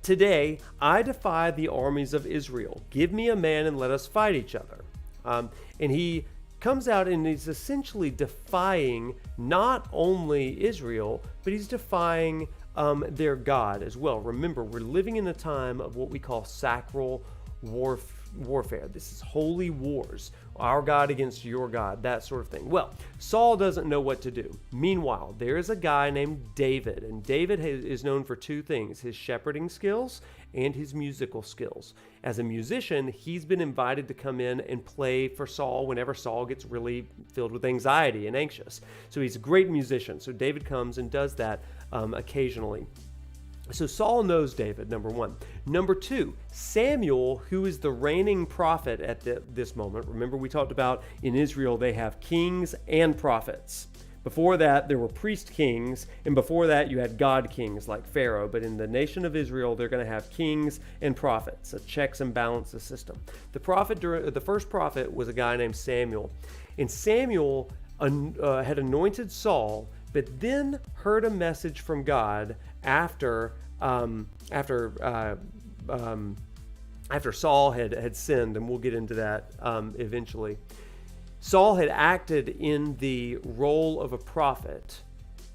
today, I defy the armies of Israel. Give me a man and let us fight each other. And he comes out and he's essentially defying not only Israel, but he's defying their God as well. Remember, we're living in a time of what we call sacral warfare. This is holy wars. Our God against your God, that sort of thing. Well, Saul doesn't know what to do. Meanwhile, there is a guy named David, and David is known for two things: his shepherding skills and his musical skills. As a musician, he's been invited to come in and play for Saul whenever Saul gets really filled with anxiety and anxious. So he's a great musician. So David comes and does that occasionally. So Saul knows David, number one. Number two, Samuel, who is the reigning prophet at this moment. Remember, we talked about in Israel they have kings and prophets. Before that, there were priest kings, and before that, you had god kings like Pharaoh. But in the nation of Israel, they're going to have kings and prophets, a checks and balances system. The first prophet was a guy named Samuel, and Samuel had anointed Saul, but then heard a message from God after Saul had sinned, and we'll get into that eventually. Saul had acted in the role of a prophet,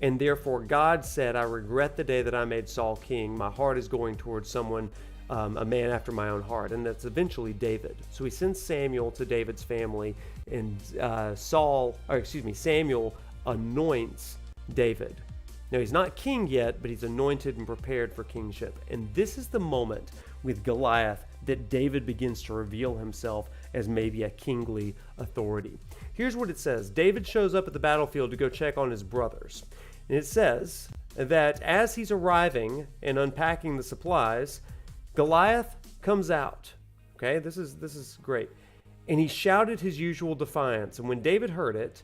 and therefore God said, I regret the day that I made Saul king. My heart is going towards someone, a man after my own heart, and that's eventually David. So he sends Samuel to David's family, and Samuel anoints David. Now, he's not king yet, but he's anointed and prepared for kingship. And this is the moment with Goliath that David begins to reveal himself as maybe a kingly authority. Here's what it says. David shows up at the battlefield to go check on his brothers. And it says that as he's arriving and unpacking the supplies, Goliath comes out. Okay, this is great. And he shouted his usual defiance. And when David heard it,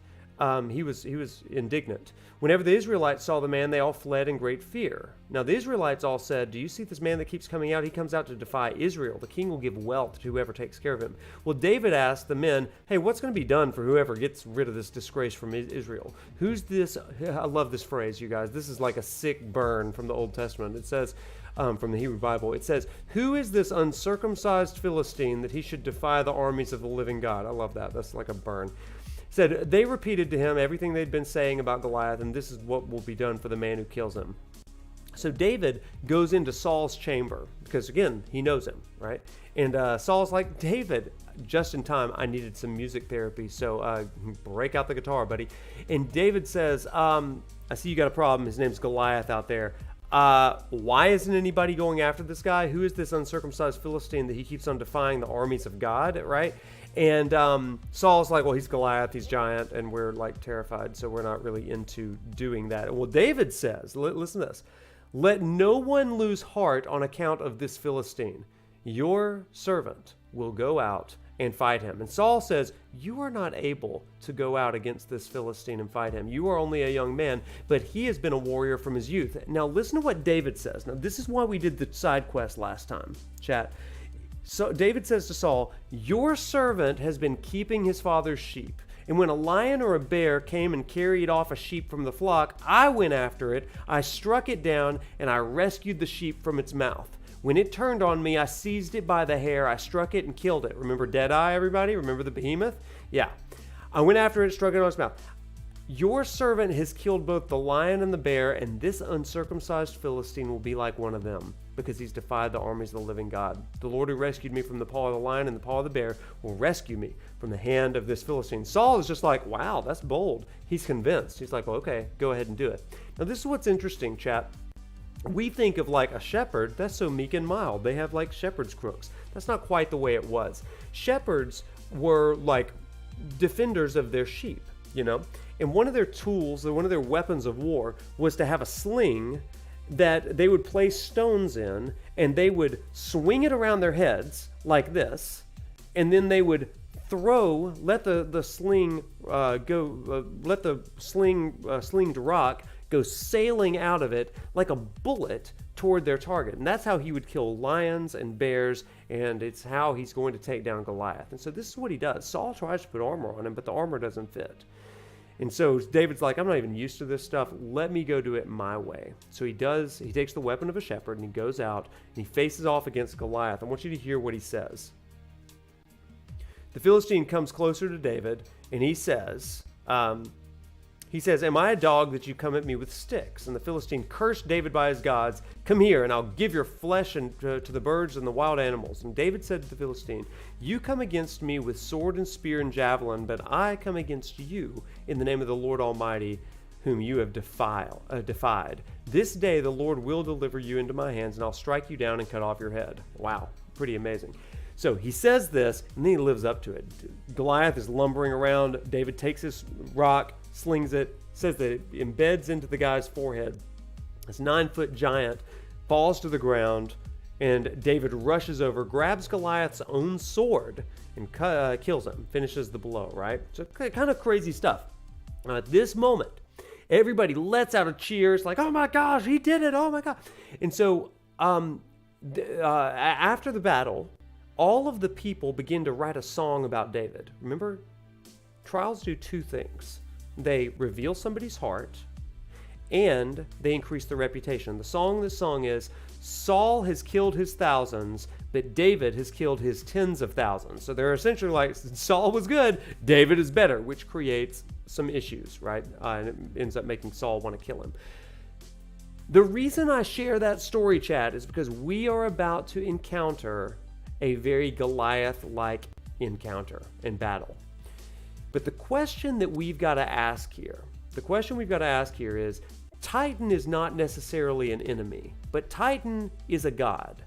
he was indignant. Whenever the Israelites saw the man, they all fled in great fear. Now the Israelites all said, do you see this man that keeps coming out? He comes out to defy Israel. The king will give wealth to whoever takes care of him. Well, David asked the men, hey, what's going to be done for whoever gets rid of this disgrace from Israel? Who's this? I love this phrase, you guys. This is like a sick burn from the Old Testament. It says, from the Hebrew Bible, it says, who is this uncircumcised Philistine that he should defy the armies of the living God? I love that. That's like a burn. Said they repeated to him everything they'd been saying about Goliath, and this is what will be done for the man who kills him. So David goes into Saul's chamber because, again, he knows him, right? And Saul's like, David, just in time, I needed some music therapy, so break out the guitar, buddy. And David says, I see you got a problem. His name's Goliath out there. Why isn't anybody going after this guy? Who is this uncircumcised Philistine that he keeps on defying the armies of God, right? And Saul's like, well, he's Goliath, he's giant, and we're like terrified, so we're not really into doing that. Well, David says, listen to this, let no one lose heart on account of this Philistine. Your servant will go out and fight him. And Saul says, you are not able to go out against this Philistine and fight him. You are only a young man, but he has been a warrior from his youth. Now listen to what David says. Now this is why we did the side quest last time, chat. So David says to Saul, your servant has been keeping his father's sheep. And when a lion or a bear came and carried off a sheep from the flock, I went after it, I struck it down, and I rescued the sheep from its mouth. When it turned on me, I seized it by the hair, I struck it and killed it. Remember Deadeye, everybody? Remember the behemoth? Yeah. I went after it, struck it on its mouth. Your servant has killed both the lion and the bear, and this uncircumcised Philistine will be like one of them, because he's defied the armies of the living God. The Lord who rescued me from the paw of the lion and the paw of the bear will rescue me from the hand of this Philistine. Saul is just like, wow, that's bold. He's convinced. He's like, well, okay, go ahead and do it. Now this is what's interesting, chat. We think of like a shepherd, that's so meek and mild. They have like shepherd's crooks. That's not quite the way it was. Shepherds were like defenders of their sheep, you know? And one of their tools, or one of their weapons of war, was to have a sling that they would place stones in, and they would swing it around their heads like this, and then they would let the slinged rock go sailing out of it like a bullet toward their target. And that's how he would kill lions and bears, and it's how he's going to take down Goliath. And so this is what he does. Saul tries to put armor on him, but the armor doesn't fit. And so David's like, I'm not even used to this stuff. Let me go do it my way. So he takes the weapon of a shepherd and he goes out and he faces off against Goliath. I want you to hear what he says. The Philistine comes closer to David and he says, He says, "Am I a dog that you come at me with sticks?" And the Philistine cursed David by his gods. "Come here, and I'll give your flesh to the birds and the wild animals." And David said to the Philistine, "You come against me with sword and spear and javelin, but I come against you in the name of the Lord Almighty, whom you have defied. This day the Lord will deliver you into my hands, and I'll strike you down and cut off your head." Wow, pretty amazing. So he says this, and then he lives up to it. Goliath is lumbering around. David takes his rock, slings it, says that it embeds into the guy's forehead. This 9-foot giant falls to the ground, and David rushes over, grabs Goliath's own sword, and kills him, finishes the blow, right? So kind of crazy stuff. At this moment, everybody lets out a cheer. It's like, "Oh my gosh, he did it, oh my God." And so after the battle, all of the people begin to write a song about David. Remember, trials do two things. They reveal somebody's heart, and they increase their reputation. The song this song is, "Saul has killed his thousands, but David has killed his tens of thousands." So they're essentially like, Saul was good, David is better, which creates some issues, right? And it ends up making Saul want to kill him. The reason I share that story, chat, is because we are about to encounter a very Goliath-like encounter and battle. But the question that we've got to ask here, is, Titan is not necessarily an enemy, but Titan is a god.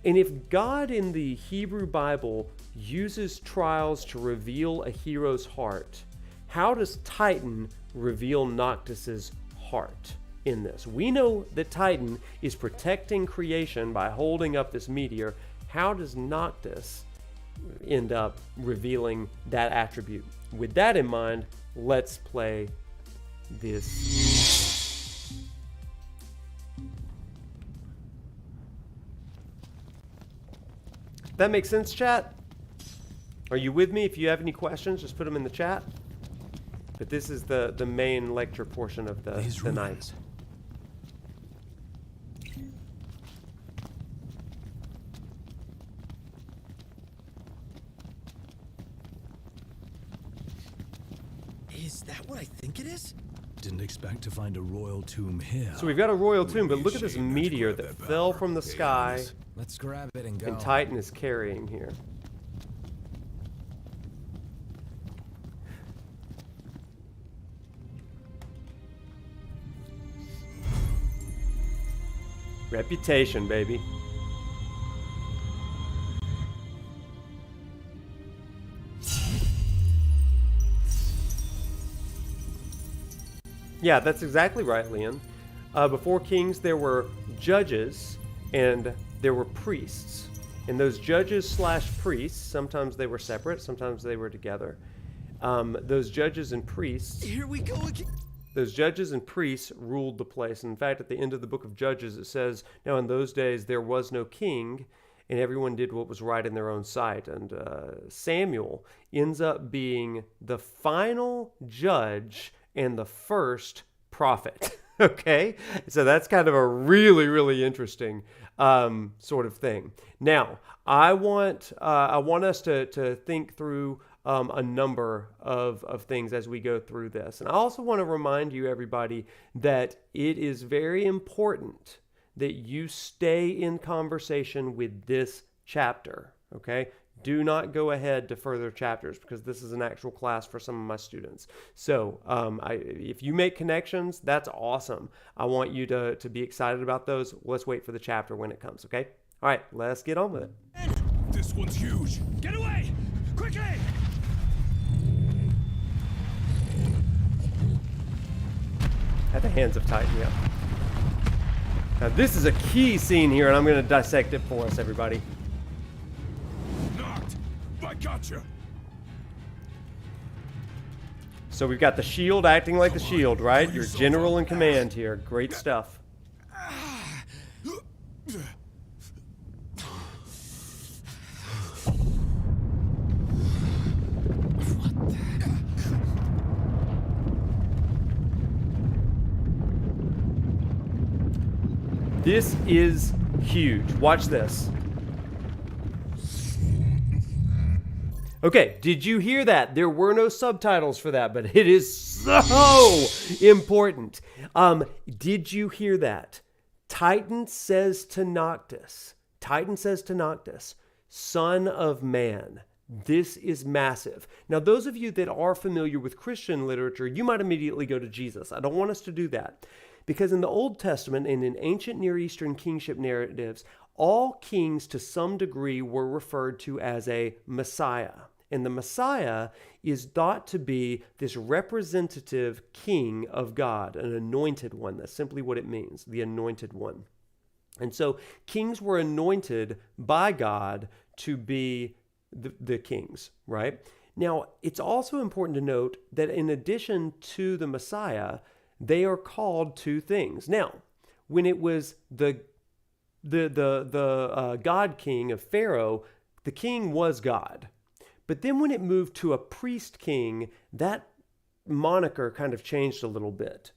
And if God in the Hebrew Bible uses trials to reveal a hero's heart, how does Titan reveal Noctis's heart in this? We know that Titan is protecting creation by holding up this meteor. How does Noctis end up revealing that attribute? With that in mind, let's play this. That makes sense, chat? Are you with me? If you have any questions, just put them in the chat. But this is the main lecture portion of the night. Is that what I think it is? Didn't expect to find a royal tomb here. So we've got a royal tomb, but look at this meteor that fell from the sky. Let's grab it and go. And Titan is carrying here. Reputation, baby. Yeah, that's exactly right, Leon. Before kings, there were judges and there were priests. And those judges / priests, sometimes they were separate, sometimes they were together. Those judges and priests... Here we go again. Those judges and priests ruled the place. In fact, at the end of the book of Judges, it says, "Now in those days there was no king, and everyone did what was right in their own sight." And Samuel ends up being the final judge and the first prophet. Okay? So that's kind of a really, really interesting sort of thing. Now, I want us to think through a number of things as we go through this. And I also want to remind you, everybody, that it is very important that you stay in conversation with this chapter, okay? Do not go ahead to further chapters because this is an actual class for some of my students. So if you make connections, that's awesome. I want you to be excited about those. Let's wait for the chapter when it comes, okay? All right, let's get on with it. This one's huge. Get away! Quickly! At the hands of Titan, yeah. Now this is a key scene here, and I'm going to dissect it for us, everybody. Knocked! I gotcha! So we've got the shield acting like the shield, right? Your general in command here. Great stuff. This is huge. Watch this. Okay, did you hear that? There were no subtitles for that, but it is so important. Did you hear that? Titan says to Noctis, Son of Man. This is massive. Now, those of you that are familiar with Christian literature, you might immediately go to Jesus. I don't want us to do that. Because in the Old Testament and in ancient Near Eastern kingship narratives, all kings to some degree were referred to as a Messiah. And the Messiah is thought to be this representative king of God, an anointed one. That's simply what it means, the anointed one. And so kings were anointed by God to be the kings, right? Now, it's also important to note that in addition to the Messiah, they are called two things. Now, when it was the God king of Pharaoh, the king was God. But then when it moved to a priest king, that moniker kind of changed a little bit.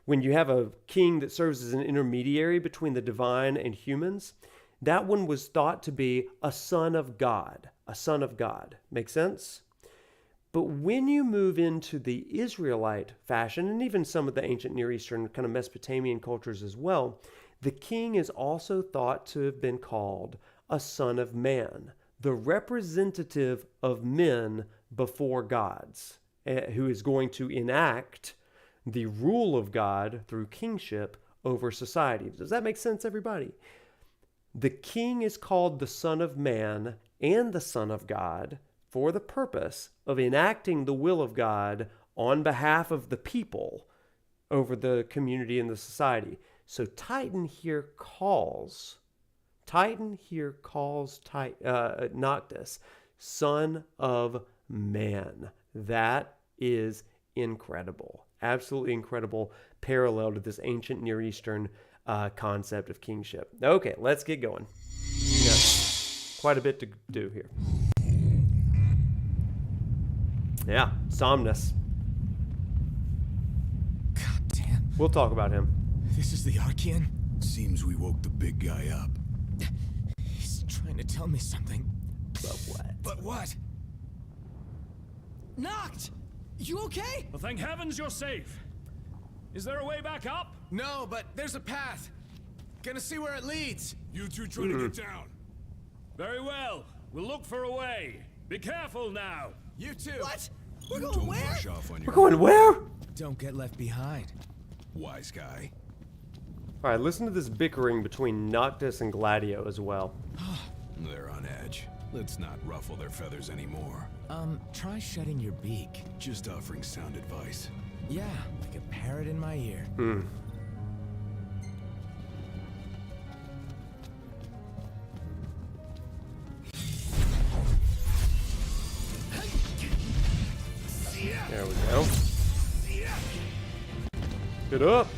When you have a king that serves as an intermediary between the divine and humans, that one was thought to be a son of God. A son of God. Make sense? But when you move into the Israelite fashion, and even some of the ancient Near Eastern kind of Mesopotamian cultures as well, the king is also thought to have been called a son of man, the representative of men before gods, who is going to enact the rule of God through kingship over society. Does that make sense, everybody? The king is called the Son of Man and the Son of God for the purpose of enacting the will of God on behalf of the people over the community and the society. So Titan here calls Noctis Son of Man. That is incredible. Absolutely incredible parallel to this ancient Near Eastern concept of kingship. Okay, let's get going. We got quite a bit to do here. Yeah, Somnus. God damn. We'll talk about him. This is the Archaeon? Seems we woke the big guy up. He's trying to tell me something. But what? But what? Noct! You okay? Well, thank heavens you're safe. Is there a way back up? No, but there's a path. Gonna see where it leads. You two try to get down. Very well. We'll look for a way. Be careful now. You too. What? We're going where? Rush off on your We're going where? Don't get left behind. Wise guy. All right, listen to this bickering between Noctis and Gladio as well. They're on edge. Let's not ruffle their feathers anymore. Try shutting your beak. Just offering sound advice. Yeah, like a parrot in my ear. There we go. Get up.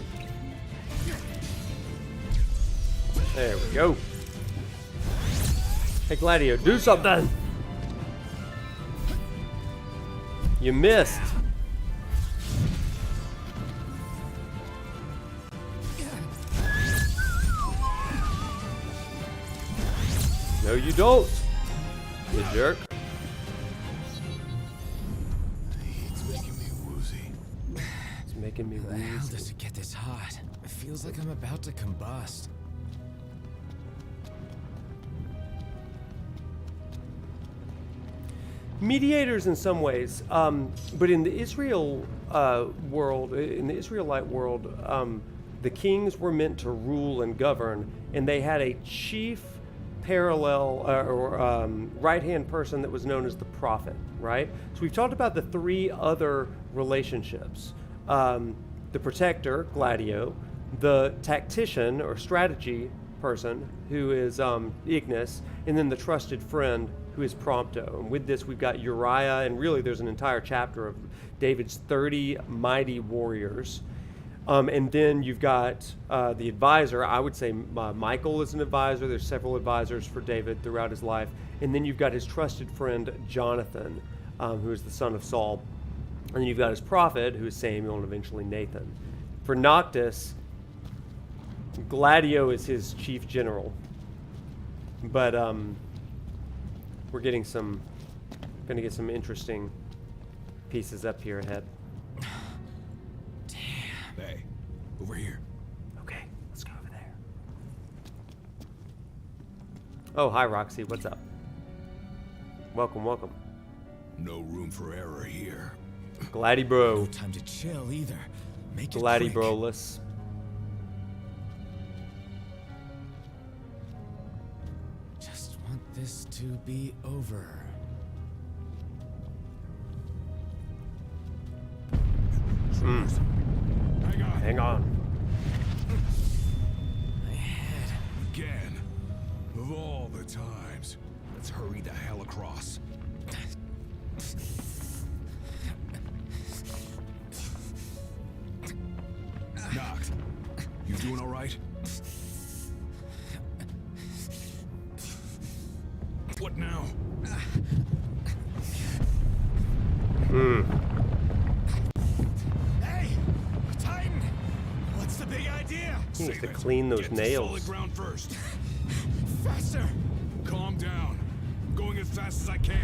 There we go. Hey, Gladio, do something. You missed. No, you don't. You jerk. It's making me woozy. It's making me How the hell woozy. does it get this hot? It feels like I'm about to combust. Mediators in some ways, but in the Israel world, in the Israelite world, the kings were meant to rule and govern, and they had a chief parallel or right-hand person that was known as the prophet, right? So we've talked about the three other relationships: the protector, Gladio, the tactician or strategy person, who is Ignis, and then the trusted friend, who is Prompto. And with this, we've got Uriah, and really there's an entire chapter of David's 30 mighty warriors. And then you've got the advisor. I would say Michael is an advisor. There's several advisors for David throughout his life. And then you've got his trusted friend, Jonathan, who is the son of Saul. And then you've got his prophet, who is Samuel, and eventually Nathan. For Noctis, Gladio is his chief general. But we're getting some Gonna get some interesting pieces up here ahead. Hey, over here. Okay, let's go over there. Oh, hi Roxy, what's up? Welcome, welcome. No room for error here. Gladdy bro. No time to chill either. Make it Gladdy quick. broless. Just want this to be over. Hang on. My head. Again. Of all the times. Let's hurry the hell across. Noct, you doing all right? What now? Hey, Titan! What's the big idea? He needs to clean those nails. Solid ground first. Faster! Calm down. I'm going as fast as I can.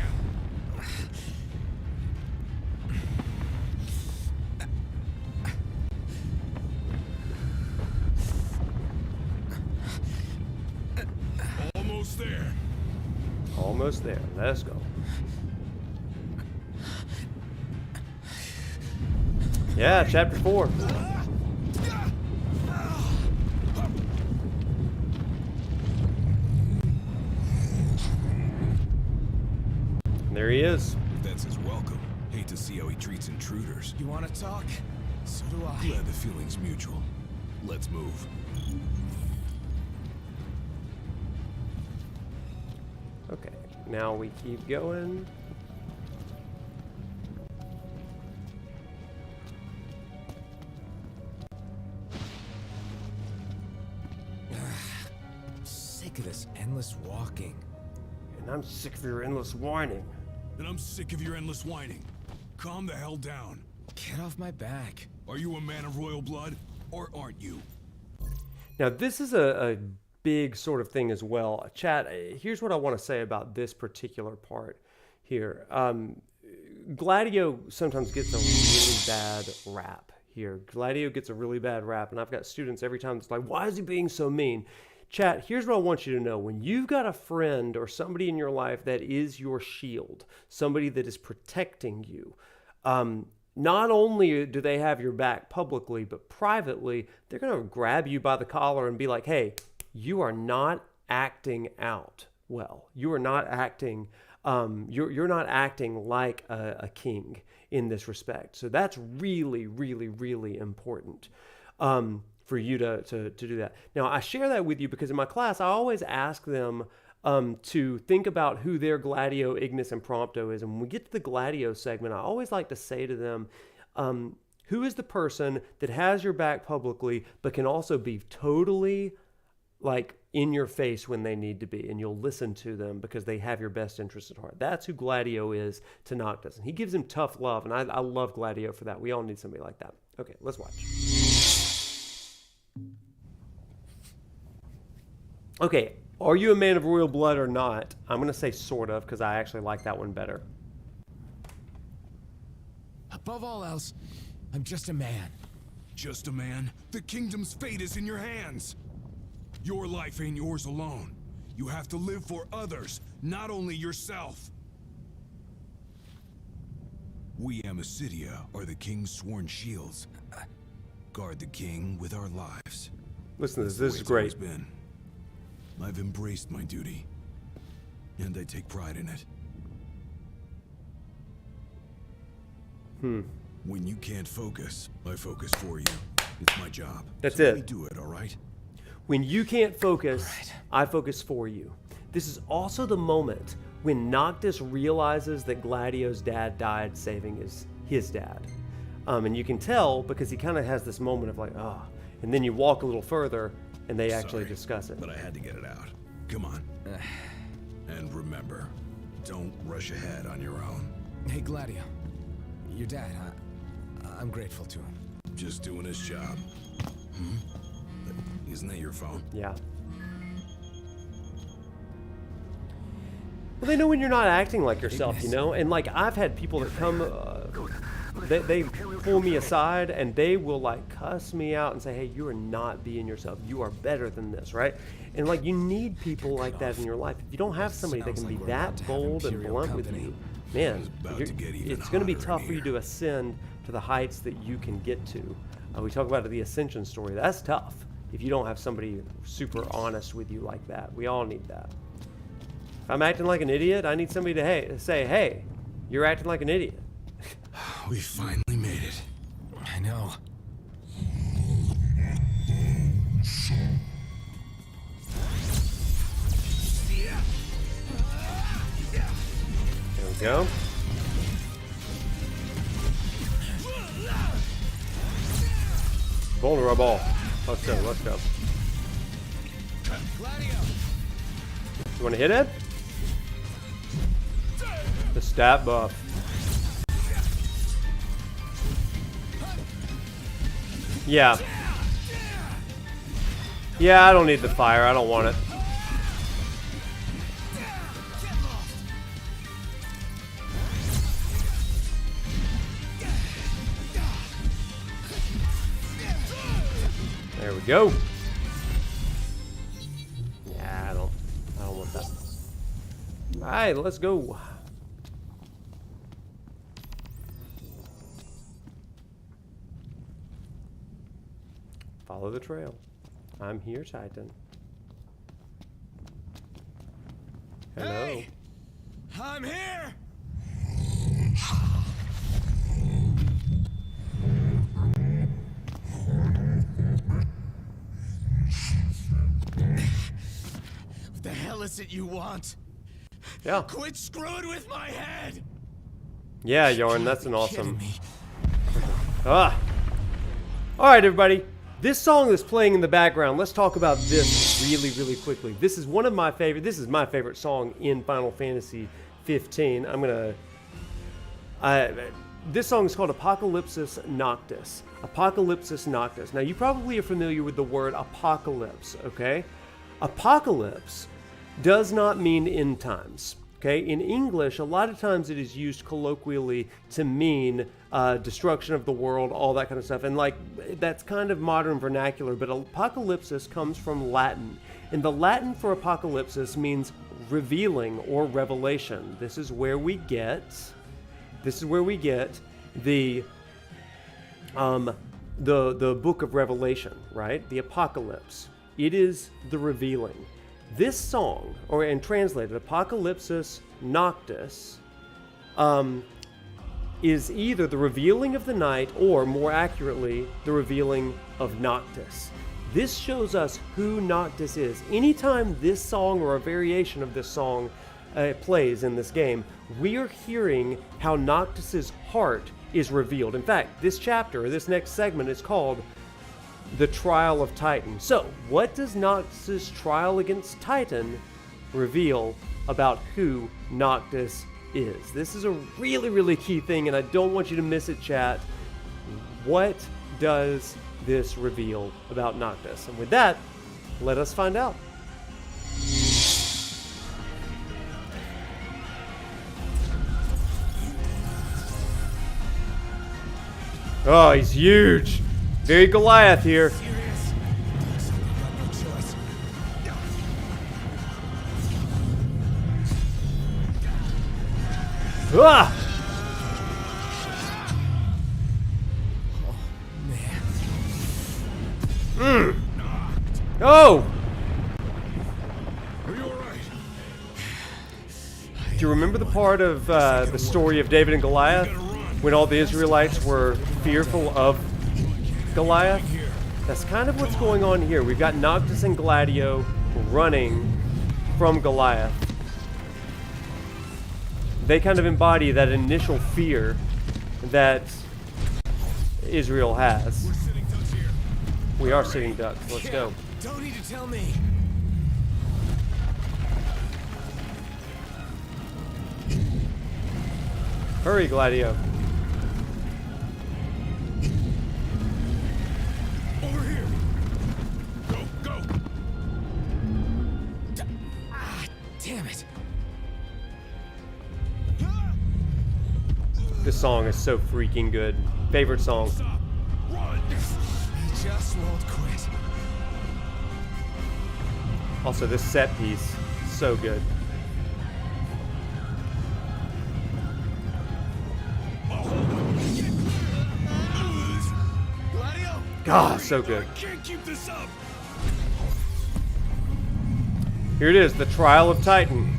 Almost there. Almost there. Let's go. Yeah, chapter 4. There he is. That's his welcome. Hate to see how he treats intruders. You want to talk? So do I. Glad the feeling's mutual. Let's move. Okay, now we keep going. Sick of this endless walking. And I'm sick of your endless whining. And I'm sick of your endless whining. Calm the hell down. Get off my back. Are you a man of royal blood, or aren't you? Now, this is a big sort of thing as well. Chat, here's what I want to say about this particular part here. Gladio sometimes gets a really bad rap here. Gladio gets a really bad rap, and I've got students every time that's like, why is he being so mean? Chat, here's what I want you to know. When you've got a friend or somebody in your life that is your shield, somebody that is protecting you, not only do they have your back publicly, but privately, they're going to grab you by the collar and be like, hey, you are not acting out well. You are not acting, you're not acting like a king in this respect. So that's really, really, really important. For you to do that. Now, I share that with you because in my class, I always ask them to think about who their Gladio, Ignis, and Prompto is. And when we get to the Gladio segment, I always like to say to them, who is the person that has your back publicly, but can also be totally like in your face when they need to be, and you'll listen to them because they have your best interest at heart. That's who Gladio is to Noctis. And he gives him tough love, and I love Gladio for that. We all need somebody like that. Okay, let's watch. Okay, are you a man of royal blood or not? I'm going to say sort of, because I actually like that one better. Above all else, I'm just a man. Just a man? The kingdom's fate is in your hands. Your life ain't yours alone. You have to live for others, not only yourself. We Amicitia are the king's sworn shields. Guard the king with our lives. Listen to this. This is great. I've embraced my duty, and I take pride in it. When you can't focus, I focus for you. It's my job. That's so it. Let me do it, all right? When you can't focus, I focus for you. This is also the moment when Noctis realizes that Gladio's dad died saving his dad. And you can tell because he kind of has this moment of like, ah. Oh. And then you walk a little further, and they actually discuss it. But I had to get it out. Come on. And remember, don't rush ahead on your own. Hey, Gladio. Your dad, I'm grateful to him. Just doing his job. Isn't that your phone? Yeah. Well, they know when you're not acting like yourself, you know? And, like, I've had people that come, they pull me aside and they will, like, cuss me out and say, hey, you are not being yourself. You are better than this, right? And, like, you need people like that in your life. If you don't have somebody that can be that bold and blunt with you, man, it's going to be tough for you to ascend to the heights that you can get to. We talk about the ascension story. That's tough if you don't have somebody super honest with you like that. We all need that. If I'm acting like an idiot, I need somebody to say, hey, you're acting like an idiot. We finally made it. I know. There we go. Vulnerable. Let's go, let's go. You want to hit it? The stat buff. Yeah. Yeah, I don't need the fire. I don't want it. There we go. Yeah, I don't want that. All right, let's go. Follow the trail. I'm here, Titan. Hello. Hey, I'm here. What the hell is it you want? Yeah. Quit screwing with my head. Yeah, Yarn, that's an awesome. Ah. All right, everybody. This song that's playing in the background, let's talk about this really, really quickly. This is one of my favorite, this is my favorite song in Final Fantasy 15. This song is called Apocalypsis Noctis. Apocalypsis Noctis. Now, you probably are familiar with the word apocalypse, okay? Apocalypse does not mean end times. Okay, in English, a lot of times it is used colloquially to mean destruction of the world, all that kind of stuff. And like, that's kind of modern vernacular, but apocalypsis comes from Latin. And the Latin for apocalypsis means revealing or revelation. This is where we get the book of Revelation, right? The apocalypse. It is the revealing. This song, and translated, Apocalypsis Noctis, is either the revealing of the night or, more accurately, the revealing of Noctis. This shows us who Noctis is. Anytime this song or a variation of this song plays in this game, we are hearing how Noctis's heart is revealed. In fact, this chapter, or this next segment, is called The Trial of Titan. So, what does Noctis' trial against Titan reveal about who Noctis is? This is a really, really key thing, and I don't want you to miss it, chat. What does this reveal about Noctis? And with that, let us find out. Oh, he's huge. Very Goliath here. Ah! Oh, man. Oh! Are you all right? Do you remember the part of the story of David and Goliath when all the Israelites were fearful of Goliath? That's kind of what's going on here. We've got Noctis and Gladio running from Goliath. They kind of embody that initial fear that Israel has. We are sitting ducks. Let's go. Don't need to tell me. Hurry, Gladio. Over here. Go, go. Ah, damn it. This song is so freaking good. Favorite song. Run! He just won't quit. Also, this set piece, so good. God, so good. I can't keep this up. Here it is, the Trial of Titan.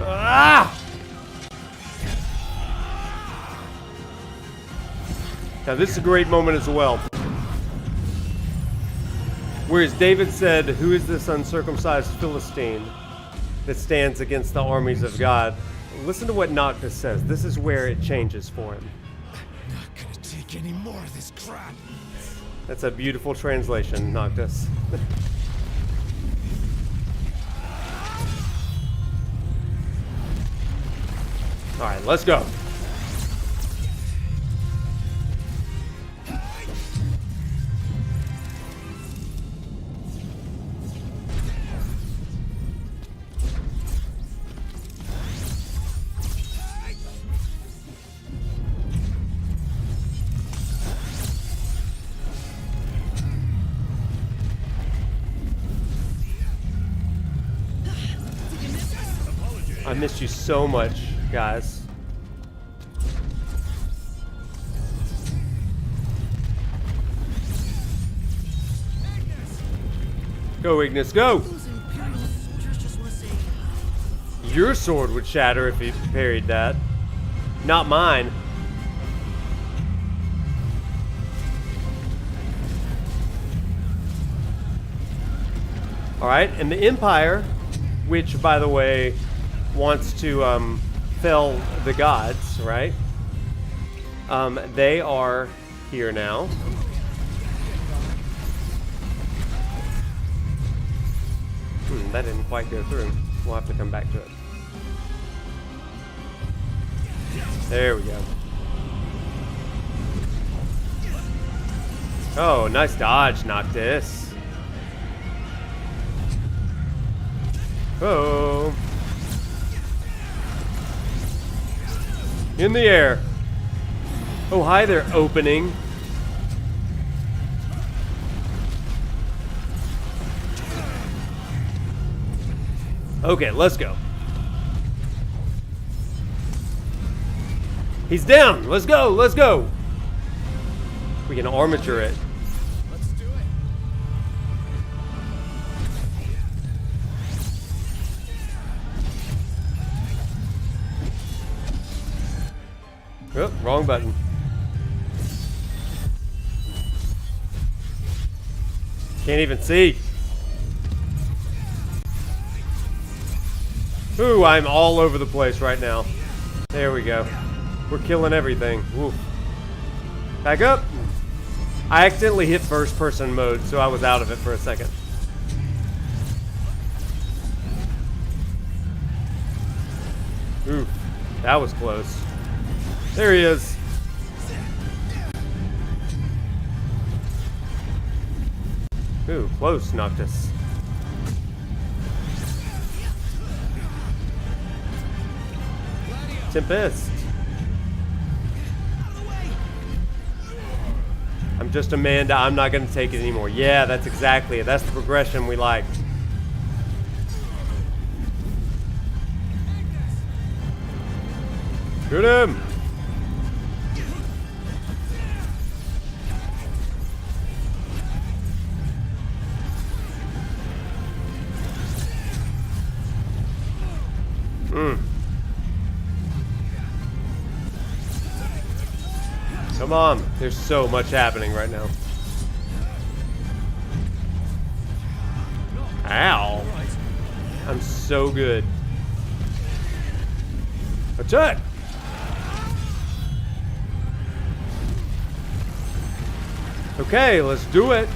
Ah! Now this is a great moment as well. Whereas David said, "Who is this uncircumcised Philistine that stands against the armies of God?" Listen to what Noctis says. This is where it changes for him. Not gonna take any more of this crap. That's a beautiful translation, Noctis. Alright, let's go. I missed you so much, guys. Go, Ignis, go! Your sword would shatter if you parried that. Not mine. Alright, and the Empire, which, by the way, wants to fell the gods, right? They are here now. That didn't quite go through. We'll have to come back to it. There we go. Oh, nice dodge, Noctis. Oh. In the air. Oh, hi there, opening. Okay, let's go. He's down. Let's go. Let's go. We can armature it. Let's do it. Oh, wrong button. Can't even see. Ooh, I'm all over the place right now. There we go. We're killing everything. Ooh. Back up. I accidentally hit first person mode, so I was out of it for a second. Ooh, that was close. There he is. Ooh, close, Noctis. Tempest. I'm just Amanda. I'm not going to take it anymore. Yeah, that's exactly it. That's the progression we like. Shoot him. Come on. There's so much happening right now. Ow. I'm so good. Attack! Okay, let's do it.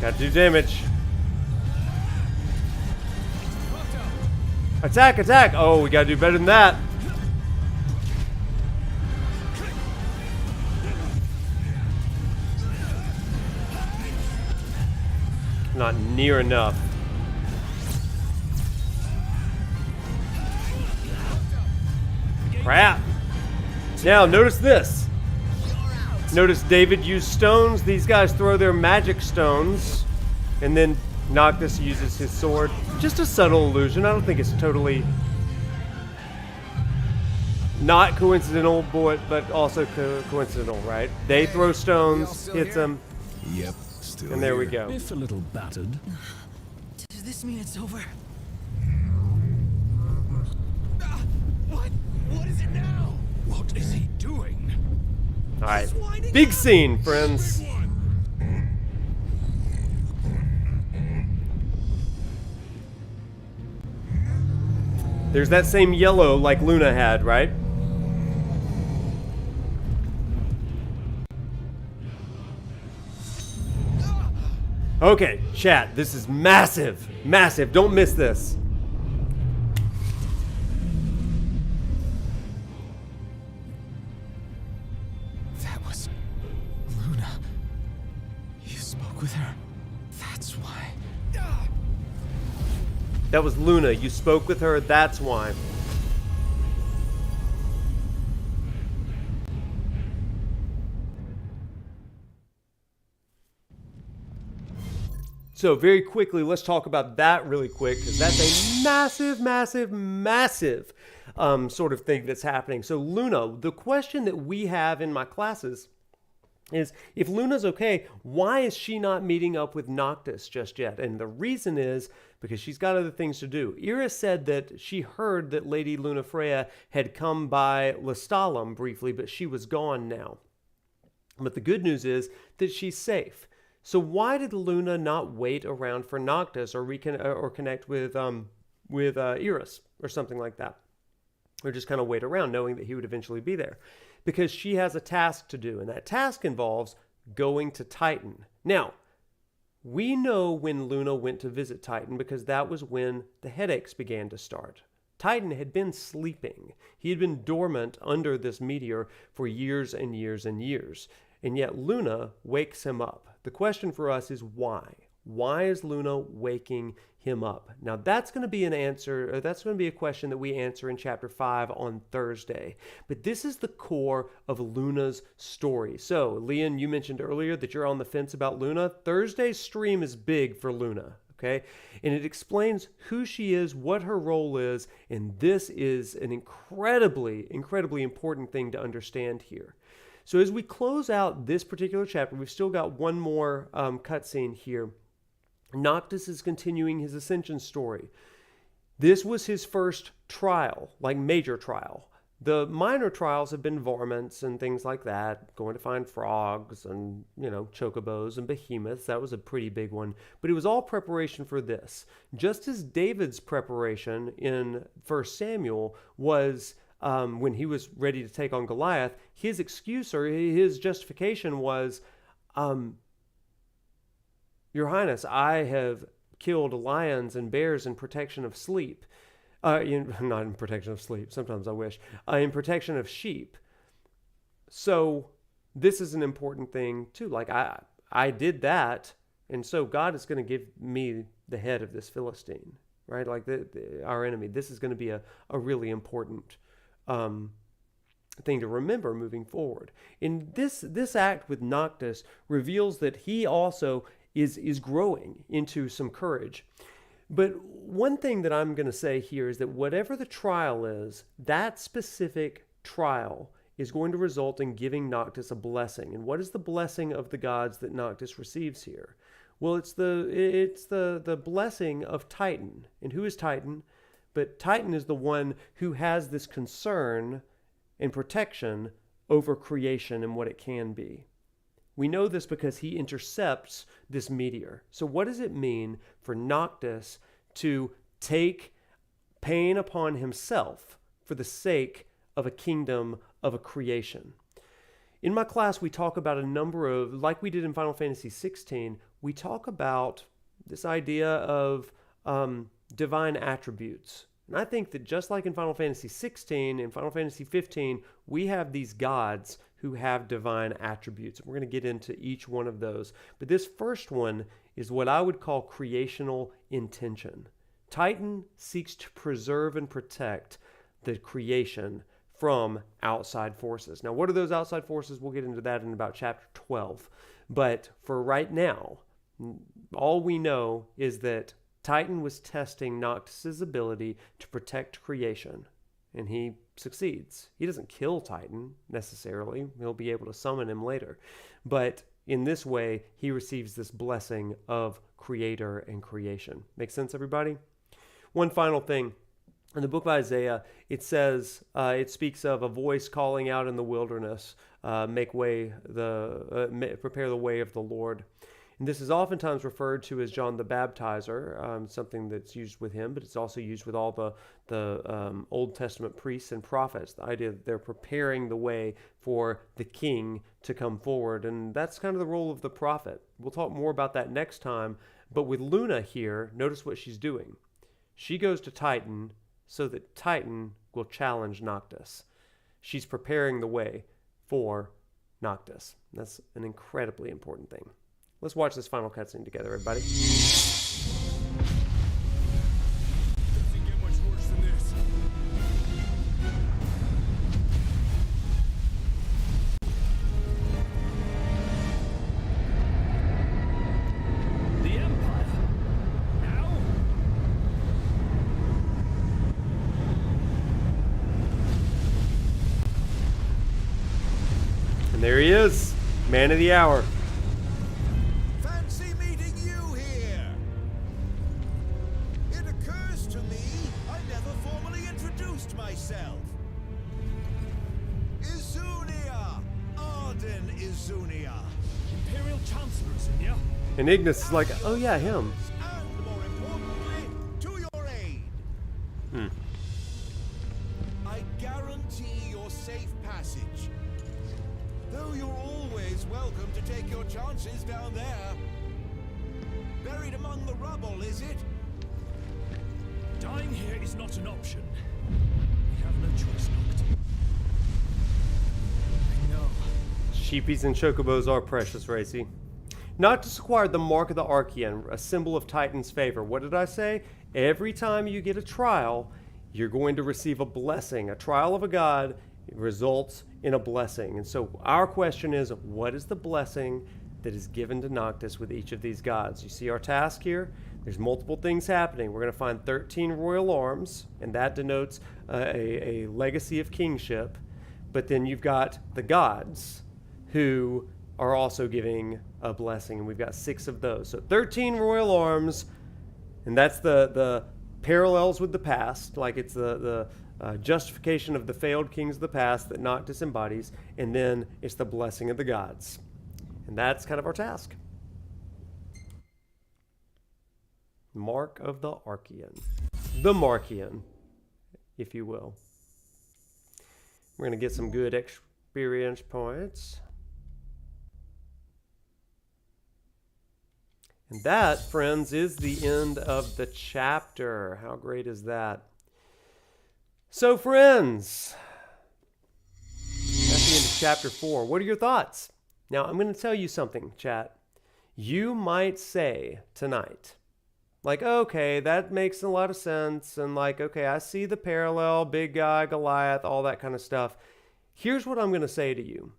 Gotta do damage. Attack, attack! Oh, we gotta do better than that. Not near enough. Crap. Now, notice this. Notice David used stones. These guys throw their magic stones. And then Noctis uses his sword. Just a subtle illusion. I don't think it's totally not coincidental, but also coincidental, right? They throw stones, hits them. Yep, still and there we here. go. If a little battered. Does this mean it's over? What is it now? What is he doing? All right, big scene, friends. There's that same yellow like Luna had, right? Okay, chat, this is massive, massive. Don't miss this. That was Luna. You spoke with her. That's why. That was Luna. You spoke with her. That's why. So very quickly, let's talk about that really quick, because that's a massive, massive, massive sort of thing that's happening. So Luna, the question that we have in my classes is, if Luna's okay, why is she not meeting up with Noctis just yet? And the reason is because she's got other things to do. Iris said that she heard that Lady Lunafreya had come by Lestallum briefly, but she was gone now. But the good news is that she's safe. So why did Luna not wait around for Noctis or connect with Iris or something like that? Or just kind of wait around knowing that he would eventually be there? Because she has a task to do, and that task involves going to Titan. Now, we know when Luna went to visit Titan because that was when the headaches began to start. Titan had been sleeping. He had been dormant under this meteor for years and years and years. And yet Luna wakes him up. The question for us is why? Why is Luna waking him up? Now that's going to be an answer, or that's going to be a question that we answer in chapter 5 on Thursday. But this is the core of Luna's story. So, Leon, you mentioned earlier that you're on the fence about Luna. Thursday's stream is big for Luna, okay? And it explains who she is, what her role is, and this is an incredibly, incredibly important thing to understand here. So as we close out this particular chapter, we've still got one more cutscene here. Noctis is continuing his ascension story. This was his first trial, like major trial. The minor trials have been varmints and things like that, going to find frogs and, chocobos and behemoths. That was a pretty big one. But it was all preparation for this. Just as David's preparation in 1 Samuel was when he was ready to take on Goliath, his excuse or his justification was, Your Highness, I have killed lions and bears in protection of sleep. Not in protection of sleep, sometimes I wish. In protection of sheep. So this is an important thing too. Like I did that, and so God is going to give me the head of this Philistine, right? Like our enemy. This is going to be a really important thing to remember moving forward. And this act with Noctis reveals that he also is growing into some courage. But one thing that I'm going to say here is that whatever the trial is, that specific trial is going to result in giving Noctis a blessing. And what is the blessing of the gods that Noctis receives here? Well, it's the blessing of Titan. And who is Titan? But Titan is the one who has this concern and protection over creation and what it can be. We know this because he intercepts this meteor. So what does it mean for Noctis to take pain upon himself for the sake of a kingdom, of a creation? In my class, we talk about a number of, like we did in Final Fantasy XVI, we talk about this idea of divine attributes. And I think that just like in Final Fantasy 16 and Final Fantasy 15, we have these gods who have divine attributes. We're going to get into each one of those. But this first one is what I would call creational intention. Titan seeks to preserve and protect the creation from outside forces. Now, what are those outside forces? We'll get into that in about chapter 12. But for right now, all we know is that Titan was testing Noctis' ability to protect creation, and he succeeds. He doesn't kill Titan necessarily. He'll be able to summon him later. But in this way, he receives this blessing of creator and creation. Make sense, everybody? One final thing. In the book of Isaiah, it says, it speaks of a voice calling out in the wilderness, prepare the way of the Lord. And this is oftentimes referred to as John the Baptizer, something that's used with him, but it's also used with all the Old Testament priests and prophets. The idea that they're preparing the way for the king to come forward. And that's kind of the role of the prophet. We'll talk more about that next time. But with Luna here, notice what she's doing. She goes to Titan so that Titan will challenge Noctis. She's preparing the way for Noctis. That's an incredibly important thing. Let's watch this final cutscene together, everybody. Doesn't get much worse than this. The Empire? Now? And there he is, man of the hour. Imperial Chancellor, Zinnia. And Ignis is like, oh yeah, him. And more importantly, to your aid. I guarantee your safe passage. Though you're always welcome to take your chances down there. Buried among the rubble, is it? Dying here is not an option. We have no choice, Noctis. I know. Sheepies and chocobos are precious, Racy. Noctis acquired the Mark of the Archaeon, a symbol of Titan's favor. What did I say? Every time you get a trial, you're going to receive a blessing. A trial of a god results in a blessing. And so our question is, what is the blessing that is given to Noctis with each of these gods? You see our task here? There's multiple things happening. We're going to find 13 royal arms, and that denotes a legacy of kingship. But then you've got the gods, who are also giving a blessing, and we've got 6 of those. So 13 royal arms, and that's the parallels with the past, like it's the justification of the failed kings of the past that Noctis embodies, and then it's the blessing of the gods. And that's kind of our task. Mark of the Archaeon. The Marchaeon, if you will. We're going to get some good experience points. And that, friends, is the end of the chapter. How great is that? So, friends, that's the end of chapter 4. What are your thoughts? Now, I'm going to tell you something, chat. You might say tonight, like, okay, that makes a lot of sense. And like, okay, I see the parallel, big guy, Goliath, all that kind of stuff. Here's what I'm going to say to you.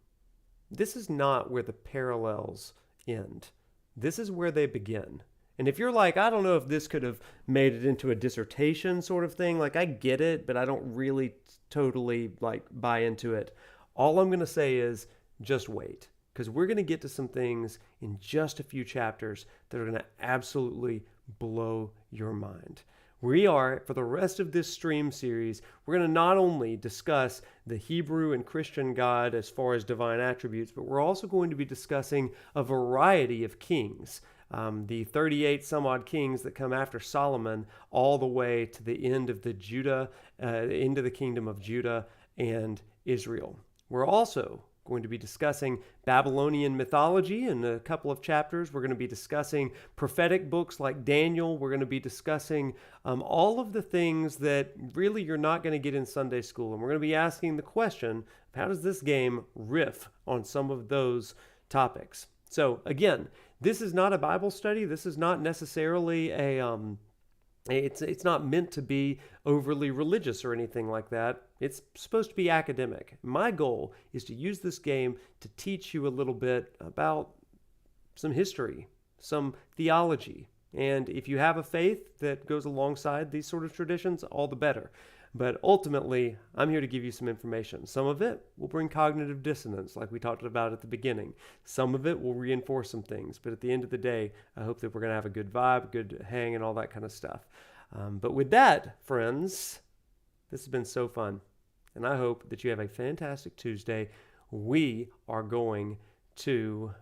This is not where the parallels end. This is where they begin. And if you're like, I don't know if this could have made it into a dissertation sort of thing, like I get it, but I don't really totally like buy into it. All I'm going to say is just wait, because we're going to get to some things in just a few chapters that are going to absolutely blow your mind. We are, for the rest of this stream series, we're going to not only discuss the Hebrew and Christian God as far as divine attributes, but we're also going to be discussing a variety of kings. The 38 some odd kings that come after Solomon, all the way to the end of the kingdom of Judah and Israel. We're also going to be discussing Babylonian mythology in a couple of chapters. We're going to be discussing prophetic books like Daniel. We're going to be discussing all of the things that really you're not going to get in Sunday school. And we're going to be asking the question, how does this game riff on some of those topics? So again, this is not a Bible study. This is not necessarily it's not meant to be overly religious or anything like that. It's supposed to be academic. My goal is to use this game to teach you a little bit about some history, some theology. And if you have a faith that goes alongside these sort of traditions, all the better. But ultimately, I'm here to give you some information. Some of it will bring cognitive dissonance, like we talked about at the beginning. Some of it will reinforce some things. But at the end of the day, I hope that we're going to have a good vibe, good hang, and all that kind of stuff. But with that, friends, this has been so fun. And I hope that you have a fantastic Tuesday. We are going to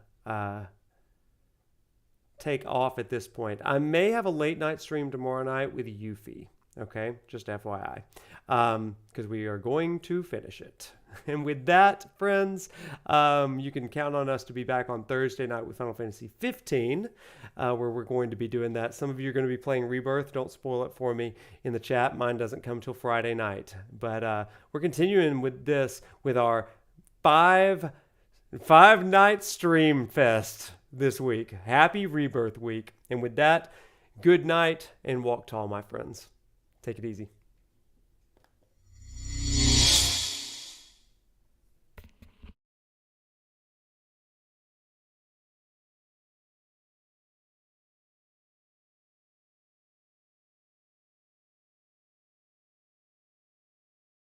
take off at this point. I may have a late night stream tomorrow night with Yuffie. Okay, just FYI, because we are going to finish it. And with that, friends, you can count on us to be back on Thursday night with Final Fantasy 15, where we're going to be doing that. Some of you are going to be playing Rebirth. Don't spoil it for me in the chat. Mine doesn't come till Friday night. But we're continuing with this with our five-night stream fest this week. Happy Rebirth week. And with that, good night and walk tall, my friends. Take it easy.